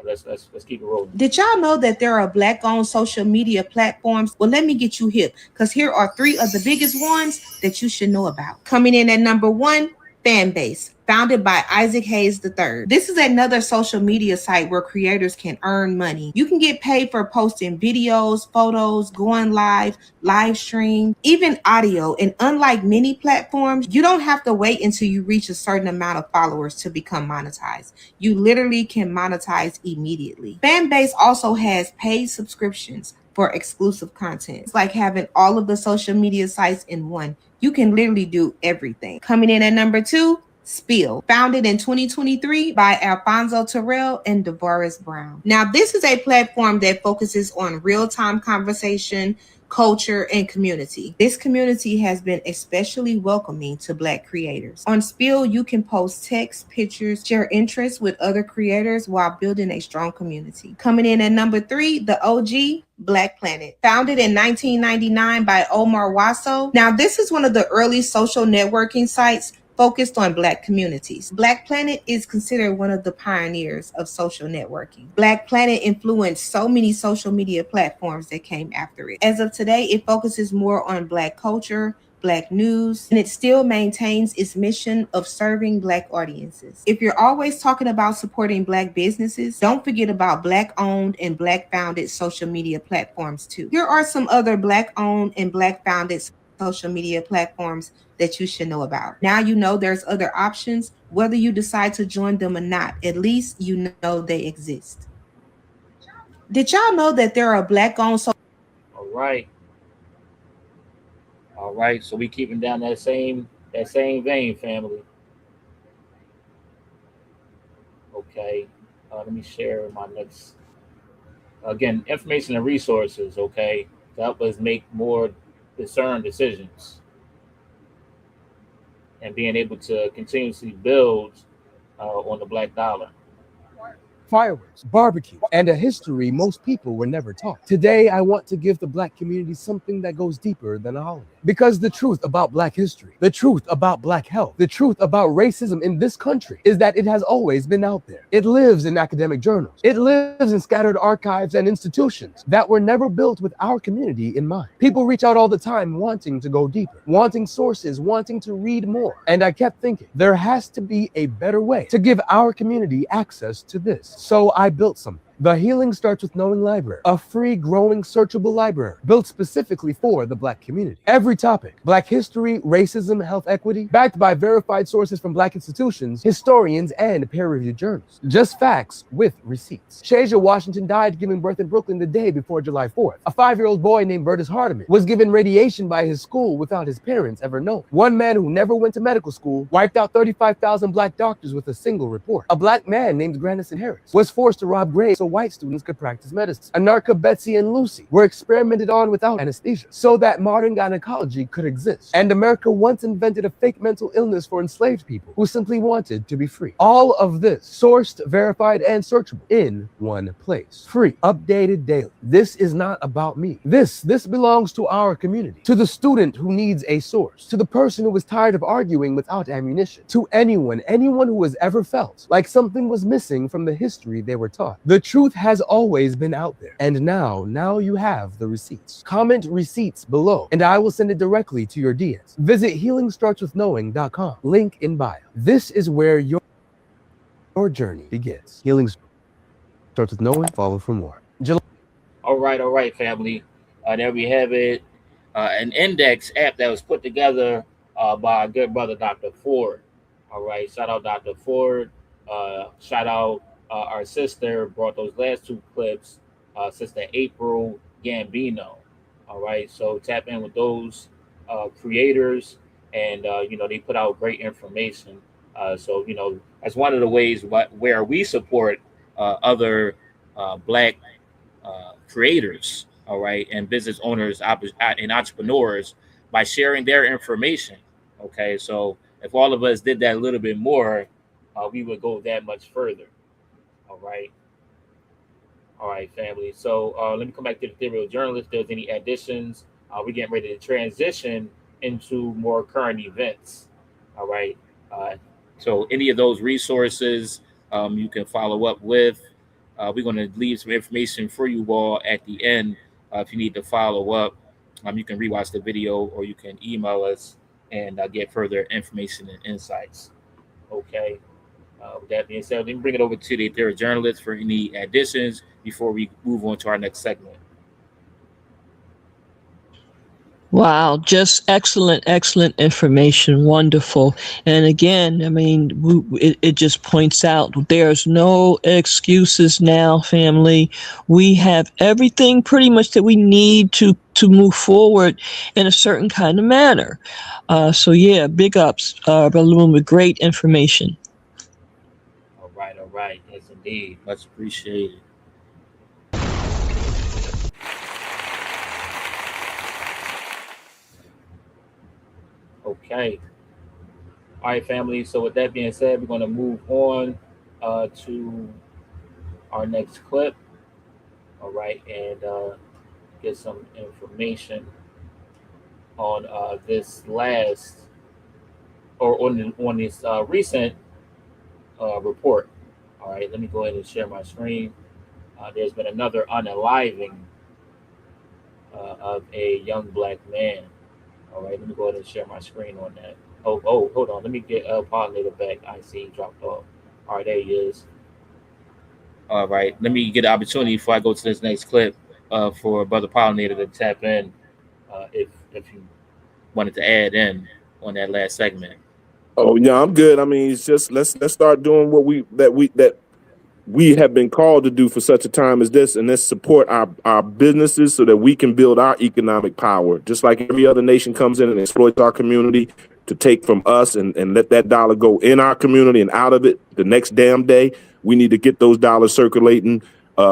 Let's keep it rolling. Did y'all know that there are Black-owned social media platforms? Well, let me get you hip, because here are 3 of the biggest ones that you should know about. Coming in at number 1, Fanbase, founded by Isaac Hayes III. This is another social media site where creators can earn money. You can get paid for posting videos, photos, going live stream, even audio. And unlike many platforms, you don't have to wait until you reach a certain amount of followers to become monetized. You literally can monetize immediately. Fanbase also has paid subscriptions for exclusive content. It's like having all of the social media sites in one. You can literally do everything. Coming in at number 2, Spill, founded in 2023 by Alfonso Terrell and DeVoris Brown. Now, this is a platform that focuses on real-time conversation, culture, and community. This community has been especially welcoming to Black creators. On Spill, you can post text, pictures, share interests with other creators while building a strong community. Coming in at number 3, the OG, Black Planet, founded in 1999 by Omar Wasso. Now, this is one of the early social networking sites focused on Black communities. Black Planet is considered one of the pioneers of social networking. Black Planet influenced so many social media platforms that came after it. As of today, it focuses more on Black culture, Black news, and it still maintains its mission of serving Black audiences. If you're always talking about supporting Black businesses, don't forget about Black-owned and Black-founded social media platforms too. Here are some other Black-owned and Black-founded social media platforms that you should know about. Now you know there's other options. Whether you decide to join them or not, at least you know they exist. Did y'all know that there are Black-owned All right. All right, so we keeping down that same vein, family. Okay, let me share my next. Again, information and resources. Okay, to help us make more discerned decisions and being able to continuously build on the Black dollar. Fireworks, barbecue, and a history most people were never taught. Today, I want to give the Black community something that goes deeper than a holiday. Because the truth about Black history, the truth about Black health, the truth about racism in this country is that it has always been out there. It lives in academic journals. It lives in scattered archives and institutions that were never built with our community in mind. People reach out all the time wanting to go deeper, wanting sources, wanting to read more. And I kept thinking, there has to be a better way to give our community access to this. So I built something. The Healing Starts With Knowing Library, a free, growing, searchable library built specifically for the Black community. Every topic, Black history, racism, health equity, backed by verified sources from Black institutions, historians, and peer-reviewed journals. Just facts with receipts. Shasia Washington died giving birth in Brooklyn the day before July 4th. A 5-year-old boy named Burtis Hardiman was given radiation by his school without his parents ever knowing. One man who never went to medical school wiped out 35,000 Black doctors with a single report. A Black man named Grandison Harris was forced to rob graves so white students could practice medicine. Anarcha Betsy and Lucy were experimented on without anesthesia so that modern gynecology could exist. And America once invented a fake mental illness for enslaved people who simply wanted to be free. All of this sourced, verified, and searchable in one place. Free, updated daily. This is not about me. This belongs to our community, to the student who needs a source, to the person who is tired of arguing without ammunition, to anyone who has ever felt like something was missing from the history they were taught. The truth has always been out there, and now you have the receipts. Comment receipts below, and I will send it directly to your DMs. Visit healingstartswithnowing.com, link in bio. This is where your journey begins. Healing starts with knowing. Follow for more. All right, family. There we have it. An index app that was put together by our good brother, Dr. Ford. All right, shout out Dr. Ford. Shout out our sister, brought those last two clips, Sister April Gambino. All right, so tap in with those creators, and they put out great information. So that's one of the ways where we support other Black creators, all right, and business owners and entrepreneurs by sharing their information. Okay, so if all of us did that a little bit more, we would go that much further. All right, family. So let me come back to the ethereal journal. If there's any additions, we're getting ready to transition into more current events. All right. So any of those resources you can follow up with. We're going to leave some information for you all at the end. If you need to follow up, you can rewatch the video or you can email us and get further information and insights. Okay. With that being said, let me bring it over to the ethereal journalist for any additions before we move on to our next segment. Wow, just excellent information. Wonderful. And again, I mean, it just points out there's no excuses now, family. We have everything pretty much that we need to move forward in a certain kind of manner. So yeah, big ups, Brother Loon, with great information. All right. Yes, indeed. Much appreciated. Okay. All right, family. So with that being said, we're going to move on to our next clip. All right, and get some information on this last or on this recent report. All right, let me go ahead and share my screen. There's been another unaliving of a young black man. All right, let me go ahead and share my screen on that. Oh, hold on. Let me get pollinator back. I see he dropped off. All right, there he is. All right, let me get an opportunity before I go to this next clip for Brother Pollinator to tap in if you wanted to add in on that last segment. Oh yeah, I'm good. I mean, it's just let's start doing what we have been called to do for such a time as this, and let's support our businesses so that we can build our economic power. Just like every other nation comes in and exploits our community to take from us and let that dollar go in our community and out of it the next damn day, we need to get those dollars circulating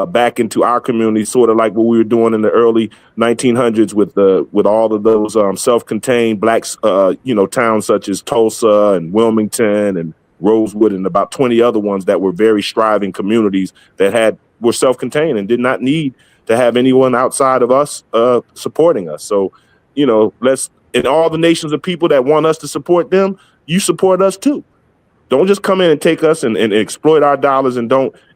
back into our community, sort of like what we were doing in the early 1900s with all of those self-contained black towns such as Tulsa and Wilmington and Rosewood and about 20 other ones that were very striving communities that were self-contained and did not need to have anyone outside of us supporting us. So, in all the nations of people that want us to support them, you support us too. Don't just come in and take us and exploit our dollars and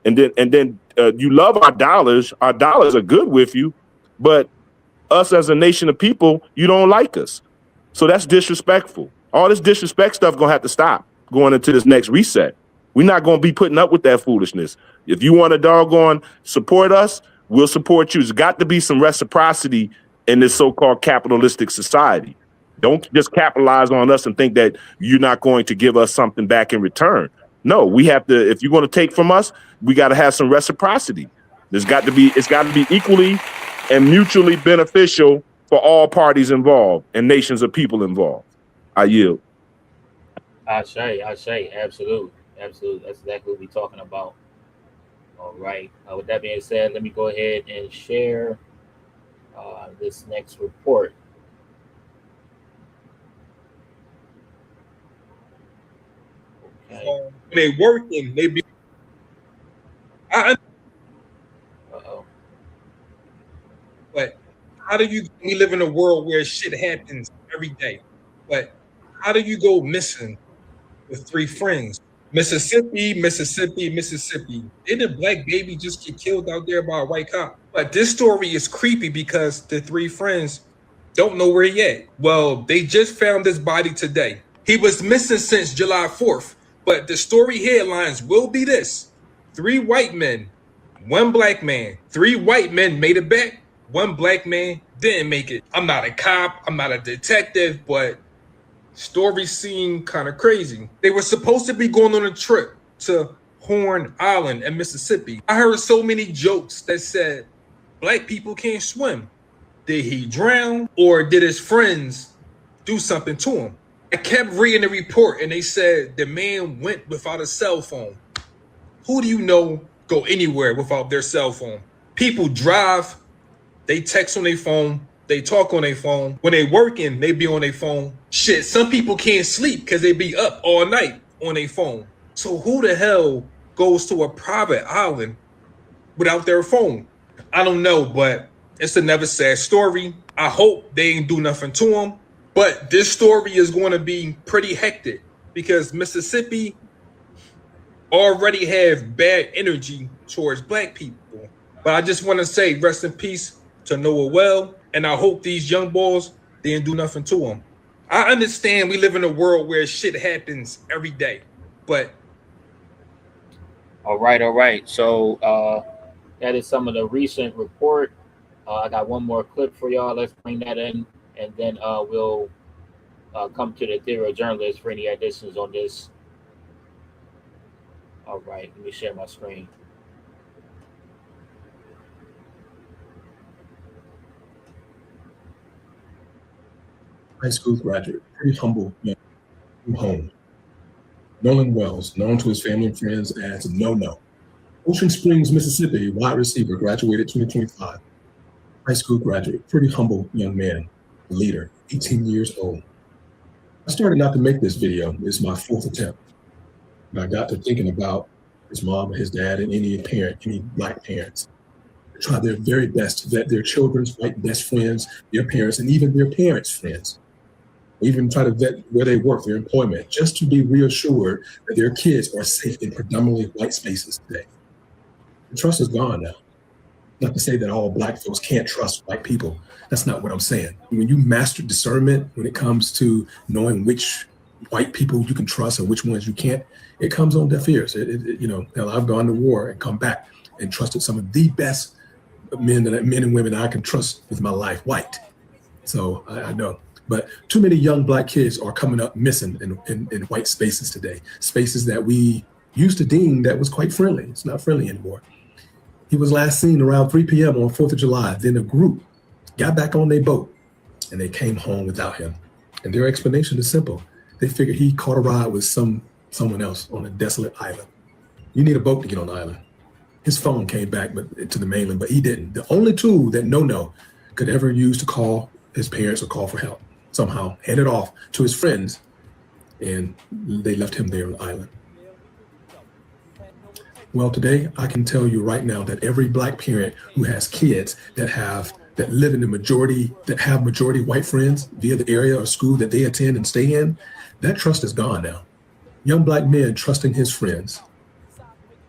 then you love our dollars. Our dollars are good with you, but us as a nation of people, you don't like us. So that's disrespectful. All this disrespect stuff gonna have to stop going into this next reset. We're not gonna be putting up with that foolishness. If you want to doggone support us, we'll support you. There's got to be some reciprocity in this so-called capitalistic society. Don't just capitalize on us and think that you're not going to give us something back in return. No, we have to, if you're going to take from us, we got to have some reciprocity. It's got to be equally and mutually beneficial for all parties involved and nations of people involved. I yield. I say, absolutely. That's exactly what we're talking about. All right. With that being said, let me go ahead and share this next report. Okay. When they working, they be. But how do we live in a world where shit happens every day? But how do you go missing with 3 friends? Mississippi. Didn't a black baby just get killed out there by a white cop? But this story is creepy because the 3 friends don't know where he at. Well, they just found his body today. He was missing since July 4th. But the story headlines will be this: 3 white men, 1 black man. 3 white men made it back. 1 black man didn't make it. I'm not a cop. I'm not a detective, but story seemed kind of crazy. They were supposed to be going on a trip to Horn Island in Mississippi. I heard so many jokes that said black people can't swim. Did he drown or did his friends do something to him? I kept reading the report and they said the man went without a cell phone. Who do you know go anywhere without their cell phone? People drive, they text on their phone, they talk on their phone. When they working, they be on their phone. Shit, some people can't sleep because they be up all night on their phone. So who the hell goes to a private island without their phone? I don't know, but it's another sad story. I hope they ain't do nothing to them. But this story is going to be pretty hectic because Mississippi already have bad energy towards black people. But I just want to say rest in peace to Noah Well, and I hope these young boys didn't do nothing to them. I understand we live in a world where shit happens every day, but... All right. So that is some of the recent report. I got one more clip for y'all. Let's bring that in, and then we'll come to the ethereal journalist for any additions on this. All right, let me share my screen. High school graduate, pretty humble man from home. Nolan Wells, known to his family and friends as No. Ocean Springs, Mississippi, wide receiver, graduated 2025. High school graduate, pretty humble young man, a leader, 18 years old. I started not to make this video. It's my 4th attempt. And I got to thinking about his mom, his dad, and any black parents. They try their very best to vet their children's white best friends, their parents, and even their parents' friends. even try to vet where they work, their employment, just to be reassured that their kids are safe in predominantly white spaces today. The trust is gone now. Not to say that all Black folks can't trust white people. That's not what I'm saying. When you master discernment, when it comes to knowing which white people you can trust and which ones you can't, it comes on deaf ears. Hell, I've gone to war and come back and trusted some of the best men and women I can trust with my life, white. So I know. But too many young Black kids are coming up missing in white spaces today, spaces that we used to deem that was quite friendly. It's not friendly anymore. He was last seen around 3 p.m. on 4th of July. Then a group got back on their boat and they came home without him. And their explanation is simple. They figured he caught a ride with someone else on a desolate island. You need a boat to get on the island. His phone came back to the mainland, but he didn't. The only tool that No could ever use to call his parents or call for help, somehow handed off to his friends, and they left him there on the island. Well, today I can tell you right now that every Black parent who has kids that live in the majority, that have majority white friends via the area or school that they attend and stay in, that trust is gone now. Young Black men trusting his friends.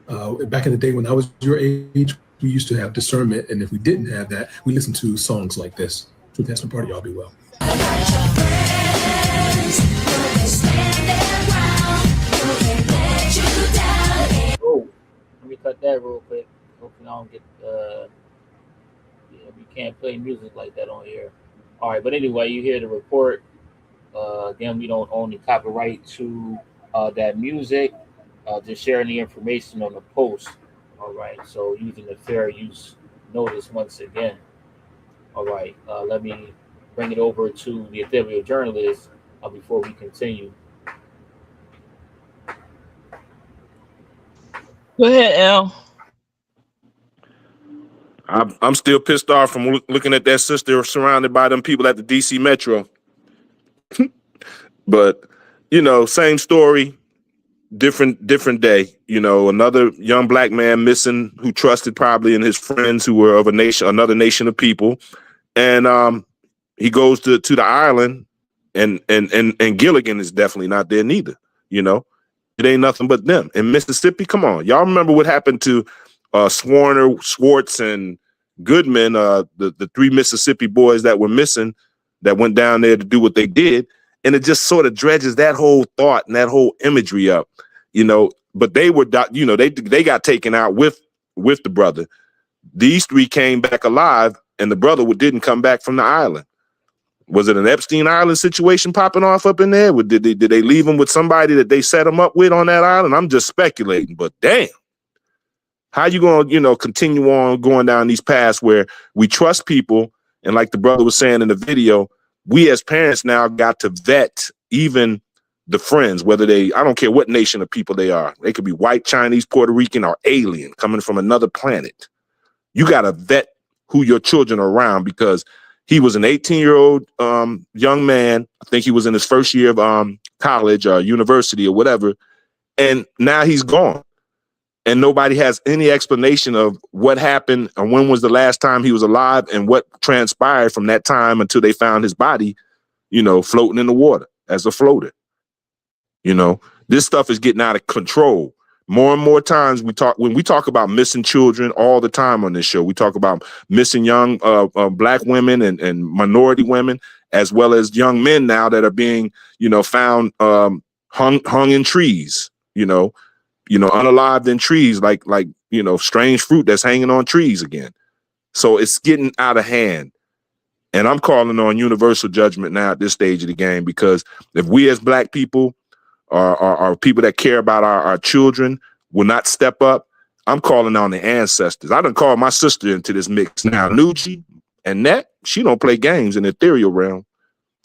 Back in the day when I was your age, we used to have discernment, and if we didn't have that, we listened to songs like this. Truth has been party, y'all be well. Let me cut that real quick. Hopefully I don't get we can't play music like that on here. All right, but anyway, you hear the report. Again, we don't own the copyright to that music. Just sharing the information on the post. All right, so using the fair use notice once again. All right, let me bring it over to the ethereal journalist before we continue. Go ahead, Al. I'm still pissed off from looking at that sister surrounded by them people at the DC Metro. But, same story, different day. Another young Black man missing who trusted probably in his friends who were of another nation of people. And he goes to the island and Gilligan is definitely not there neither. It ain't nothing but them. In Mississippi, come on. Y'all remember what happened to Swarner, Schwartz, and Goodman, the 3 Mississippi boys that were missing, that went down there to do what they did. And it just sort of dredges that whole thought and that whole imagery up, but they were, they got taken out with the brother. These 3 came back alive and the brother didn't come back from the island. Was it an Epstein Island situation popping off up in there? Did they leave him with somebody that they set him up with on that island? I'm just speculating, but damn. How you going to, continue on going down these paths where we trust people? And like the brother was saying in the video, we as parents now got to vet even the friends, whether I don't care what nation of people they are. They could be white, Chinese, Puerto Rican, or alien coming from another planet. You got to vet who your children are around, because he was an 18-year-old young man. I think he was in his first year of college or university or whatever. And now he's gone. And nobody has any explanation of what happened and when was the last time he was alive and what transpired from that time until they found his body, floating in the water as a floater. This stuff is getting out of control. More and more times when we talk about missing children all the time on this show, we talk about missing young Black women and minority women, as well as young men now that are being, found hung in trees, unalived in trees, like strange fruit that's hanging on trees again. So it's getting out of hand. And I'm calling on universal judgment now at this stage of the game, because if we as Black people are people that care about our children will not step up, I'm calling on the ancestors. I done called my sister into this mix now. Nucci and Net, she don't play games in the ethereal realm.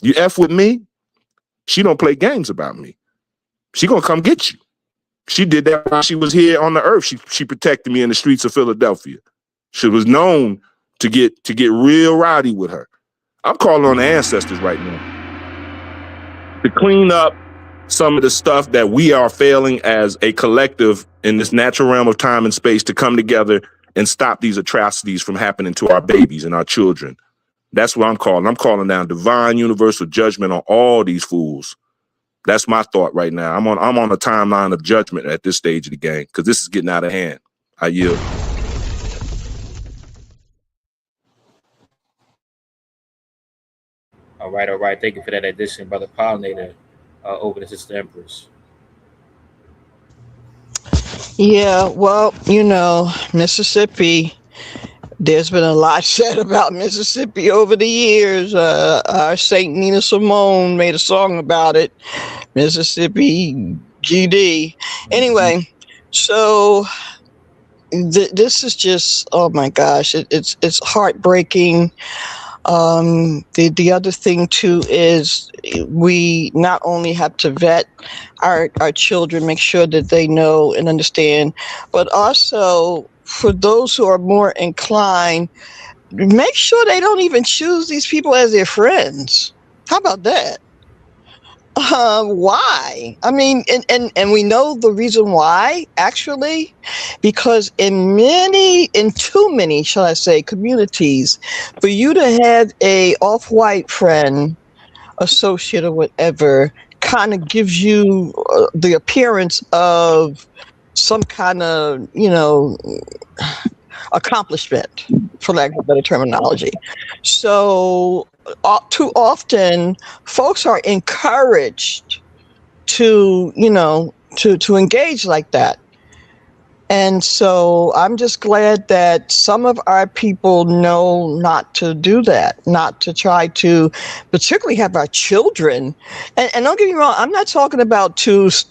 You F with me, she don't play games about me. She gonna come get you. She did that while she was here on the earth. She protected me in the streets of Philadelphia. She was known to get real rowdy with her. I'm calling on the ancestors right now to clean up some of the stuff that we are failing as a collective in this natural realm of time and space to come together and stop these atrocities from happening to our babies and our children. That's what I'm calling. I'm calling down divine universal judgment on all these fools. That's my thought right now. I'm on a timeline of judgment at this stage of the game because this is getting out of hand. I yield. All right. Thank you for that addition, Brother Pollinator. Over to Sister Empress. Yeah, well, Mississippi, there's been a lot said about Mississippi over the years. Our Saint Nina Simone made a song about it, Mississippi GD. Anyway, so this is just, oh my gosh, it's heartbreaking. The other thing too is we not only have to vet our children, make sure that they know and understand, but also for those who are more inclined, make sure they don't even choose these people as their friends. How about that? Why? I mean, and we know the reason why, actually, because in too many, shall I say, communities, for you to have a off-white friend, associate, or whatever, kind of gives you the appearance of some kind of, accomplishment, for lack of a better terminology. So too often folks are encouraged to engage like that. And so I'm just glad that some of our people know not to do that, not to try to particularly have our children. And don't get me wrong, I'm not talking about socialize.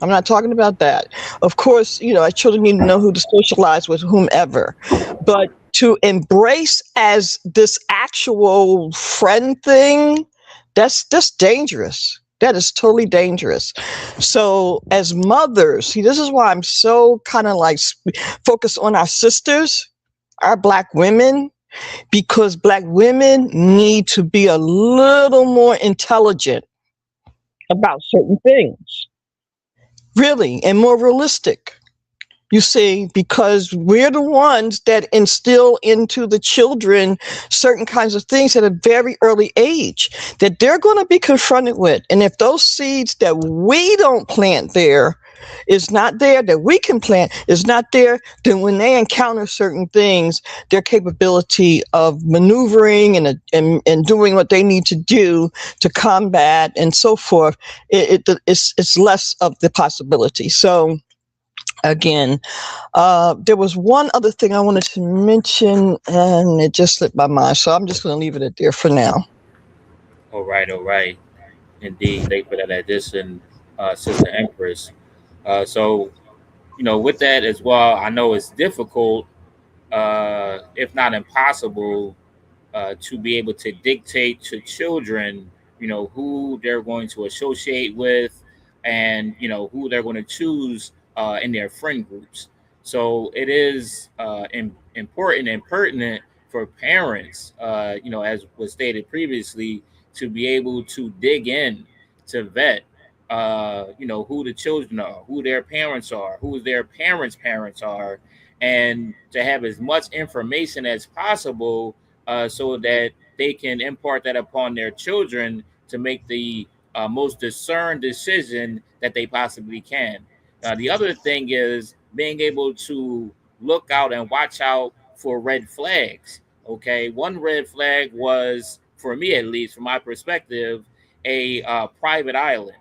I'm not talking about that. Of course, our children need to know who to socialize with, whomever. But to embrace as this actual friend thing, that's dangerous. That is totally dangerous. So as mothers, see, this is why I'm so kind of like focused on our sisters, our Black women, because Black women need to be a little more intelligent about certain things. Really, and more realistic. You see, because we're the ones that instill into the children certain kinds of things at a very early age that they're going to be confronted with. And if those seeds that we don't plant there is not there, that we can plant is not there, then when they encounter certain things, their capability of maneuvering and doing what they need to do to combat and so forth, it's less of the possibility. So again, there was one other thing I wanted to mention, and it just slipped my mind. So I'm just going to leave it at there for now. All right. Indeed, thank you for that addition, Sister Empress. So, with that as well, I know it's difficult, if not impossible, to be able to dictate to children, who they're going to associate with and, who they're going to choose in their friend groups. So it is important and pertinent for parents, as was stated previously, to be able to dig in to vet, who the children are, who their parents are, who their parents' parents are, and to have as much information as possible so that they can impart that upon their children to make the most discerned decision that they possibly can. The other thing is being able to look out and watch out for red flags. Okay, one red flag was, for me at least, from my perspective, a private island.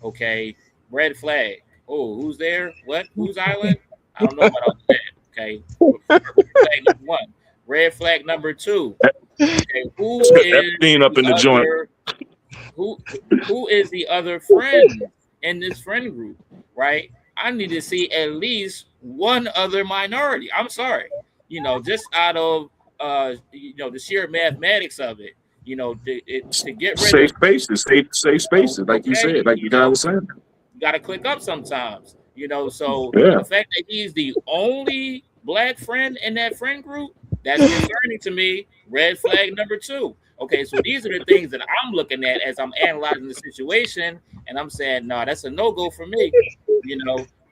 Okay, red flag. Oh, who's there? What? Whose island? I don't know about that. Okay, red flag number one. Red flag number two. Okay, who is up in the joint? Who is the other friend in this friend group? Right? I need to see at least one other minority. I'm sorry, just out of the sheer mathematics of it. To get rid safe of spaces, safe spaces, like you said, like you guys were saying. You got to click up sometimes. So Yeah. the fact that he's the only Black friend in that friend group, that's concerning to me. Red flag number two. Okay, so these are the things that I'm looking at as I'm analyzing the situation, and I'm saying, no, that's a no-go for me.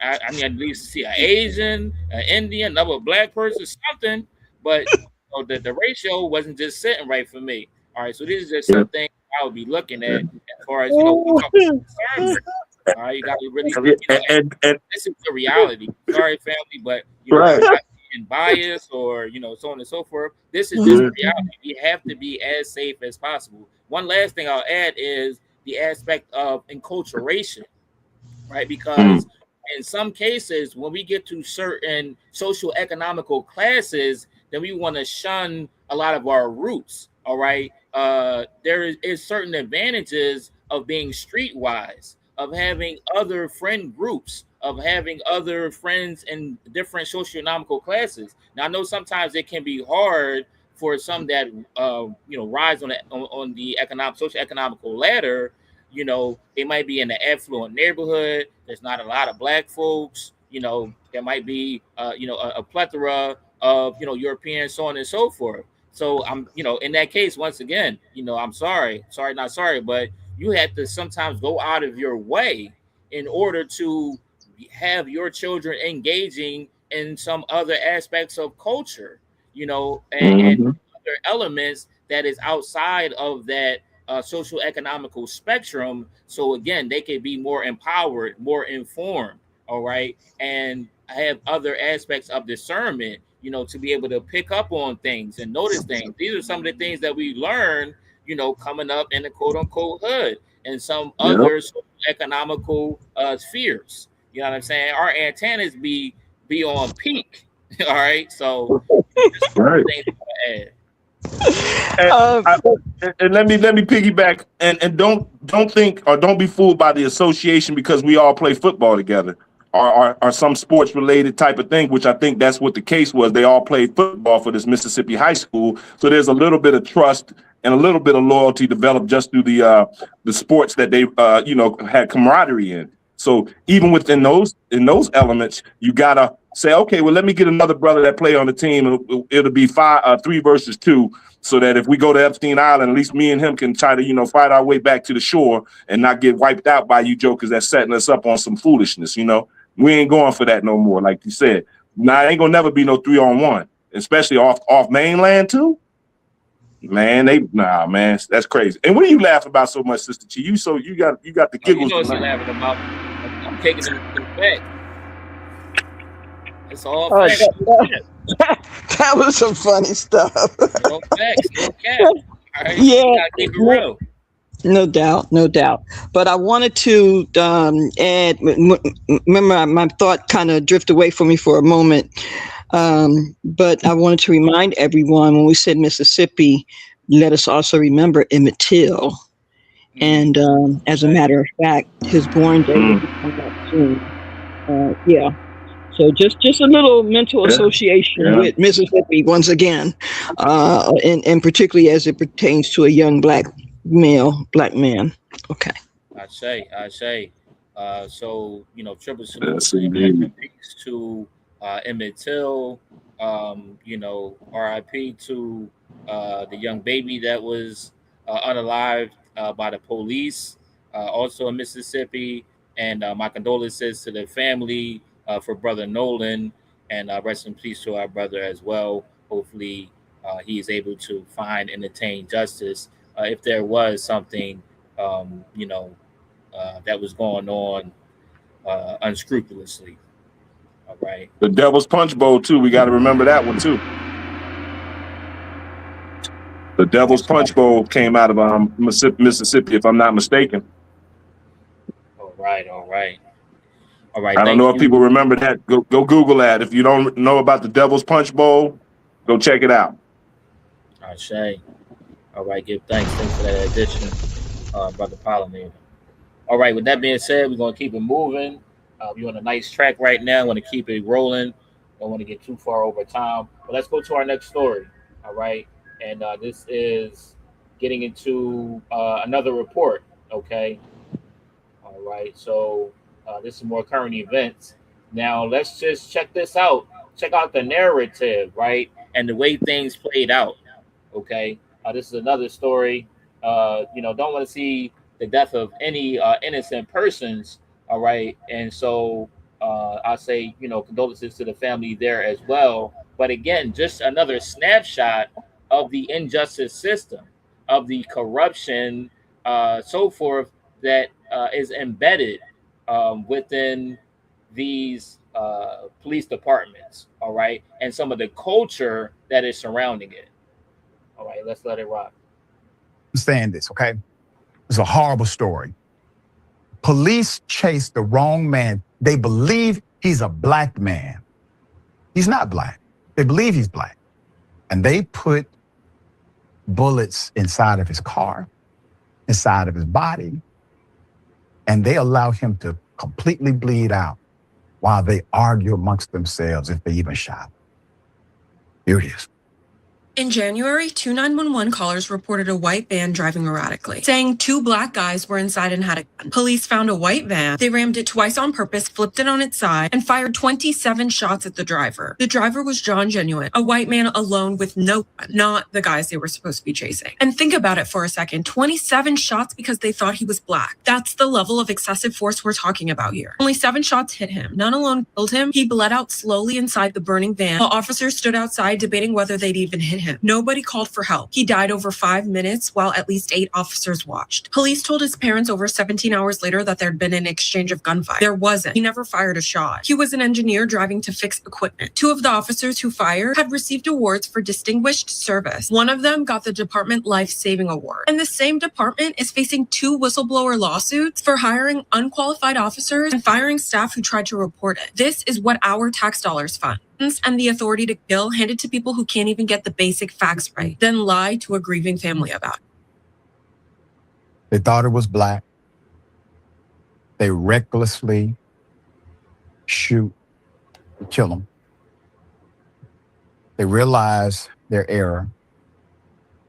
I need at least see an Asian, an Indian, another Black person, something. But So the ratio wasn't just sitting right for me. All right, so this is just something I would be looking at as far as, you know, we talk about discernment. All right, you got to really, you know, and this is the reality. Sorry, family, but you know, I'm not being biased or, you know, so on and so forth. This is just reality. We have to be as safe as possible. One last thing I'll add is the aspect of enculturation, right? Because in some cases, when we get to certain social economical classes, then we want to shun a lot of our roots. All right. There is certain advantages of being streetwise, of having other friend groups, of having other friends in different socioeconomical classes. Now, I know sometimes it can be hard for some that you know, rise on the social economical ladder. You know, they might be in an affluent neighborhood. There's not a lot of black folks. You know, there might be, you know, a plethora of, you know, Europeans, so on and so forth. So I'm, you know, in that case, once again, you know, I'm sorry, not sorry, but you have to sometimes go out of your way in order to have your children engaging in some other aspects of culture, you know, and other elements that is outside of that social economical spectrum. So again, they can be more empowered, more informed, all right, and have other aspects of discernment, you know, to be able to pick up on things and notice things. These are some of the things that we learn, you know, coming up in the quote unquote hood and some other economical spheres. You know what I'm saying? Our antennas be on peak. All right. So right. And let me piggyback and don't think or don't be fooled by the association because we all play football together or some sports related type of thing, which I think that's what the case was. They all played football for this Mississippi high school, so there's a little bit of trust and a little bit of loyalty developed just through the sports that they you know, had camaraderie in. So even within those elements, you gotta say, okay, well, let me get another brother that play on the team. It'll be 3 versus 2, so that if we go to Epstein Island, at least me and him can try to, you know, fight our way back to the shore and not get wiped out by you jokers that's setting us up on some foolishness. You know, we ain't going for that no more. Like you said, now ain't gonna never be no 3-on-1, especially off mainland too. Man, man, that's crazy. And what are you laughing about so much, Sister Chi? You got the giggles. You know what you're laughing about. I'm taking them back. It's all facts. That was some funny stuff. No facts, no cap. All right, yeah, gotta keep it real. No doubt, no doubt. But I wanted to add. Remember, my thought kind of drifted away from me for a moment. But I wanted to remind everyone when we said Mississippi, let us also remember Emmett Till. And as a matter of fact, his born day will be coming up soon. Yeah. So just a little mental association with Mississippi once again, and particularly as it pertains to a young black man. Okay. I say. So, you know, triple salute to Emmett Till. You know, RIP to the young baby that was unalived by the police, also in Mississippi. And my condolences to the family for Brother Nolan, and rest in peace to our brother as well. Hopefully, he is able to find and attain justice if there was something, you know, that was going on unscrupulously. All right. The Devil's Punch Bowl too. We got to remember that one too. The Devil's Punch Bowl came out of Mississippi, if I'm not mistaken. All right. I don't know if people remember that. Go Google that. If you don't know about the Devil's Punch Bowl, go check it out. I say. All right, give thanks for that addition, Brother Pollinator. All right, with that being said, we're going to keep it moving. We're on a nice track right now. I want to keep it rolling. Don't want to get too far over time. But let's go to our next story. All right. And this is getting into another report. Okay. All right. So this is more current events. Now, let's just check this out. Check out the narrative, right? And the way things played out. Okay. This is another story. You know, don't want to see the death of any innocent persons. All right. And so I say, you know, condolences to the family there as well. But again, just another snapshot of the injustice system, of the corruption, so forth, that is embedded within these police departments, all right, and some of the culture that is surrounding it. All right, let's let it rock. Understand this, okay? It's a horrible story. Police chase the wrong man. They believe he's a black man. He's not black. They believe he's black. And they put bullets inside of his car, inside of his body, and they allow him to completely bleed out while they argue amongst themselves if they even shot. Here it is. In January, 2 911 callers reported a white van driving erratically, saying 2 black guys were inside and had a gun. Police found a white van. They rammed it twice on purpose, flipped it on its side, and fired 27 shots at the driver. The driver was John Genuine, a white man alone with no gun, not the guys they were supposed to be chasing. And think about it for a second. 27 shots because they thought he was black. That's the level of excessive force we're talking about here. Only 7 shots hit him. None alone killed him. He bled out slowly inside the burning van, while officers stood outside debating whether they'd even hit him. Nobody called for help. He died over 5 minutes while at least 8 officers watched. Police told his parents over 17 hours later that there'd been an exchange of gunfire. There wasn't. He never fired a shot. He was an engineer driving to fix equipment. 2 of the officers who fired had received awards for distinguished service. One of them got the Department Life Saving Award. And the same department is facing 2 whistleblower lawsuits for hiring unqualified officers and firing staff who tried to report it. This is what our tax dollars fund. And the authority to kill handed to people who can't even get the basic facts right, then lie to a grieving family about it. They thought it was black. They recklessly shoot and kill him. They realize their error.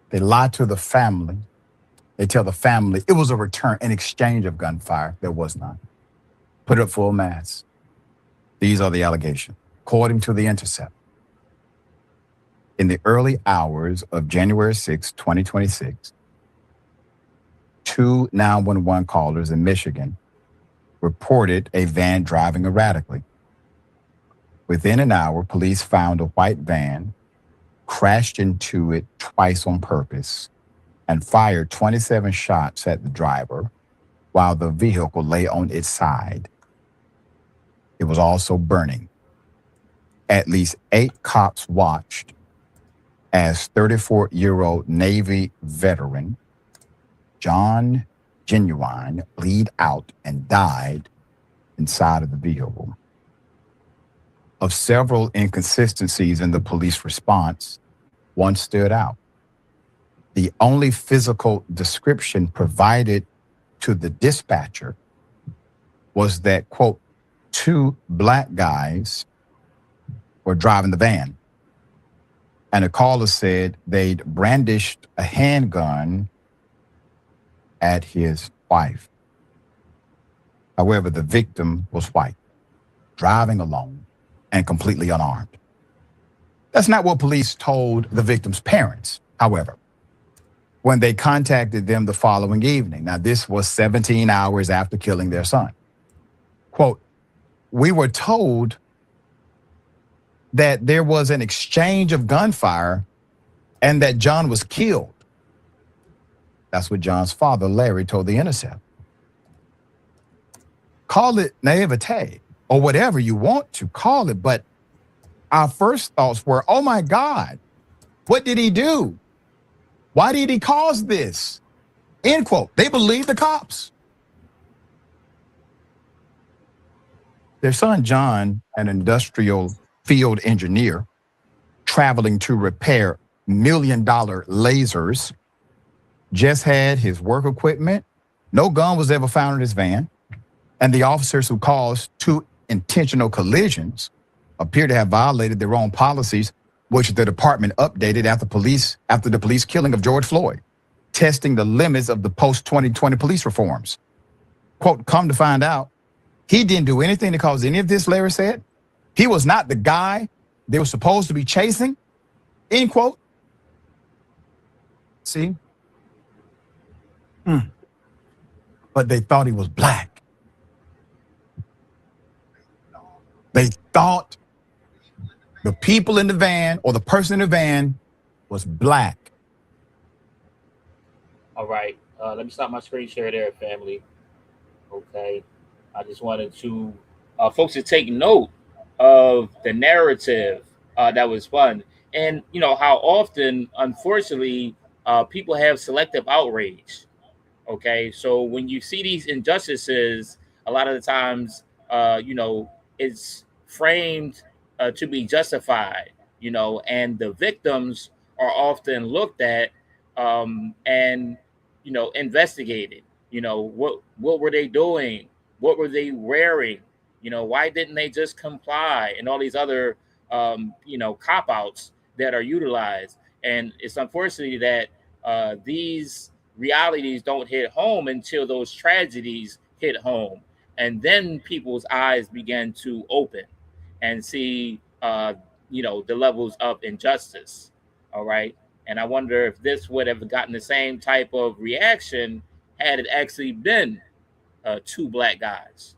They lie to the family. They tell the family it was an exchange of gunfire. There was none. Put up full mass. These are the allegations. According to The Intercept, in the early hours of January 6, 2026, 2 911 callers in Michigan reported a van driving erratically. Within an hour, police found a white van, crashed into it twice on purpose, and fired 27 shots at the driver while the vehicle lay on its side. It was also burning. At least 8 cops watched as 34-year-old Navy veteran John Genuine bleed out and died inside of the vehicle. Of several inconsistencies in the police response, one stood out. The only physical description provided to the dispatcher was that, quote, 2 black guys were driving the van. And the caller said they'd brandished a handgun at his wife. However, the victim was white, driving alone and completely unarmed. That's not what police told the victim's parents, however, when they contacted them the following evening. Now, this was 17 hours after killing their son. Quote, "We were told that there was an exchange of gunfire and that John was killed." That's what John's father, Larry, told The Intercept. Call it naivete or whatever you want to call it, but our first thoughts were, oh my God, what did he do? Why did he cause this? End quote. They believe the cops. Their son, John, an industrial field engineer traveling to repair $1 million lasers, just had his work equipment. No gun was ever found in his van. And the officers who caused 2 intentional collisions appear to have violated their own policies, which the department updated after the police killing of George Floyd, testing the limits of the post-2020 police reforms. Quote, "Come to find out, he didn't do anything to cause any of this," Larry said. "He was not the guy they were supposed to be chasing," end quote. See? But they thought he was black. They thought The people in the van or the person in the van was black. All right. Let me stop my screen share there, family. Okay. I just wanted to folks to take note of the narrative that was fun. And you know how often, unfortunately, people have selective outrage. Okay, so when you see these injustices, a lot of the times, it's framed to be justified, and the victims are often looked at and investigated. What were they doing? What were they wearing? Why didn't they just comply? And all these other cop outs that are utilized. And it's unfortunately that these realities don't hit home until those tragedies hit home, and then people's eyes begin to open and see the levels of injustice. All right. And I wonder if this would have gotten the same type of reaction had it actually been two black guys.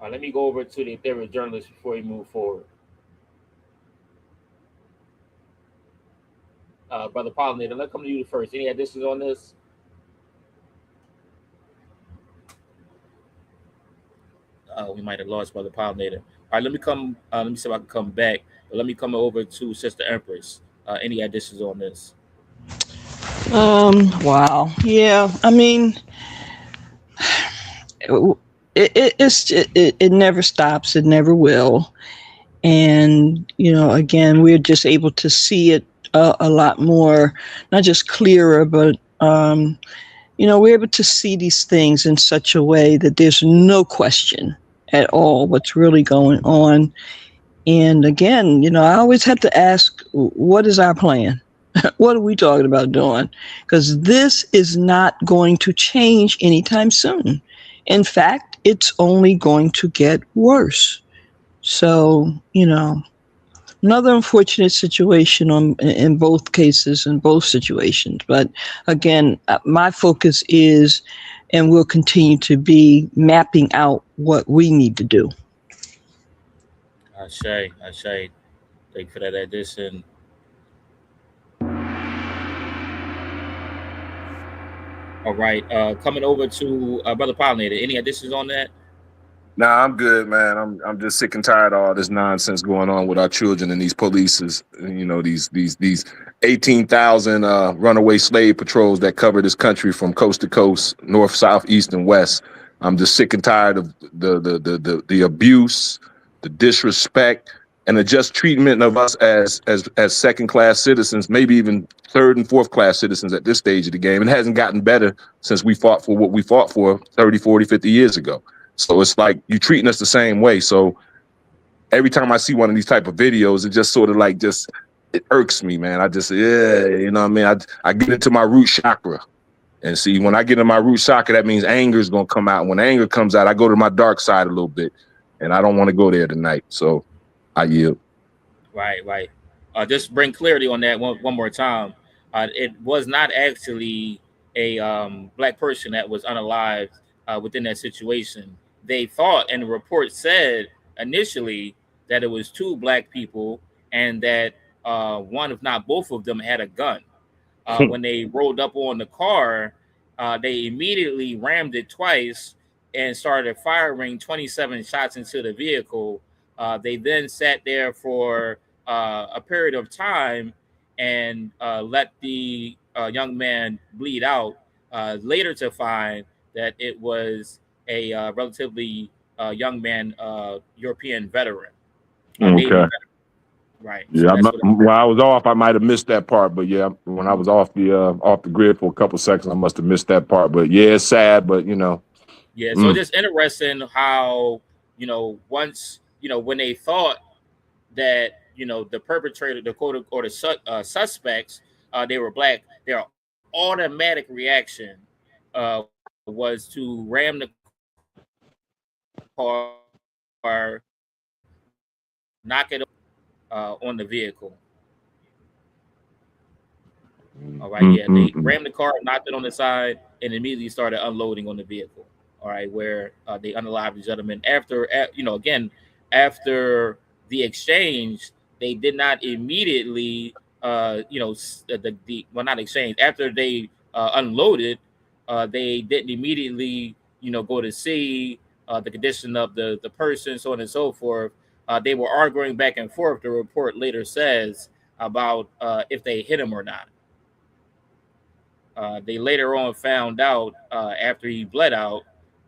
All right, let me go over to the ethereal journalist before we move forward. Brother Pollinator, let's come to you first. Any additions on this? We might have lost Brother Pollinator. All right, let me see if I can come back. But let me come over to Sister Empress. Any additions on this? Wow. Yeah. I mean, it never stops. It never will. And, again, we're just able to see it a lot more, not just clearer, but, we're able to see these things in such a way that there's no question at all what's really going on. And again, I always have to ask, what is our plan? What are we talking about doing? Because this is not going to change anytime soon. In fact, it's only going to get worse. So, another unfortunate situation in both cases, in both situations. But again, my focus is and will continue to be mapping out what we need to do. Ashe. Thank you for that addition. All right, coming over to Brother Pollinator. Any additions on that? Nah, I'm good, man. I'm just sick and tired of all this nonsense going on with our children and these polices. These 18,000 runaway slave patrols that cover this country from coast to coast, north, south, east, and west. I'm just sick and tired of the abuse, the disrespect, and the just treatment of us as second-class citizens, maybe even third and fourth-class citizens at this stage of the game. It hasn't gotten better since we fought for what we fought for 30, 40, 50 years ago. So it's like you're treating us the same way. So every time I see one of these type of videos, it just sort of it irks me, man. I just, I get into my root chakra. And see, when I get in my root chakra, that means anger is going to come out. When anger comes out, I go to my dark side a little bit. And I don't want to go there tonight. So I yield. Right. Just bring clarity on that one more time. It was not actually a black person that was unalived within that situation. They thought, and the report said initially, that it was two black people and that one, if not both of them, had a gun. When they rolled up on the car, they immediately rammed it twice and started firing 27 shots into the vehicle. They then sat there for a period of time and let the young man bleed out, later to find that it was a relatively young man, European veteran. Okay. Veteran. Right. Yeah, So when I was off, I might have missed that part. But yeah, when I was off the grid for a couple seconds, I must have missed that part. But yeah, it's sad. But Yeah, so just interesting how, once, when they thought that, the perpetrator, the quote or the suspects, they were black, their automatic reaction was to ram the car, knock it on the vehicle. All right, yeah, they rammed the car, knocked it on the side, and immediately started unloading on the vehicle. All right, where they unalived the gentleman after, again, after the exchange, they did not immediately, well, not exchange. After they unloaded, they didn't immediately, go to see the condition of the person, so on and so forth. They were arguing back and forth. The report later says about if they hit him or not. They later on found out after he bled out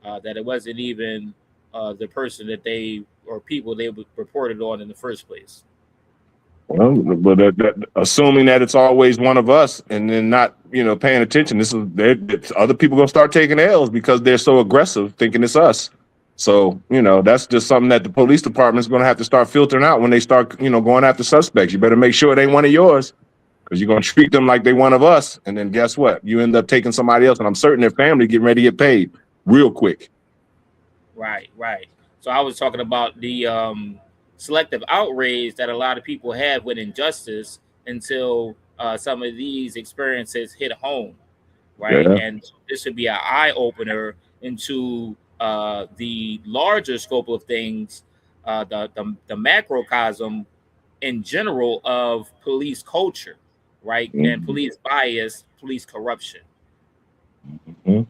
that it wasn't even the person that people they reported on in the first place. Well, but assuming that it's always one of us, and then not paying attention, other people gonna start taking L's because they're so aggressive, thinking it's us. So that's just something that the police department's gonna have to start filtering out when they start going after suspects. You better make sure it ain't one of yours, because you're gonna treat them like they one of us, and then guess what? You end up taking somebody else, and I'm certain their family getting ready to get paid real quick. Right. So I was talking about the selective outrage that a lot of people have with injustice until some of these experiences hit home, right? Yeah. And this should be an eye opener into the larger scope of things, the macrocosm in general of police culture, right? Mm-hmm. And police bias, police corruption. Mm-hmm.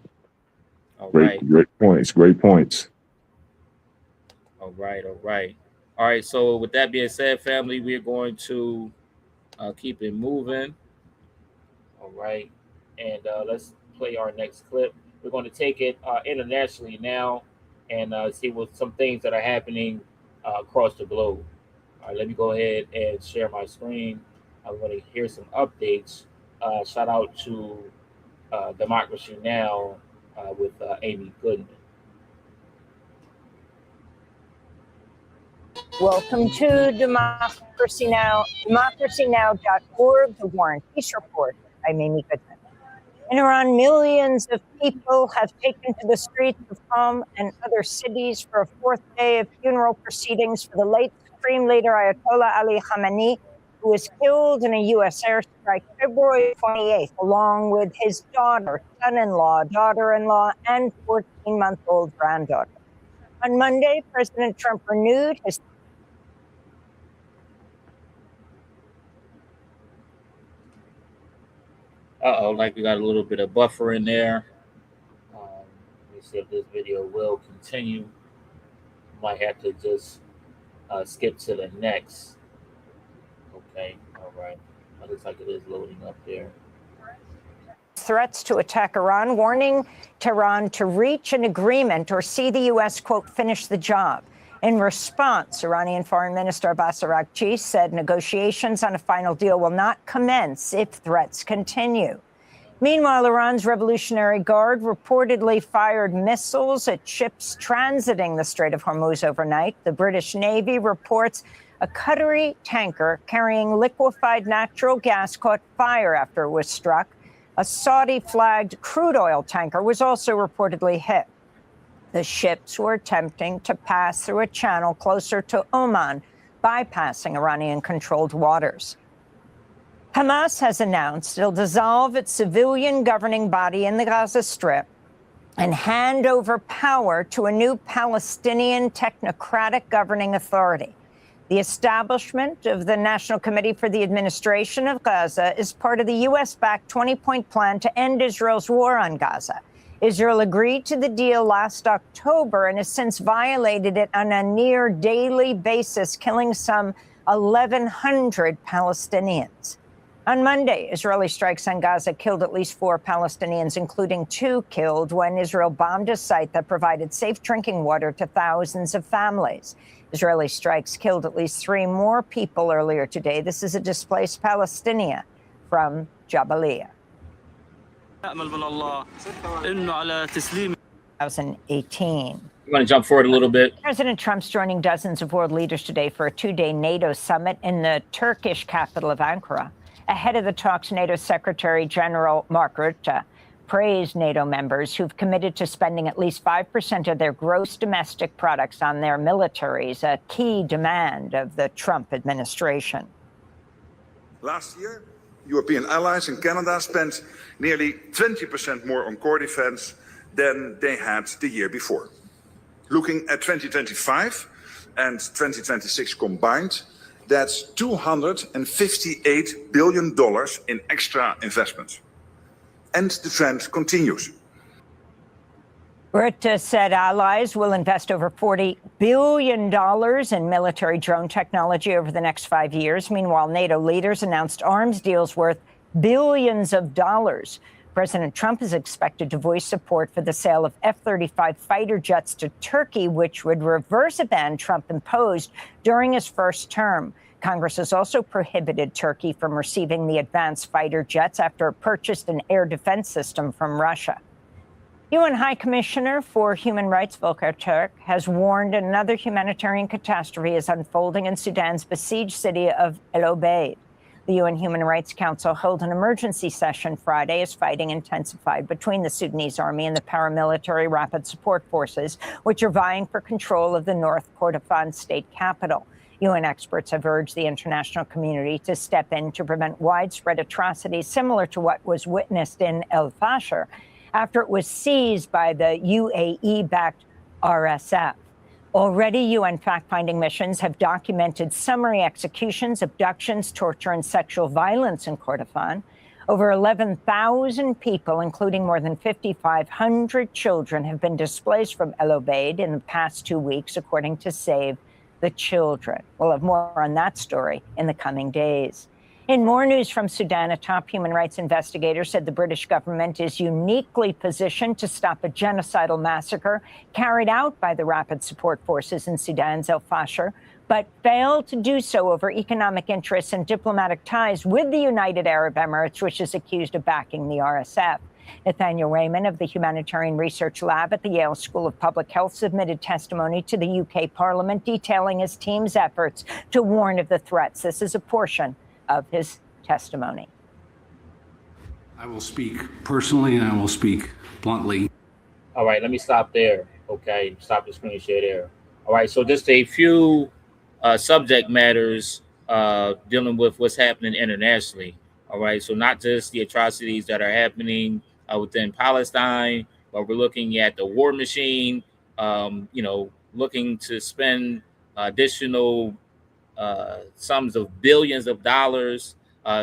All Great points. All right. So with that being said, family, we're going to keep it moving. All right. And let's play our next clip. We're going to take it internationally now and see what some things that are happening across the globe. All right, let me go ahead and share my screen. I'm going to hear some updates. Shout out to Democracy Now! With Amy Goodman. Welcome to Democracy Now!, democracynow.org, the War and Peace Report. I'm Amy Goodman. In Iran, millions of people have taken to the streets of Qom and other cities for a fourth day of funeral proceedings for the late Supreme Leader Ayatollah Ali Khamenei, who was killed in a U.S. airstrike February 28th, along with his daughter, son-in-law, daughter-in-law, and 14-month-old granddaughter. On Monday, President Trump renewed his Like we got a little bit of buffer in there. Let me see if this video will continue. Might have to just skip to the next. Okay, all right. It looks like it is loading up there. threats to attack Iran, warning Tehran to reach an agreement or see the U.S., quote, finish the job. In response, Iranian Foreign Minister Abbas Araghchi said negotiations on a final deal will not commence if threats continue. Meanwhile, Iran's Revolutionary Guard reportedly fired missiles at ships transiting the Strait of Hormuz overnight. The British Navy reports a Qatari tanker carrying liquefied natural gas caught fire after it was struck. A Saudi-flagged crude oil tanker was also reportedly hit. The ships were attempting to pass through a channel closer to Oman, bypassing Iranian-controlled waters. Hamas has announced it'll dissolve its civilian governing body in the Gaza Strip and hand over power to a new Palestinian technocratic governing authority. The establishment of the National Committee for the Administration of Gaza is part of the U.S.-backed 20-point plan to end Israel's war on Gaza. Israel agreed to the deal last October and has since violated it on a near daily basis, killing some 1,100 Palestinians. On Monday, Israeli strikes on Gaza killed at least 4 Palestinians, including 2 killed when Israel bombed a site that provided safe drinking water to thousands of families. Israeli strikes killed at least 3 more people earlier today. This is a displaced Palestinian from Jabalia. 2018. I'm going to jump forward a little bit. President Trump's joining dozens of world leaders today for a 2-day NATO summit in the Turkish capital of Ankara. Ahead of the talks, NATO Secretary General Mark Rutte praised NATO members who've committed to spending at least 5% of their gross domestic products on their militaries, a key demand of the Trump administration. Last year, European allies in Canada spent nearly 20% more on core defense than they had the year before. Looking at 2025, and 2026 combined, that's $258 billion in extra investment. And the trend continues. Rutte said allies will invest over $40 billion in military drone technology over the next 5 years. Meanwhile, NATO leaders announced arms deals worth billions of dollars. President Trump is expected to voice support for the sale of F-35 fighter jets to Turkey, which would reverse a ban Trump imposed during his first term. Congress has also prohibited Turkey from receiving the advanced fighter jets after it purchased an air defense system from Russia. UN High Commissioner for Human Rights Volker Turk has warned another humanitarian catastrophe is unfolding in Sudan's besieged city of El Obeid. The UN Human Rights Council held an emergency session Friday as fighting intensified between the Sudanese army and the paramilitary rapid support forces, which are vying for control of the North Kordofan state capital. UN experts have urged the international community to step in to prevent widespread atrocities similar to what was witnessed in El Fasher after it was seized by the UAE-backed RSF. Already, UN fact-finding missions have documented summary executions, abductions, torture, and sexual violence in Kordofan. Over 11,000 people, including more than 5,500 children, have been displaced from El Obeid in the past 2 weeks, according to Save the Children. We'll have more on that story in the coming days. In more news from Sudan, a top human rights investigator said the British government is uniquely positioned to stop a genocidal massacre carried out by the rapid support forces in Sudan's El Fasher, but failed to do so over economic interests and diplomatic ties with the United Arab Emirates, which is accused of backing the RSF. Nathaniel Raymond of the Humanitarian Research Lab at the Yale School of Public Health submitted testimony to the UK Parliament detailing his team's efforts to warn of the threats. This is a portion of his testimony. I will speak personally and I will speak bluntly. All right, let me stop there. Okay, stop the screen share there. All right, so just a few subject matters dealing with what's happening internationally. All right, so not just the atrocities that are happening within Palestine, but we're looking at the war machine, looking to spend additional sums of billions of dollars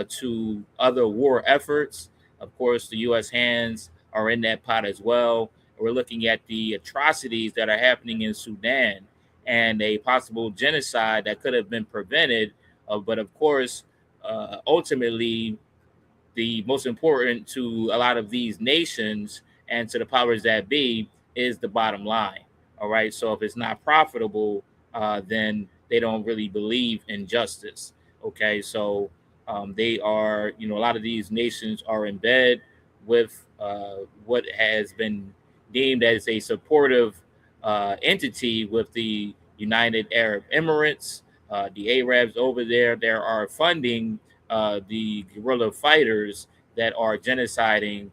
to other war efforts. Of course, the U.S. hands are in that pot as well. We're looking at the atrocities that are happening in Sudan and a possible genocide that could have been prevented. But of course, ultimately, the most important to a lot of these nations and to the powers that be is the bottom line. All right. So if it's not profitable, then they don't really believe in justice. Okay. So they are, a lot of these nations are in bed with what has been deemed as a supportive entity with the United Arab Emirates, the Arabs over there. There are funding the guerrilla fighters that are genociding,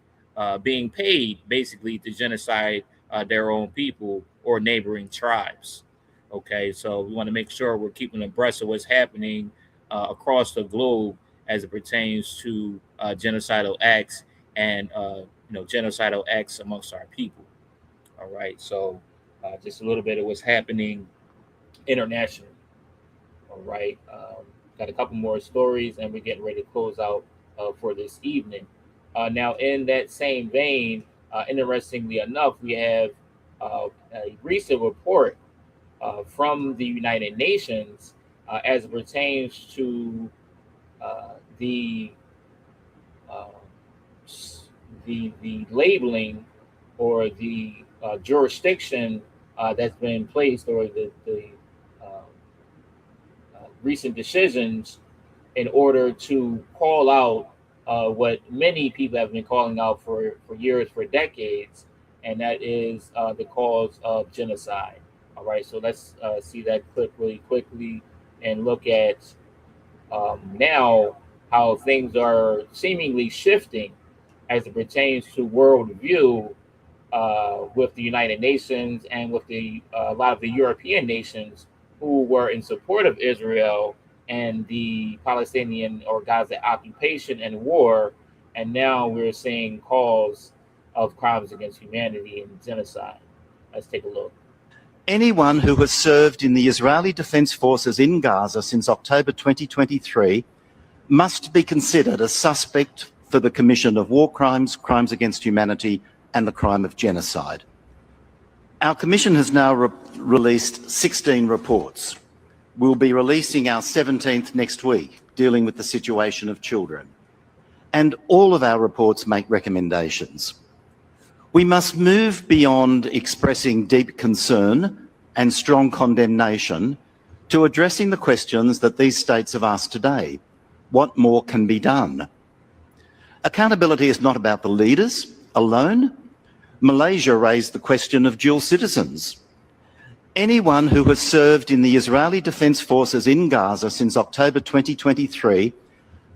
being paid basically to genocide their own people or neighboring tribes. Okay, so we want to make sure we're keeping abreast of what's happening across the globe as it pertains to genocidal acts and genocidal acts amongst our people. All right, so just a little bit of what's happening internationally. All right, got a couple more stories, and we're getting ready to close out for this evening. Now, in that same vein, interestingly enough, we have a recent report from the United Nations as it pertains to the labeling or the jurisdiction that's been placed, or the recent decisions in order to call out what many people have been calling out for years, for decades, and that is the cause of genocide. All right, so let's see that clip really quickly and look at now how things are seemingly shifting as it pertains to worldview with the United Nations and with a lot of the European nations who were in support of Israel and the Palestinian or Gaza occupation and war. And now we're seeing calls of crimes against humanity and genocide. Let's take a look. Anyone who has served in the Israeli Defense Forces in Gaza since October 2023 must be considered a suspect for the commission of war crimes, crimes against humanity, and the crime of genocide. Our commission has now released 16 reports. We'll be releasing our 17th next week, dealing with the situation of children. And all of our reports make recommendations. We must move beyond expressing deep concern and strong condemnation to addressing the questions that these states have asked today. What more can be done? Accountability is not about the leaders alone. Malaysia raised the question of dual citizens. Anyone who has served in the Israeli Defense Forces in Gaza since October 2023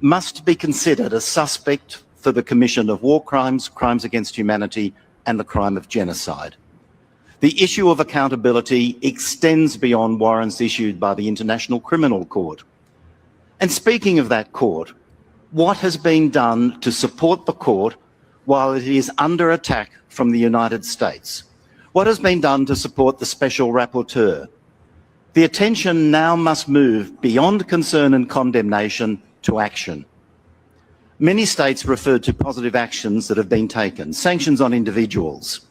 must be considered a suspect for the commission of war crimes, crimes against humanity, and the crime of genocide. The issue of accountability extends beyond warrants issued by the International Criminal Court. And speaking of that court, what has been done to support the court while it is under attack from the United States? What has been done to support the special rapporteur? The attention now must move beyond concern and condemnation to action. Many states referred to positive actions that have been taken, sanctions on individuals.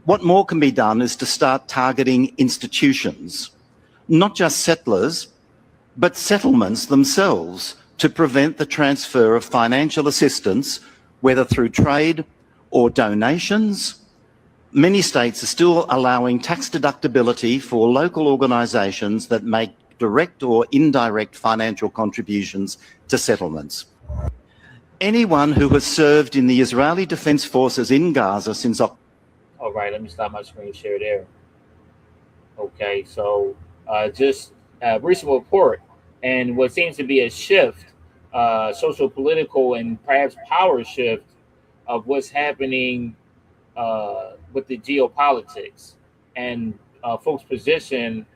What more can be done is to start targeting institutions, not just settlers, but settlements themselves, to prevent the transfer of financial assistance, whether through trade or donations. Many states are still allowing tax deductibility for local organisations that make direct or indirect financial contributions to settlements. Anyone who has served in the Israeli Defense Forces in Gaza since October. All right, let me stop my screen share there. Okay, so just a recent report and what seems to be a shift, social, political, and perhaps power shift of what's happening with the geopolitics and folks' position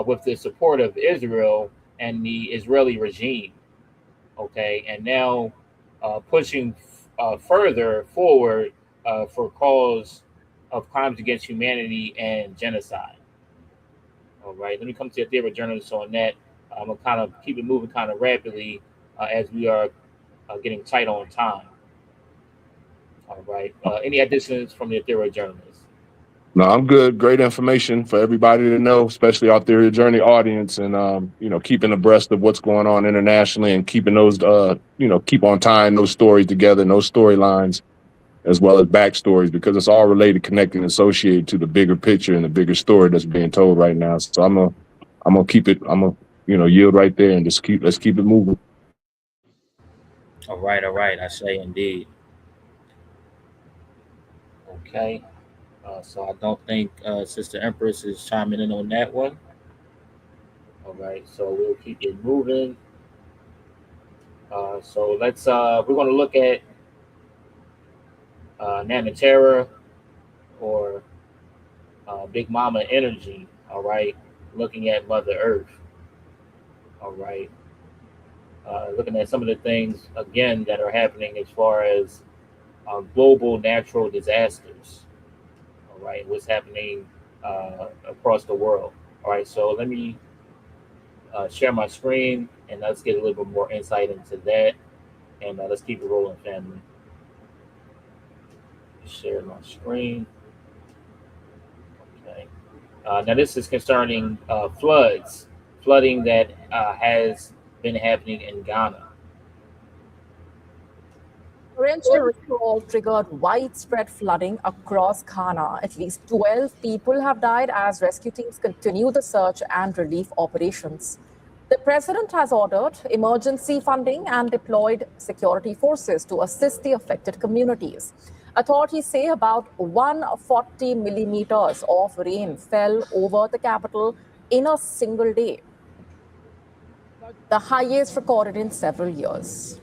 with the support of Israel and the Israeli regime. Okay, and now pushing further forward for cause of crimes against humanity and genocide. All right, let me come to the theory of journalists on that. I'm gonna kind of keep it moving kind of rapidly as we are getting tight on time. All right, any additions from the theory of journalists? No, I'm good. Great information for everybody to know, especially our Theory of Journey audience, and keeping abreast of what's going on internationally and keeping those, keep on tying those stories together and those storylines, as well as backstories, because it's all related, connected, and associated to the bigger picture and the bigger story that's being told right now. So I'm gonna keep it. I'm gonna yield right there and just let's keep it moving. All right, I say indeed. Okay. So I don't think Sister Empress is chiming in on that one. All right, so we'll keep it moving. So let's we're going to look at Nanoterra or Big Mama energy. All right, looking at Mother Earth. All right, looking at some of the things again that are happening as far as global natural disasters. Right, what's happening across the world. All right, so let me share my screen and let's get a little bit more insight into that, and let's keep it rolling, family. Share my screen. Okay. Now this is concerning flooding that has been happening in Ghana. Torrential rainfall triggered widespread flooding across Ghana. At least 12 people have died as rescue teams continue the search and relief operations. The president has ordered emergency funding and deployed security forces to assist the affected communities. Authorities say about 140 millimeters of rain fell over the capital in a single day, the highest recorded in several years.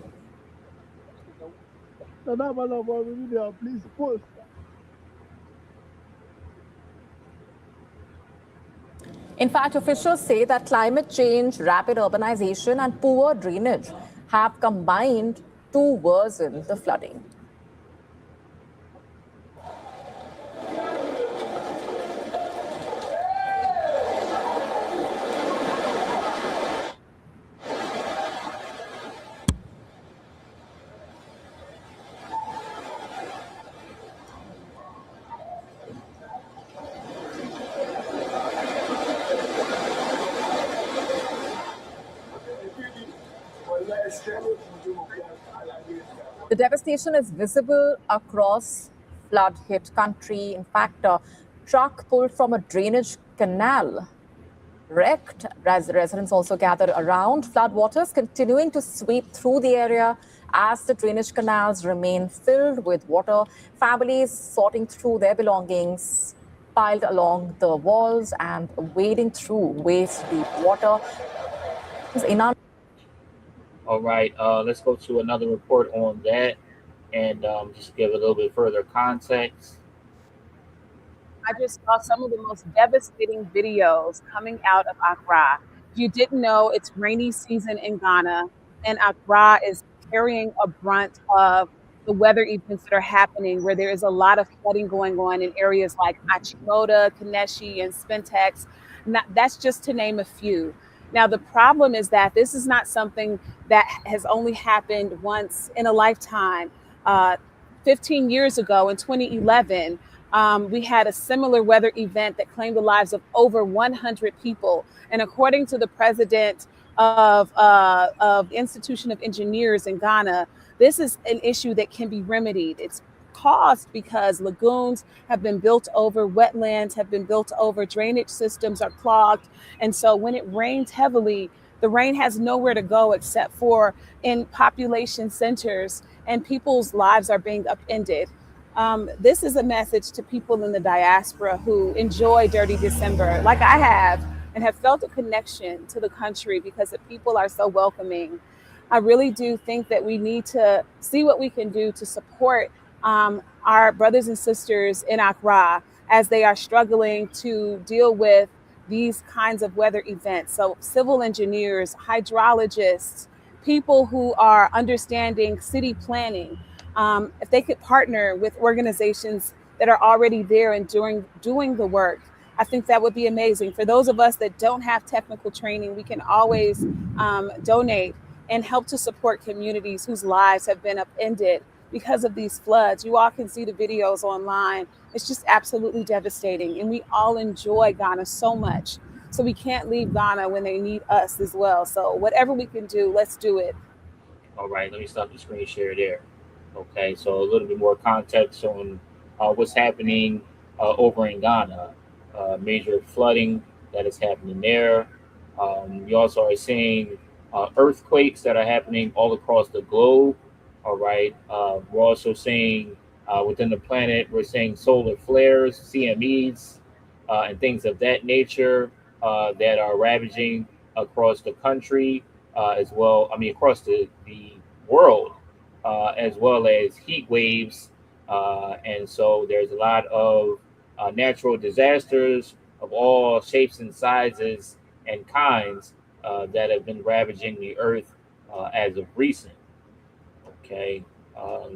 In fact, officials say that climate change, rapid urbanization, and poor drainage have combined to worsen the flooding. The devastation is visible across flood-hit country. In fact, a truck pulled from a drainage canal wrecked. Residents also gathered around. Floodwaters continuing to sweep through the area as the drainage canals remain filled with water. Families sorting through their belongings piled along the walls and wading through waist-deep water. All right, let's go to another report on that and just give a little bit further context. I just saw some of the most devastating videos coming out of Accra. If you didn't know, it's rainy season in Ghana, and Accra is carrying a brunt of the weather events that are happening, where there is a lot of flooding going on in areas like Achimota, Kaneshi, and Spentex. That's just to name a few. Now, the problem is that this is not something that has only happened once in a lifetime. 15 years ago in 2011, we had a similar weather event that claimed the lives of over 100 people. And according to the president of the Institution of Engineers in Ghana, this is an issue that can be remedied. It's caused because lagoons have been built over, wetlands have been built over, drainage systems are clogged. And so when it rains heavily, the rain has nowhere to go except for in population centers, and people's lives are being upended. This is a message to people in the diaspora who enjoy Dirty December, like I have, and have felt a connection to the country because the people are so welcoming. I really do think that we need to see what we can do to support our brothers and sisters in Accra as they are struggling to deal with these kinds of weather events. So civil engineers, hydrologists, people who are understanding city planning, if they could partner with organizations that are already there and doing the work, I think that would be amazing. For those of us that don't have technical training, we can always donate and help to support communities whose lives have been upended because of these floods. You all can see the videos online. It's just absolutely devastating. And we all enjoy Ghana so much. So we can't leave Ghana when they need us as well. So whatever we can do, let's do it. All right, let me stop the screen share there. Okay, so a little bit more context on what's happening over in Ghana. Major flooding that is happening there. We also are seeing earthquakes that are happening all across the globe. All right, we're also seeing within the planet, we're seeing solar flares, CMEs, and things of that nature that are ravaging across the country as well. I mean, across the world, as well as heat waves. And so there's a lot of natural disasters of all shapes and sizes and kinds that have been ravaging the earth as of recent. Okay, let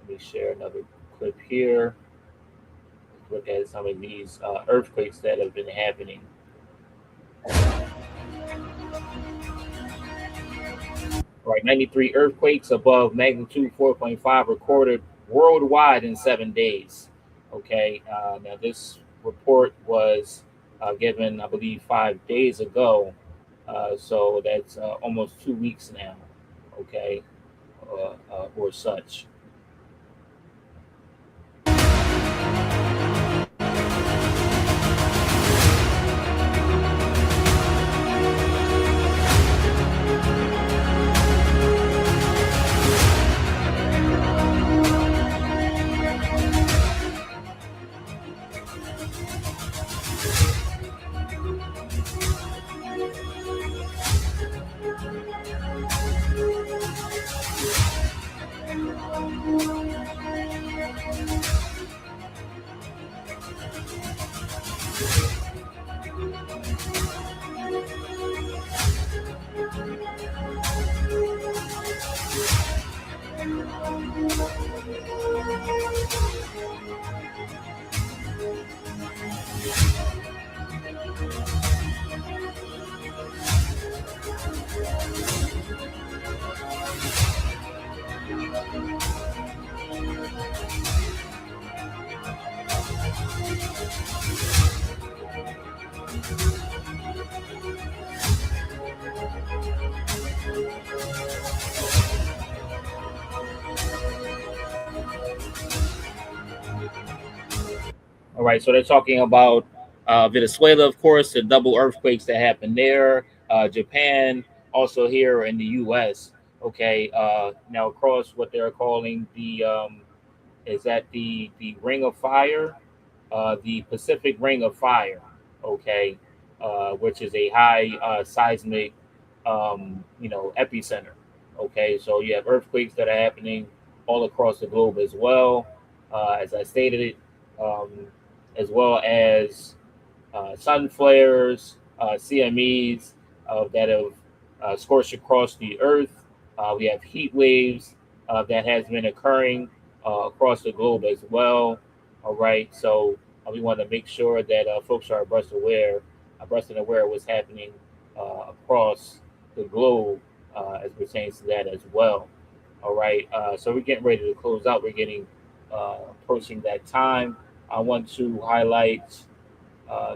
me share another clip here. Let's look at some of these earthquakes that have been happening. All right, 93 earthquakes above magnitude 4.5 recorded worldwide in 7 days. Okay, now this report was given, I believe, 5 days ago. So that's almost 2 weeks now. Okay. Or such. right, so they're talking about Venezuela, of course, the double earthquakes that happened there, Japan, also here in the U.S. Okay, now across what they're calling the is that the Ring of Fire, the Pacific Ring of Fire, okay, which is a high seismic, epicenter. Okay, so you have earthquakes that are happening all across the globe as well, as I stated it, as well as sun flares, CMEs that have scorched across the earth. We have heat waves that has been occurring across the globe as well. All right, so we want to make sure that folks are abreast and aware of what's happening across the globe as pertains to that as well. All right, so we're getting ready to close out. We're getting approaching that time. I want to highlight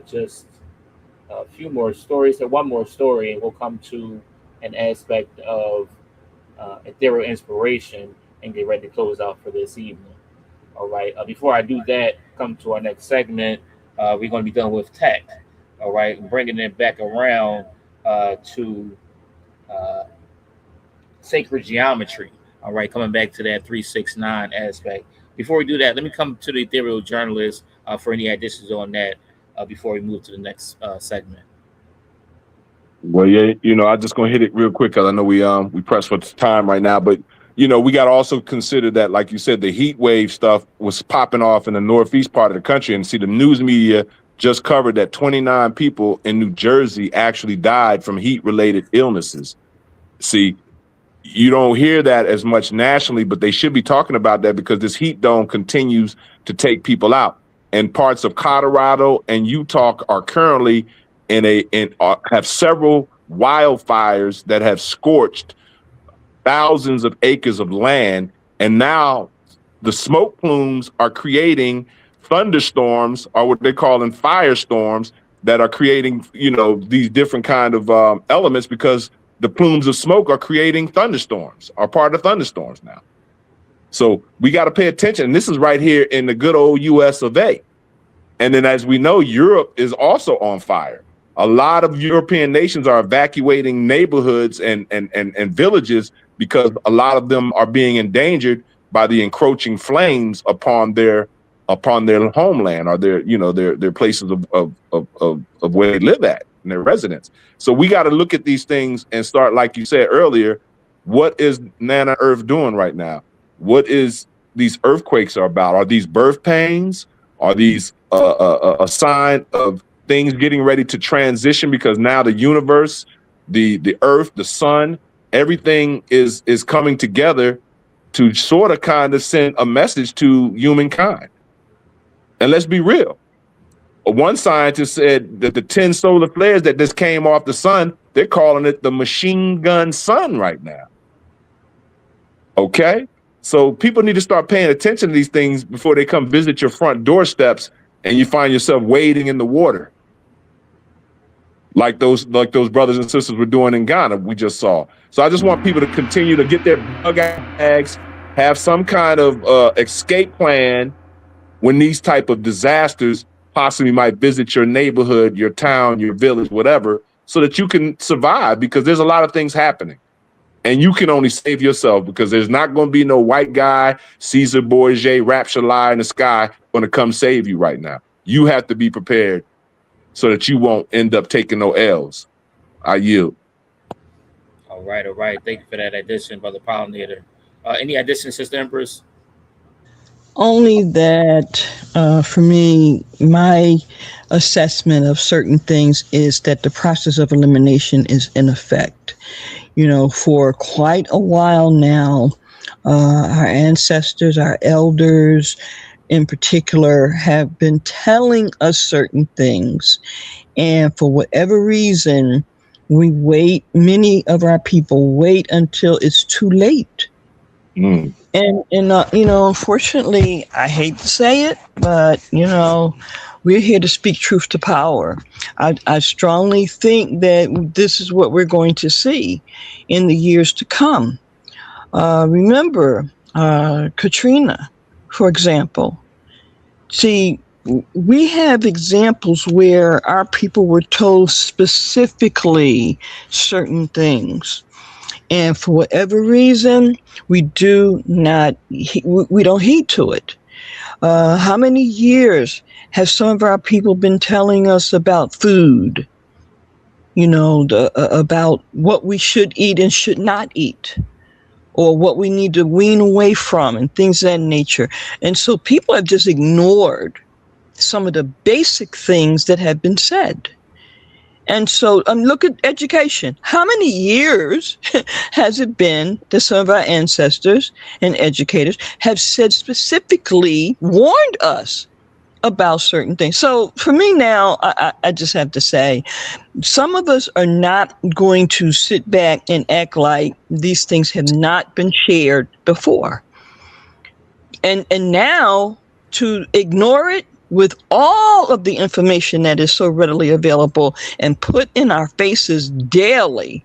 just a few more stories, or one more story, and we'll come to an aspect of ethereal inspiration and get ready to close out for this evening. All right. Before I do that, come to our next segment. We're going to be done with tech. All right, bringing it back around to sacred geometry. All right, coming back to that 369 aspect. Before we do that, let me come to the ethereal journalist for any additions on that before we move to the next segment. Well, yeah, I'm just gonna hit it real quick because I know we press for time right now, but we got to also consider that, like you said, the heat wave stuff was popping off in the northeast part of the country, and see, the news media just covered that 29 people in New Jersey actually died from heat-related illnesses. See, you don't hear that as much nationally, but they should be talking about that because this heat dome continues to take people out. And parts of Colorado and Utah are currently have several wildfires that have scorched thousands of acres of land, and now the smoke plumes are creating thunderstorms, or what they're calling firestorms, that are creating these different kind of elements, because the plumes of smoke are creating thunderstorms, are part of thunderstorms now. So we got to pay attention. And this is right here in the good old US of A. And then, as we know, Europe is also on fire. A lot of European nations are evacuating neighborhoods and villages because a lot of them are being endangered by the encroaching flames upon their homeland, or their places of where they live at and their residence. So we got to look at these things and start, like you said earlier, what is Nana Earth doing right now? What is these earthquakes are about? Are these birth pains? Are these a sign of things getting ready to transition? Because now the universe, the earth, the sun, everything is coming together to sort of kind of send a message to humankind. And let's be real. One scientist said that the 10 solar flares that just came off the sun, they're calling it the machine gun sun right now. Okay? So people need to start paying attention to these things before they come visit your front doorsteps and you find yourself wading in the water. Like those brothers and sisters were doing in Ghana, we just saw. So I just want people to continue to get their bug bags, have some kind of escape plan when these type of disasters possibly might visit your neighborhood, your town, your village, whatever, so that you can survive, because there's a lot of things happening. And you can only save yourself, because there's not going to be no white guy, Caesar Borgia, rapture lie in the sky going to come save you right now. You have to be prepared so that you won't end up taking no L's. I yield. All right. Thank you for that addition, Brother Pollinator. Any additions, Sister Empress? Only that for me, my assessment of certain things is that the process of elimination is in effect. For quite a while now, our ancestors, our elders in particular, have been telling us certain things. And for whatever reason, many of our people wait until it's too late. And unfortunately, I hate to say it, but, we're here to speak truth to power. I strongly think that this is what we're going to see in the years to come. Remember, Katrina, for example. See, we have examples where our people were told specifically certain things. And for whatever reason, we don't heed to it. How many years have some of our people been telling us about food? About what we should eat and should not eat, or what we need to wean away from, and things of that nature. And so people have just ignored some of the basic things that have been said. And so look at education. How many years has it been that some of our ancestors and educators have said specifically, warned us about certain things? So for me now, I just have to say, some of us are not going to sit back and act like these things have not been shared before. And now to ignore it with all of the information that is so readily available and put in our faces daily,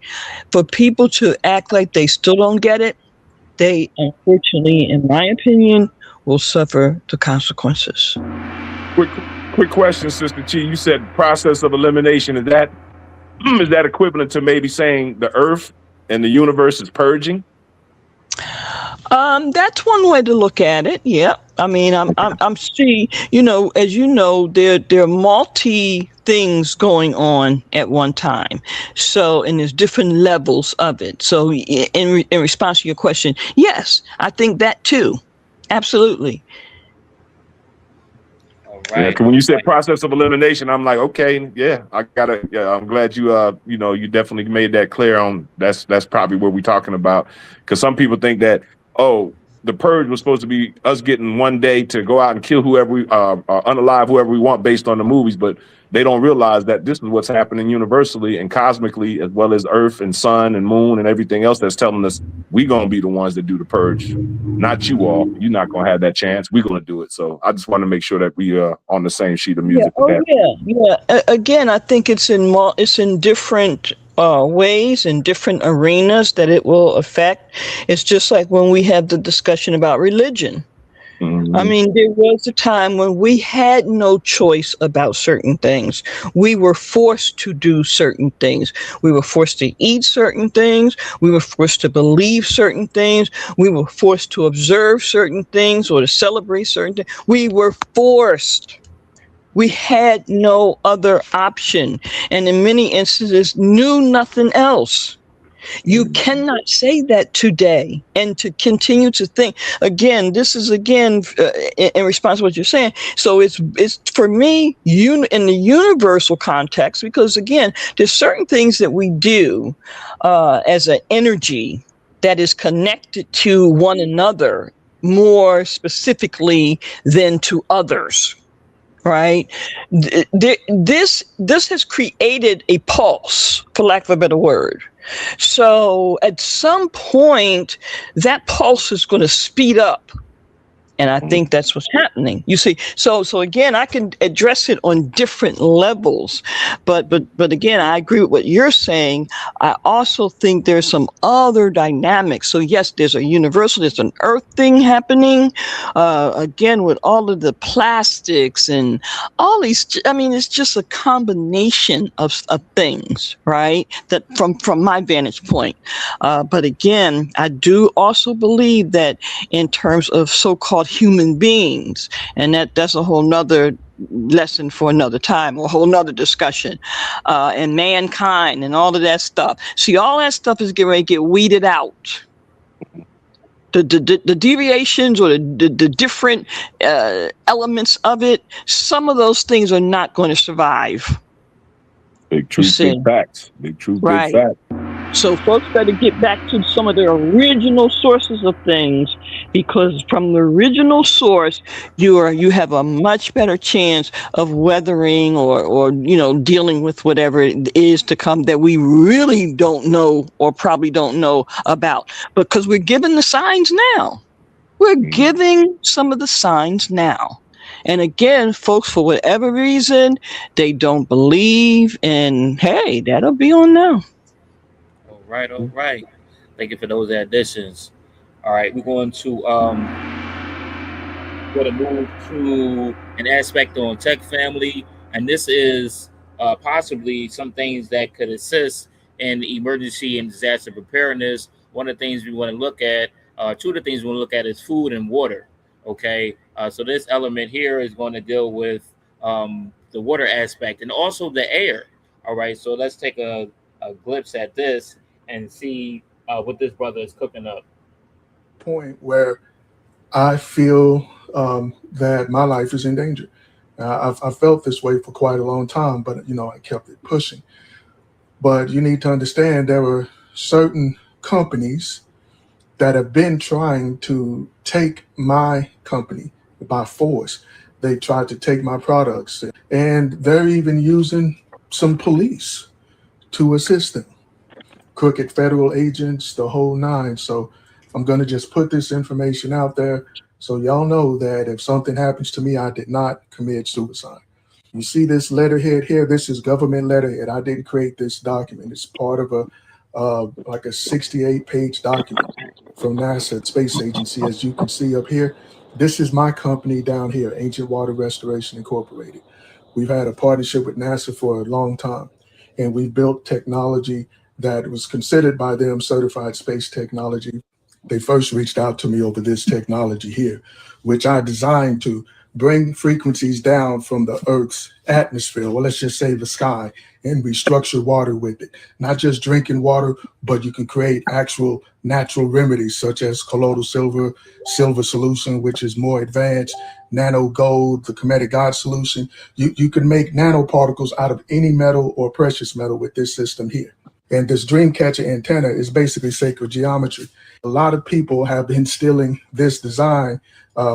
for people to act like they still don't get it, they unfortunately, in my opinion, will suffer the consequences. Quick question, Sister Chi. You said process of elimination. Is that equivalent to maybe saying the earth and the universe is purging? That's one way to look at it. Yeah. I mean, I'm see, as you know, there are multi things going on at one time. So, and there's different levels of it. So in response to your question, yes, I think that too. Absolutely. Right. Yeah, when you said process of elimination, I'm like, okay, yeah, I'm glad you, you definitely made that clear on that's probably what we're talking about. Because some people think that, the purge was supposed to be us getting one day to go out and kill whoever we unalive whoever we want based on the movies, but they don't realize that this is what's happening universally and cosmically, as well as Earth and Sun and Moon and everything else that's telling us we're gonna be the ones that do the purge, not you all. You're not gonna have that chance. We're gonna do it. So I just want to make sure that we are on the same sheet of music. Yeah. Again, I think it's in different ways and different arenas that it will affect. It's just like when we have the discussion about religion. I mean, there was a time when we had no choice about certain things. We were forced to do certain things. We were forced to eat certain things. We were forced to believe certain things. We were forced to observe certain things or to celebrate certain things. We were forced. We had no other option, and in many instances knew nothing else. You cannot say that today and to continue to think. Again, this is in response to what you're saying. So it's for me, in the universal context, because again, there's certain things that we do as an energy that is connected to one another more specifically than to others. Right. This has created a pulse, for lack of a better word. So at some point, that pulse is going to speed up. And I think that's what's happening. You see, so again, I can address it on different levels, but again, I agree with what you're saying. I also think there's some other dynamics. So yes, there's a universal, there's an earth thing happening. Again, with all of the plastics and all these, I mean, it's just a combination of things, right? That from my vantage point. But again, I do also believe that in terms of so-called human beings, and that's a whole nother lesson for another time, or a whole nother discussion, and mankind and all of that stuff. See, all that stuff is getting ready to get weeded out. The deviations or the different elements of it, some of those things are not going to survive. Big truth, big facts. Big truth, big facts. So folks better get back to some of the original sources of things, because from the original source, you have a much better chance of weathering or dealing with whatever it is to come that we really don't know or probably don't know about, because we're given the signs now. We're giving some of the signs now. And again, folks, for whatever reason, they don't believe, and hey, that'll be on now. All right. Thank you for those additions. All right, we're going to going to move to an aspect on tech family, and this is possibly some things that could assist in emergency and disaster preparedness. One of the things we want to look at, two of the things we want to look at is food and water. Okay, so this element here is going to deal with the water aspect and also the air. All right, so let's take a glimpse at this and see what this brother is cooking up. Point where I feel that my life is in danger. I've felt this way for quite a long time, but I kept it pushing. But you need to understand there were certain companies that have been trying to take my company by force. They tried to take my products, and they're even using some police to assist them. Crooked federal agents, the whole nine. So I'm going to just put this information out there so y'all know that if something happens to me, I did not commit suicide. You see this letterhead here? This is government letterhead. I didn't create this document. It's part of a 68-page document from NASA Space Agency. As you can see up here, this is my company down here, Ancient Water Restoration Incorporated. We've had a partnership with NASA for a long time, and we built technology that was considered by them certified space technology. They first reached out to me over this technology here, which I designed to bring frequencies down from the Earth's atmosphere, well, let's just say the sky, and restructure water with it. Not just drinking water, but you can create actual natural remedies such as colloidal silver, silver solution, which is more advanced, nano gold, the Kemetic God solution. You can make nanoparticles out of any metal or precious metal with this system here. And this Dreamcatcher antenna is basically sacred geometry. A lot of people have been stealing this design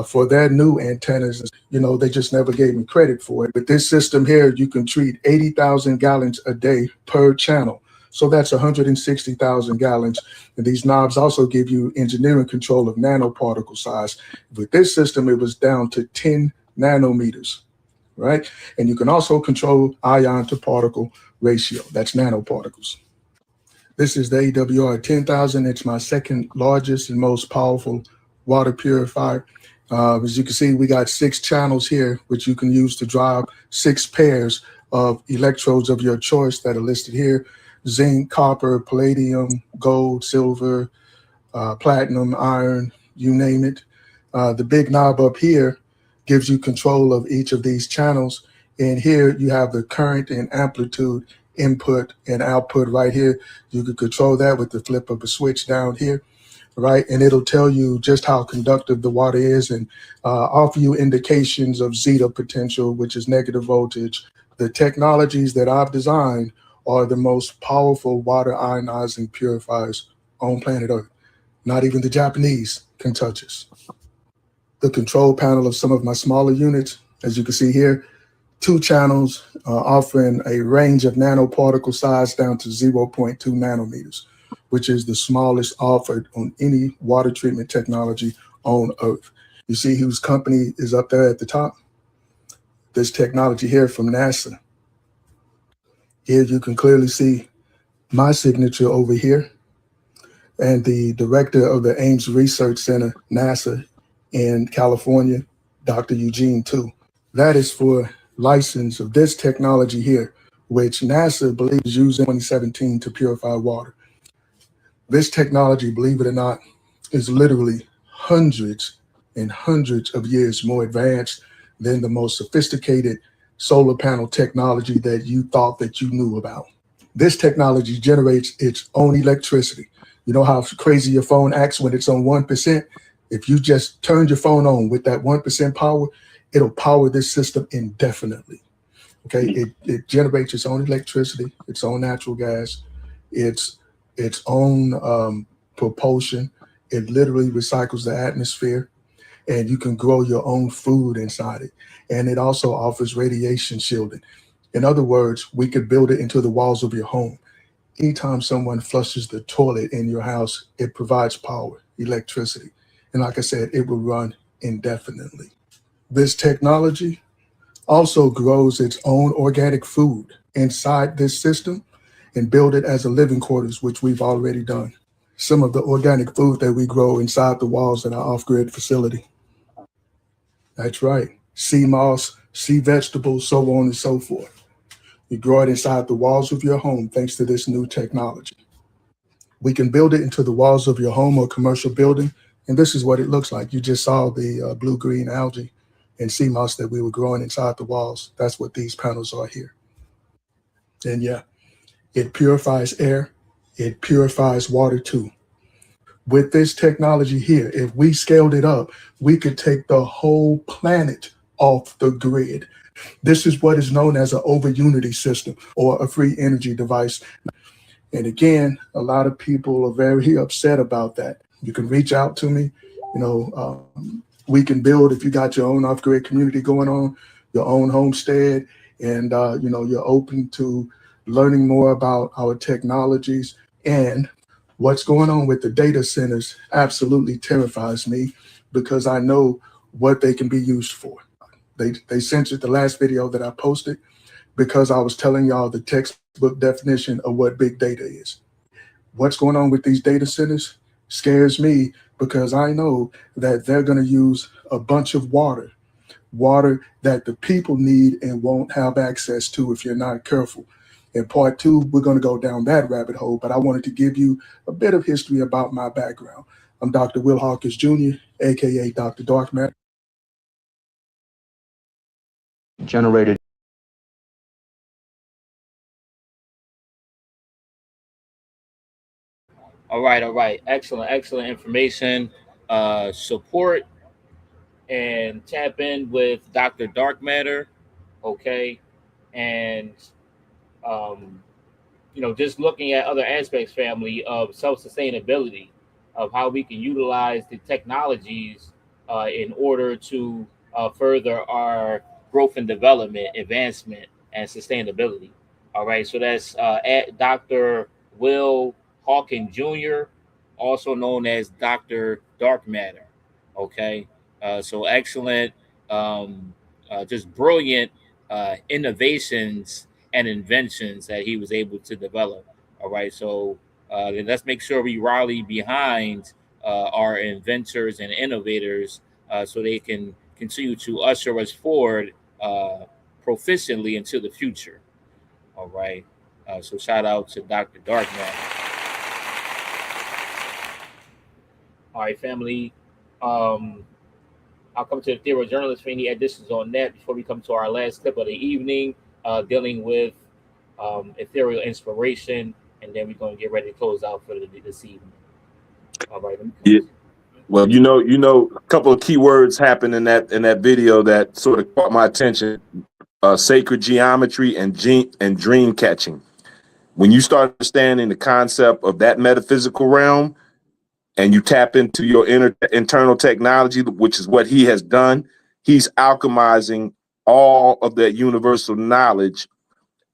for their new antennas. They just never gave me credit for it. With this system here, you can treat 80,000 gallons a day per channel. So that's 160,000 gallons. And these knobs also give you engineering control of nanoparticle size. With this system, it was down to 10 nanometers, right? And you can also control ion to particle ratio. That's nanoparticles. This is the AWR 10,000. It's my second largest and most powerful water purifier. As you can see, we got 6 channels here, which you can use to drive 6 pairs of electrodes of your choice that are listed here: zinc, copper, palladium, gold, silver, platinum, iron, you name it. The big knob up here gives you control of each of these channels. And here you have the current and amplitude input and output right here. You can control that with the flip of a switch down here, right? And it'll tell you just how conductive the water is and offer you indications of zeta potential, which is negative voltage. The technologies that I've designed are the most powerful water ionizing purifiers on planet Earth. Not even the Japanese can touch us. The control panel of some of my smaller units, as you can see here, 2 channels offering a range of nanoparticle size down to 0.2 nanometers, which is the smallest offered on any water treatment technology on Earth. You see whose company is up there at the top? This technology here from NASA. Here you can clearly see my signature over here and the director of the Ames Research Center, NASA in California, Dr. Eugene Tu. That is for license of this technology here, which NASA believes used in 2017 to purify water. This technology, believe it or not, is literally hundreds and hundreds of years more advanced than the most sophisticated solar panel technology that you thought that you knew about. This technology generates its own electricity. You know how crazy your phone acts when it's on 1%? If you just turn your phone on with that 1% power, it'll power this system indefinitely. Okay, it generates its own electricity, its own natural gas, its own propulsion. It literally recycles the atmosphere, and you can grow your own food inside it. And it also offers radiation shielding. In other words, we could build it into the walls of your home. Anytime someone flushes the toilet in your house, it provides power, electricity. And like I said, it will run indefinitely. This technology also grows its own organic food inside this system and build it as a living quarters, which we've already done. Some of the organic food that we grow inside the walls in our off-grid facility. That's right. Sea moss, sea vegetables, so on and so forth. You grow it inside the walls of your home thanks to this new technology. We can build it into the walls of your home or commercial building, and this is what it looks like. You just saw the blue-green algae and sea moss that we were growing inside the walls. That's what these panels are here. And yeah, it purifies air. It purifies water too. With this technology here, if we scaled it up, we could take the whole planet off the grid. This is what is known as an over-unity system or a free energy device. And again, a lot of people are very upset about that. You can reach out to me. We can build, if you got your own off-grid community going on, your own homestead, and you're open to learning more about our technologies. And what's going on with the data centers absolutely terrifies me, because I know what they can be used for. They censored the last video that I posted because I was telling y'all the textbook definition of what big data is. What's going on with these data centers scares me, because I know that they're going to use a bunch of water that the people need and won't have access to if you're not careful. In part 2, we're going to go down that rabbit hole, but I wanted to give you a bit of history about my background. I'm Dr. Will Hawkins Jr., aka Dr. Dark Matter. Generated. All right. Excellent information. Support and tap in with Dr. Dark Matter, okay? And just looking at other aspects, family, of self-sustainability, of how we can utilize the technologies in order to further our growth and development, advancement, and sustainability. All right, so that's at Dr. Will Hawkins Jr., also known as Dr. Dark Matter. Okay, so excellent, just brilliant innovations and inventions that he was able to develop. All right, so let's make sure we rally behind our inventors and innovators so they can continue to usher us forward proficiently into the future. All right, so shout out to Dr. Darkman. All right, family. I'll come to the Ethereal Journalist for any additions on that before we come to our last clip of the evening, dealing with ethereal inspiration, and then we're going to get ready to close out for this evening. All right. Yeah. Well, a couple of key words happened in that video that sort of caught my attention: sacred geometry and dream catching. When you start understanding the concept of that metaphysical realm, and you tap into your internal technology, which is what he has done, he's alchemizing all of that universal knowledge,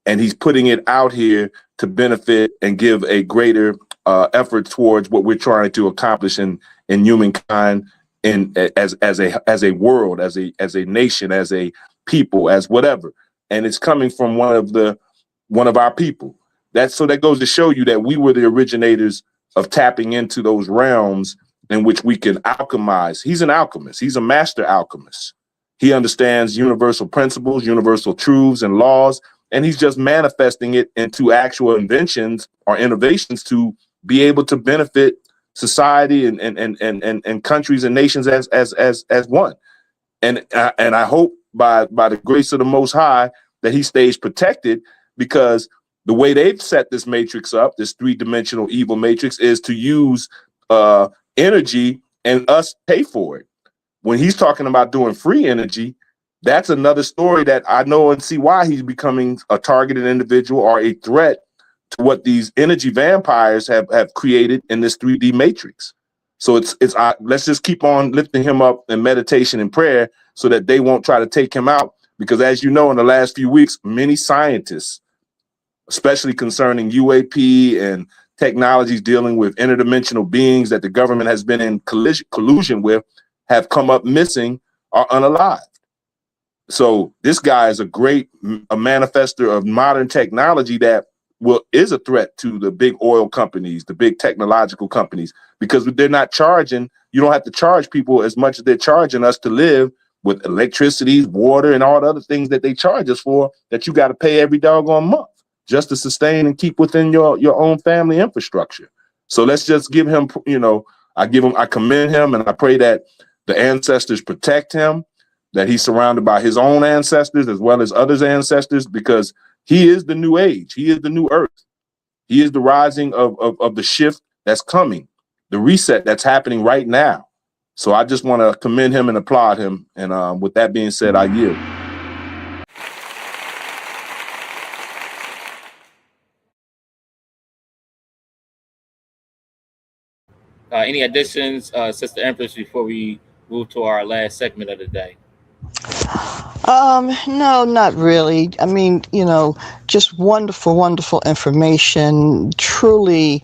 and he's putting it out here to benefit and give a greater effort towards what we're trying to accomplish in humankind, as a world, as a nation, as a people, as whatever. And it's coming from one of our people. That goes to show you that we were the originators of tapping into those realms in which we can alchemize. He's an alchemist. He's a master alchemist. He understands universal principles, universal truths and laws, and he's just manifesting it into actual inventions or innovations to be able to benefit society and countries and nations as one. And I hope by the grace of the Most High that he stays protected, because the way they've set this matrix up, this three-dimensional evil matrix, is to use energy and us pay for it. When he's talking about doing free energy, that's another story that I know and see why he's becoming a targeted individual or a threat to what these energy vampires have created in this 3D matrix. So let's just keep on lifting him up in meditation and prayer so that they won't try to take him out. Because as you know, in the last few weeks, many scientists, especially concerning UAP and technologies dealing with interdimensional beings that the government has been in collusion with, have come up missing or unalived. So this guy is a manifester of modern technology that is a threat to the big oil companies, the big technological companies, because they're not charging. You don't have to charge people as much as they're charging us to live with electricity, water, and all the other things that they charge us for that you got to pay every doggone month just to sustain and keep within your own family infrastructure. So let's just give him, I commend him, and I pray that the ancestors protect him, that he's surrounded by his own ancestors as well as others' ancestors, because he is the new age. He is the new earth. He is the rising of the shift that's coming, the reset that's happening right now. So I just want to commend him and applaud him. And with that being said, I yield. Any additions, Sister Empress, before we move to our last segment of the day? No, not really. I mean, just wonderful, wonderful information. Truly,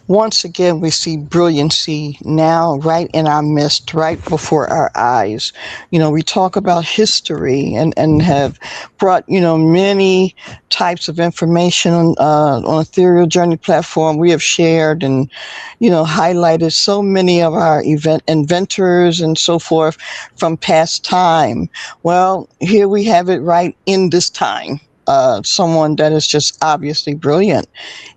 once again, we see brilliancy now right in our midst, right before our eyes. We talk about history and have brought, many types of information on Ethereal Journey platform. We have shared and, highlighted so many of our inventors and so forth from past time. Well, here we have it right in this time. Someone that is just obviously brilliant.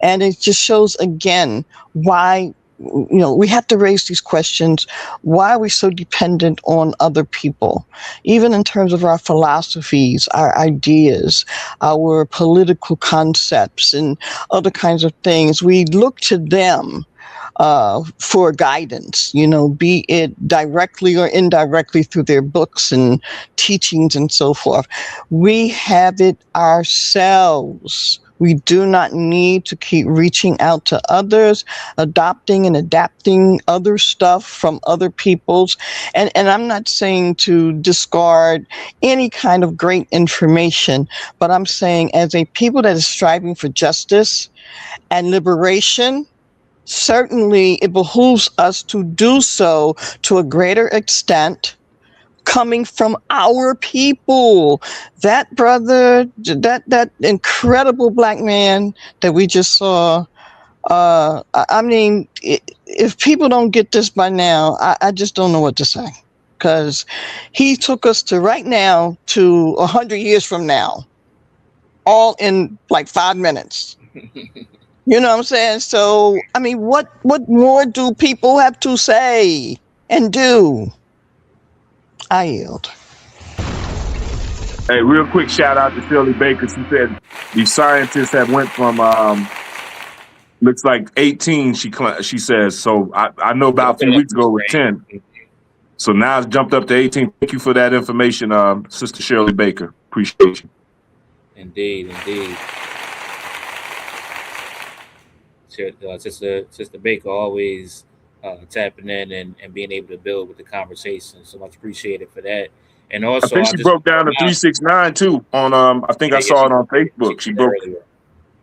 And it just shows again why, we have to raise these questions. Why are we so dependent on other people? Even in terms of our philosophies, our ideas, our political concepts, and other kinds of things, we look to them for guidance, be it directly or indirectly through their books and teachings and so forth. We have it ourselves. We do not need to keep reaching out to others, adopting and adapting other stuff from other people's. And I'm not saying to discard any kind of great information, but I'm saying as a people that is striving for justice and liberation, certainly it behooves us to do so to a greater extent coming from our people. That brother, that incredible black man that we just saw, I mean, if people don't get this by now, I just don't know what to say, because he took us to right now to 100 years from now, all in like 5 minutes. You know what I'm saying? So, I mean, what more do people have to say and do? I yield. Hey, real quick shout out to Shirley Baker. She said the scientists have went from looks like 18. She says so. I know about a few weeks ago it was 10. So now it's jumped up to 18. Thank you for that information, Sister Shirley Baker. Appreciate you. Indeed. Sister Baker always tapping in and being able to build with the conversation. So much appreciated for that. And also, I think she broke down the 369 too on I think I saw it on Facebook. She broke earlier.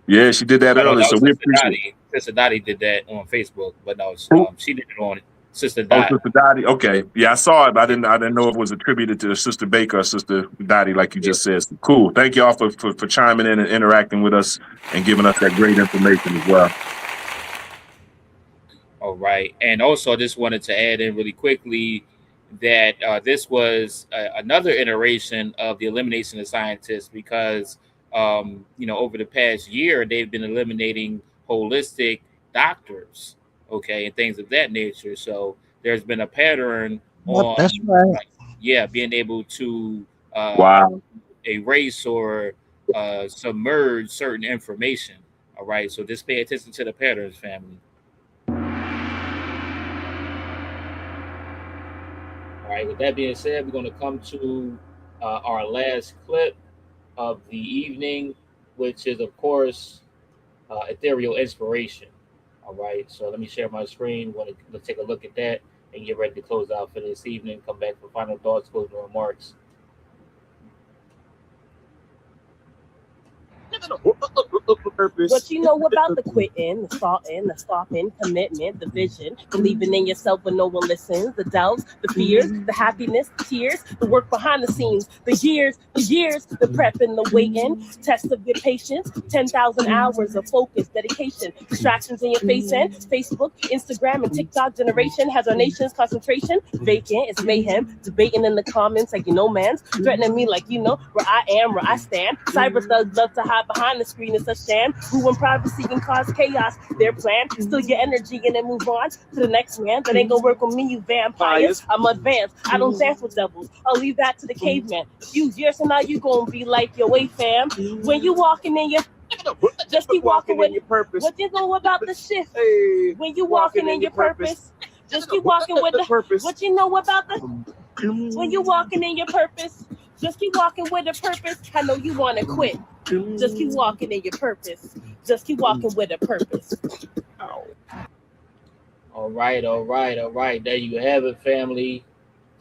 Yeah, she did that earlier. So we appreciate it. Sister Dottie did that on Facebook, but no, she did it on Sister Dottie. Oh, Sister Dottie. Okay. Yeah, I saw it, but I didn't know if it was attributed to Sister Baker or Sister Dottie, like you just said. So cool. Thank y'all for chiming in and interacting with us and giving us that great information as well. All right. And also, I just wanted to add in really quickly that this was another iteration of the elimination of scientists, because, over the past year, they've been eliminating holistic doctors, okay, and things of that nature. So there's been a pattern on, that's right. Being able to erase or submerge certain information. All right. So just pay attention to the patterns, family. All right, with that being said, we're going to come to our last clip of the evening, which is, of course, ethereal inspiration. All right, so let me share my screen. Let's take a look at that and get ready to close out for this evening. Come back for final thoughts, closing remarks. The What you know about the quitting, the starting, the stopping, commitment, the vision, believing in yourself when no one listens, the doubts, the fears, the happiness, the tears, the work behind the scenes, the years, the prep and the waiting, test of your patience, 10,000 hours of focus, dedication, distractions in your face and Facebook, Instagram, and TikTok generation has our nation's concentration vacant. It's mayhem, debating in the comments like you know man's, threatening me like you know where I am, where I stand. Cyber thugs love to hide behind the screen and such sham, ruin privacy and cause chaos. Their plan, steal your energy and then move on to the next man. That ain't gonna work with me, you vampires. I'm advanced, I don't dance with devils. I'll leave that to the caveman. A few years from now, you gonna be like your way fam. When you walking in your just keep walking with your purpose. What you know about the shift? When you walking in your purpose, just keep walking with the purpose. What you know about the when you walking in your purpose, just keep walking with a purpose. I know you wanna quit. Just keep walking in your purpose. Just keep walking with a purpose. All right. There you have it, family.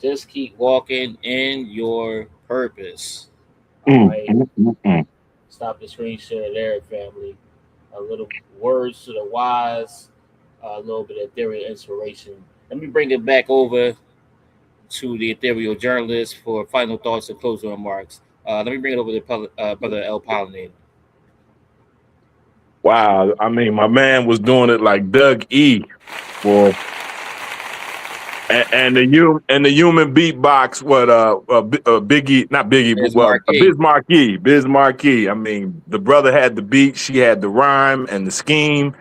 Just keep walking in your purpose. All right. Stop the screen share there, family. A little words to the wise, a little bit of ethereal inspiration. Let me bring it back over to the ethereal journalist for final thoughts and closing remarks. Let me bring it over to Brother L. Pollinator. Wow, I mean, my man was doing it like Doug E. for and the human beatbox. What Biggie, not Biggie, but Biz Marquee. I mean, the brother had the beat, she had the rhyme and the scheme,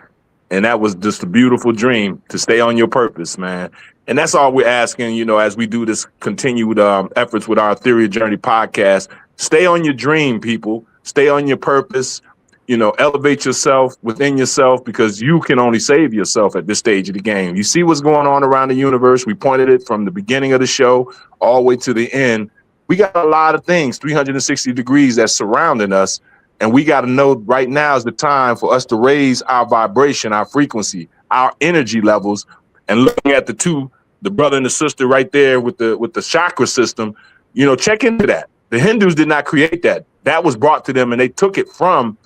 and that was just a beautiful dream to stay on your purpose, man. And that's all we're asking, you know, as we do this continued efforts with our Ethereal Journey podcast. Stay on your dream, people. Stay on your purpose. You know, elevate yourself within yourself, because you can only save yourself at this stage of the game. You see what's going on around the universe. We pointed it from the beginning of the show all the way to the end. We got a lot of things, 360 degrees that's surrounding us. And we got to know right now is the time for us to raise our vibration, our frequency, our energy levels. And looking at the brother and the sister right there with the chakra system, you know, check into that. The Hindus did not create that. That was brought to them, and they took it from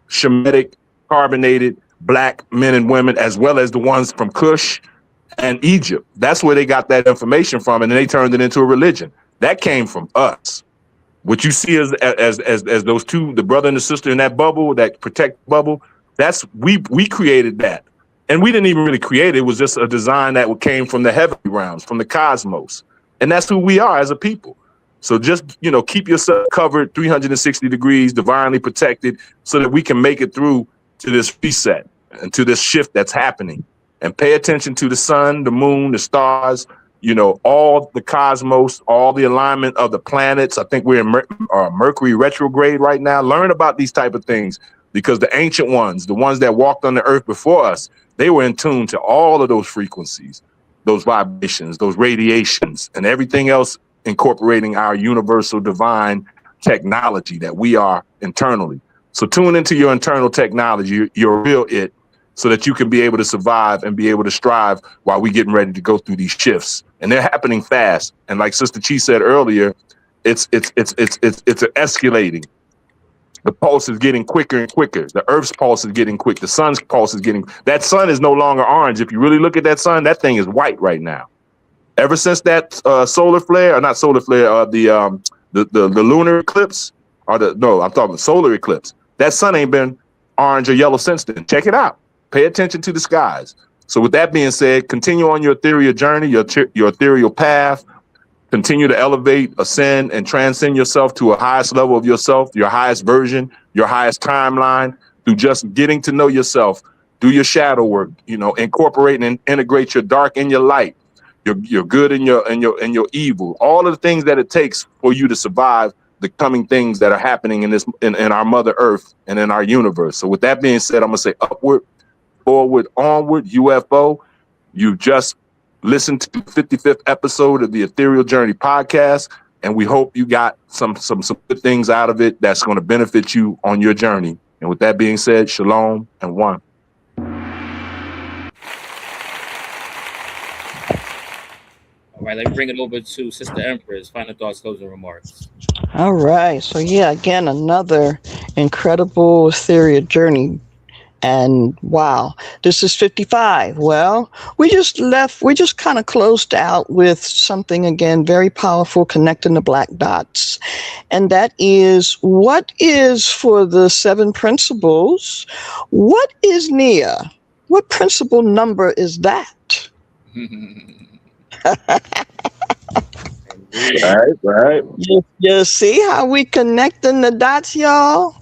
Shemitic, carbonated black men and women, as well as the ones from Kush and Egypt. That's where they got that information from, and then they turned it into a religion. That came from us. What you see as those two, the brother and the sister in that bubble, that protect bubble, that's we created that. And we didn't even really create it. It was just a design that came from the heavenly realms, from the cosmos. And that's who we are as a people. So just, you know, keep yourself covered 360 degrees, divinely protected, so that we can make it through to this reset and to this shift that's happening. And pay attention to the sun, the moon, the stars, you know, all the cosmos, all the alignment of the planets. I think we're in Mercury retrograde right now. Learn about these type of things, because the ancient ones, the ones that walked on the earth before us, they were in tune to all of those frequencies, those vibrations, those radiations, and everything else, incorporating our universal divine technology that we are internally. So tune into your internal technology, your real it, so that you can be able to survive and be able to strive while we're getting ready to go through these shifts. And they're happening fast. And like Sister Chi said earlier, it's escalating. The pulse is getting quicker and quicker. The Earth's pulse is getting quick. The sun's pulse is getting, that sun is no longer orange. If you really look at that sun, that thing is white right now. Ever since that solar flare, or not solar flare, the lunar eclipse, I'm talking solar eclipse. That sun ain't been orange or yellow since then. Check it out. Pay attention to the skies. So with that being said, continue on your ethereal journey, your ethereal path. Continue to elevate, ascend, and transcend yourself to a highest level of yourself, your highest version, your highest timeline, through just getting to know yourself. Do your shadow work, you know, incorporate and integrate your dark and your light, your good and your evil, all of the things that it takes for you to survive the coming things that are happening in our Mother Earth and in our universe. So with that being said, I'm gonna say upward, forward, onward, UFO. You just listened to the 55th episode of the Ethereal Journey podcast, and we hope you got some good things out of it that's going to benefit you on your journey. And with that being said, shalom and one. All right, let me bring it over to Sister Empress. Final thoughts, closing remarks. All right. So yeah, again, another incredible ethereal journey. And wow, this is 55. Well, we just kind of closed out with something again very powerful, connecting the black dots. And that is, what is for the 7 principles? What is Nia? What principle number is that? Right. You see how we connecting the dots, y'all?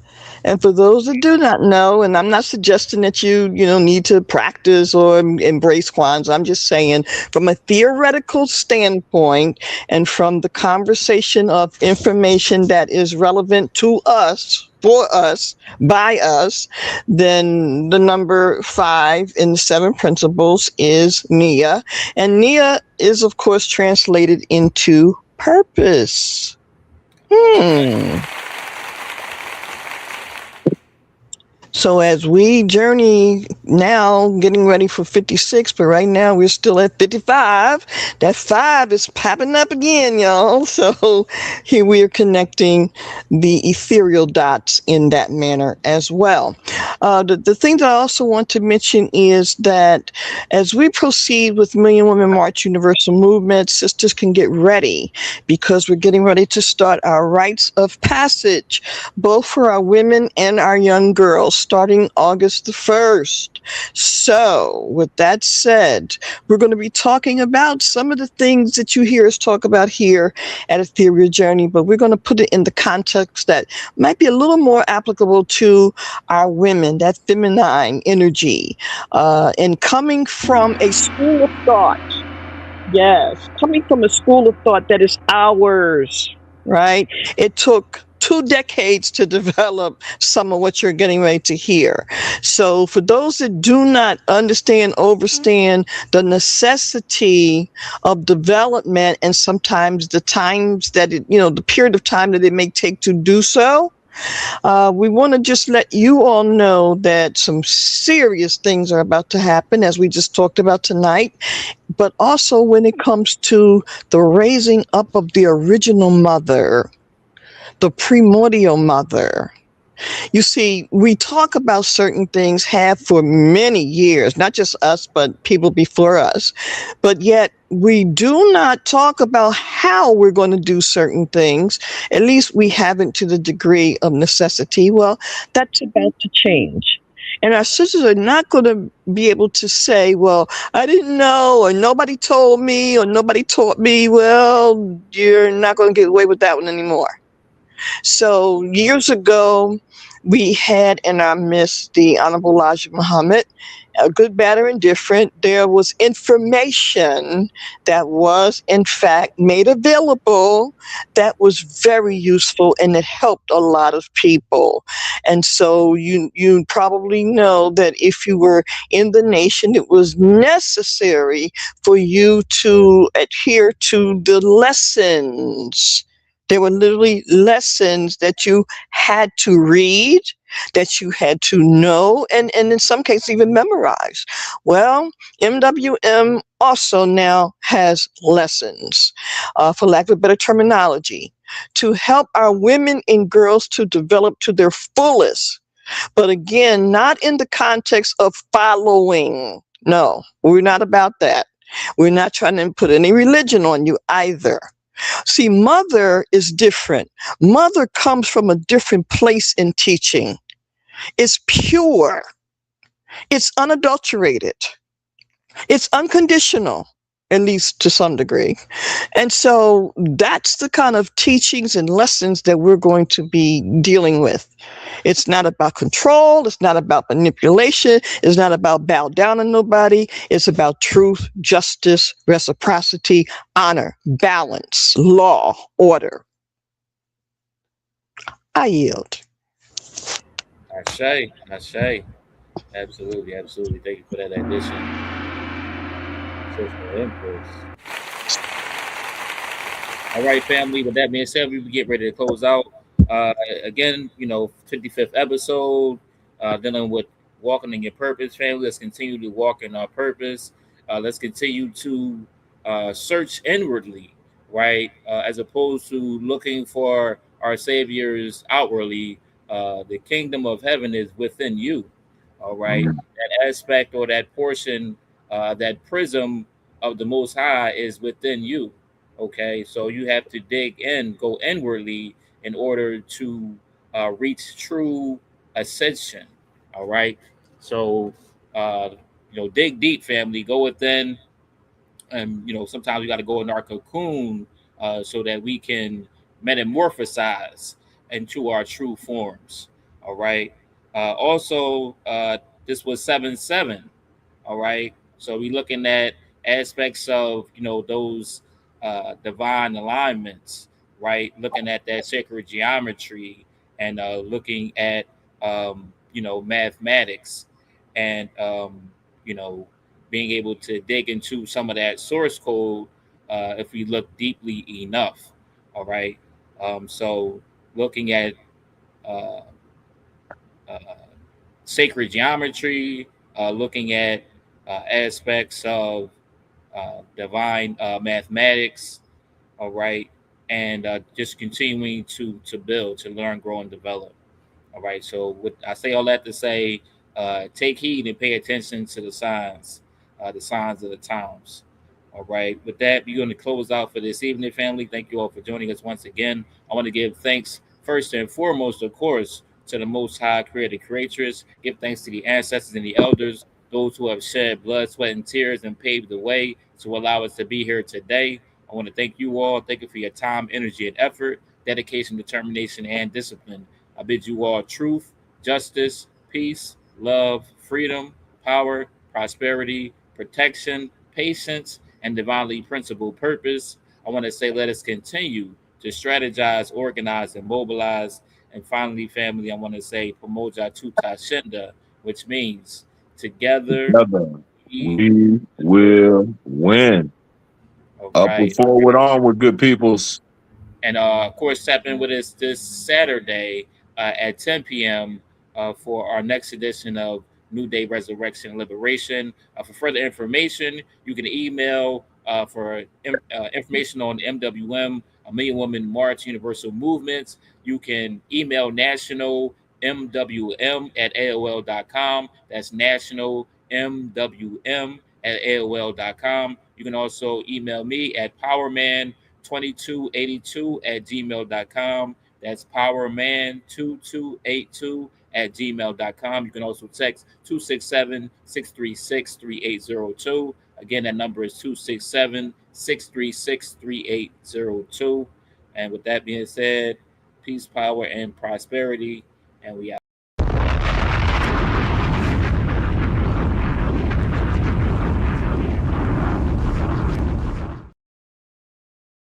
And for those that do not know, and I'm not suggesting that you need to practice or embrace Kwanzaa. I'm just saying from a theoretical standpoint and from the conversation of information that is relevant to us, for us, by us, then the number 5 in the 7 principles is Nia. And Nia is, of course, translated into purpose. So as we journey now, getting ready for 56, but right now we're still at 55. That 5 is popping up again, y'all. So here we are connecting the ethereal dots in that manner as well. The thing that I also want to mention is that as we proceed with Million Women March Universal Movement, sisters can get ready because we're getting ready to start our rites of passage, both for our women and our young girls, starting August the 1st. So with that said, we're going to be talking about some of the things that you hear us talk about here at Ethereal Journey, but we're going to put it in the context that might be a little more applicable to our women, that feminine energy, and coming from a school of thought. Yes, coming from a school of thought that is ours, right? It took 2 decades to develop some of what you're getting ready to hear. So for those that do not understand, overstand the necessity of development and sometimes the times that the period of time that it may take to do so, we want to just let you all know that some serious things are about to happen, as we just talked about tonight. But also when it comes to the raising up of the original mother, the primordial mother. You see, we talk about certain things have for many years, not just us, but people before us. But yet we do not talk about how we're going to do certain things. At least we haven't to the degree of necessity. Well, that's about to change. And our sisters are not going to be able to say, well, I didn't know, or nobody told me, or nobody taught me. Well, you're not going to get away with that one anymore. So years ago, we had in our midst the Honorable Elijah Muhammad, good, bad, or indifferent. There was information that was, in fact, made available that was very useful, and it helped a lot of people. And so you probably know that if you were in the nation, it was necessary for you to adhere to the lessons. There were literally lessons that you had to read, that you had to know, and in some cases even memorize. Well, MWM also now has lessons, for lack of a better terminology, to help our women and girls to develop to their fullest. But again, not in the context of following. No, we're not about that. We're not trying to put any religion on you either. See, mother is different. Mother comes from a different place in teaching. It's pure. It's unadulterated. It's unconditional, at least to some degree. And so that's the kind of teachings and lessons that we're going to be dealing with. It's not about control. It's not about manipulation. It's not about bow down on nobody. It's about truth, justice, reciprocity, honor, balance, law, order. I yield. Ashe. Absolutely. Thank you for that addition. Social impulse. All right, family. With that being said, we get ready to close out. Again, 55th episode, dealing with walking in your purpose, family. Let's continue to walk in our purpose. Let's continue to search inwardly, right? As opposed to looking for our saviors outwardly, the kingdom of heaven is within you. All right. That aspect or that portion, that prism of the Most High is within you. Okay. So you have to dig in, go inwardly in order to reach true ascension. All right. So, dig deep, family, go within. And, sometimes we got to go in our cocoon so that we can metamorphosize into our true forms. All right. This was 7-7. All right. So we're looking at aspects of, those divine alignments, right? Looking at that sacred geometry and looking at, mathematics and, being able to dig into some of that source code if we look deeply enough. All right. So looking at uh, uh, sacred geometry, looking at aspects of divine mathematics, all right, and just continuing to build, to learn, grow, and develop. All right. So I say all that to say, take heed and pay attention to the signs of the times. All right. With that, we're going to close out for this evening, family. Thank you all for joining us once again. I want to give thanks first and foremost, of course, to the Most High Creator Creatress. Give thanks to the ancestors and the elders, those who have shed blood, sweat, and tears and paved the way to allow us to be here today. I want to thank you all. Thank you for your time, energy, and effort, dedication, determination, and discipline. I bid you all truth, justice, peace, love, freedom, power, prosperity, protection, patience, and divinely principled purpose. I want to say, let us continue to strategize, organize, and mobilize. And finally, family, I want to say, Pamoja Tuta Shenda, which means together we will win. Upward, forward, onward, good peoples. And of course, tap in with us this Saturday at 10 p.m. For our next edition of New Day Resurrection and Liberation. For further information, you can email for information on MWM, A Million Woman March Universal Movements. You can email national MWM at AOL.com. That's national MWM at AOL.com. You can also email me at powerman2282 at gmail.com. That's powerman2282 at gmail.com. You can also text 267-636-3802. Again, that number is 267-636-3802. And with that being said, peace, power, and prosperity. And we out.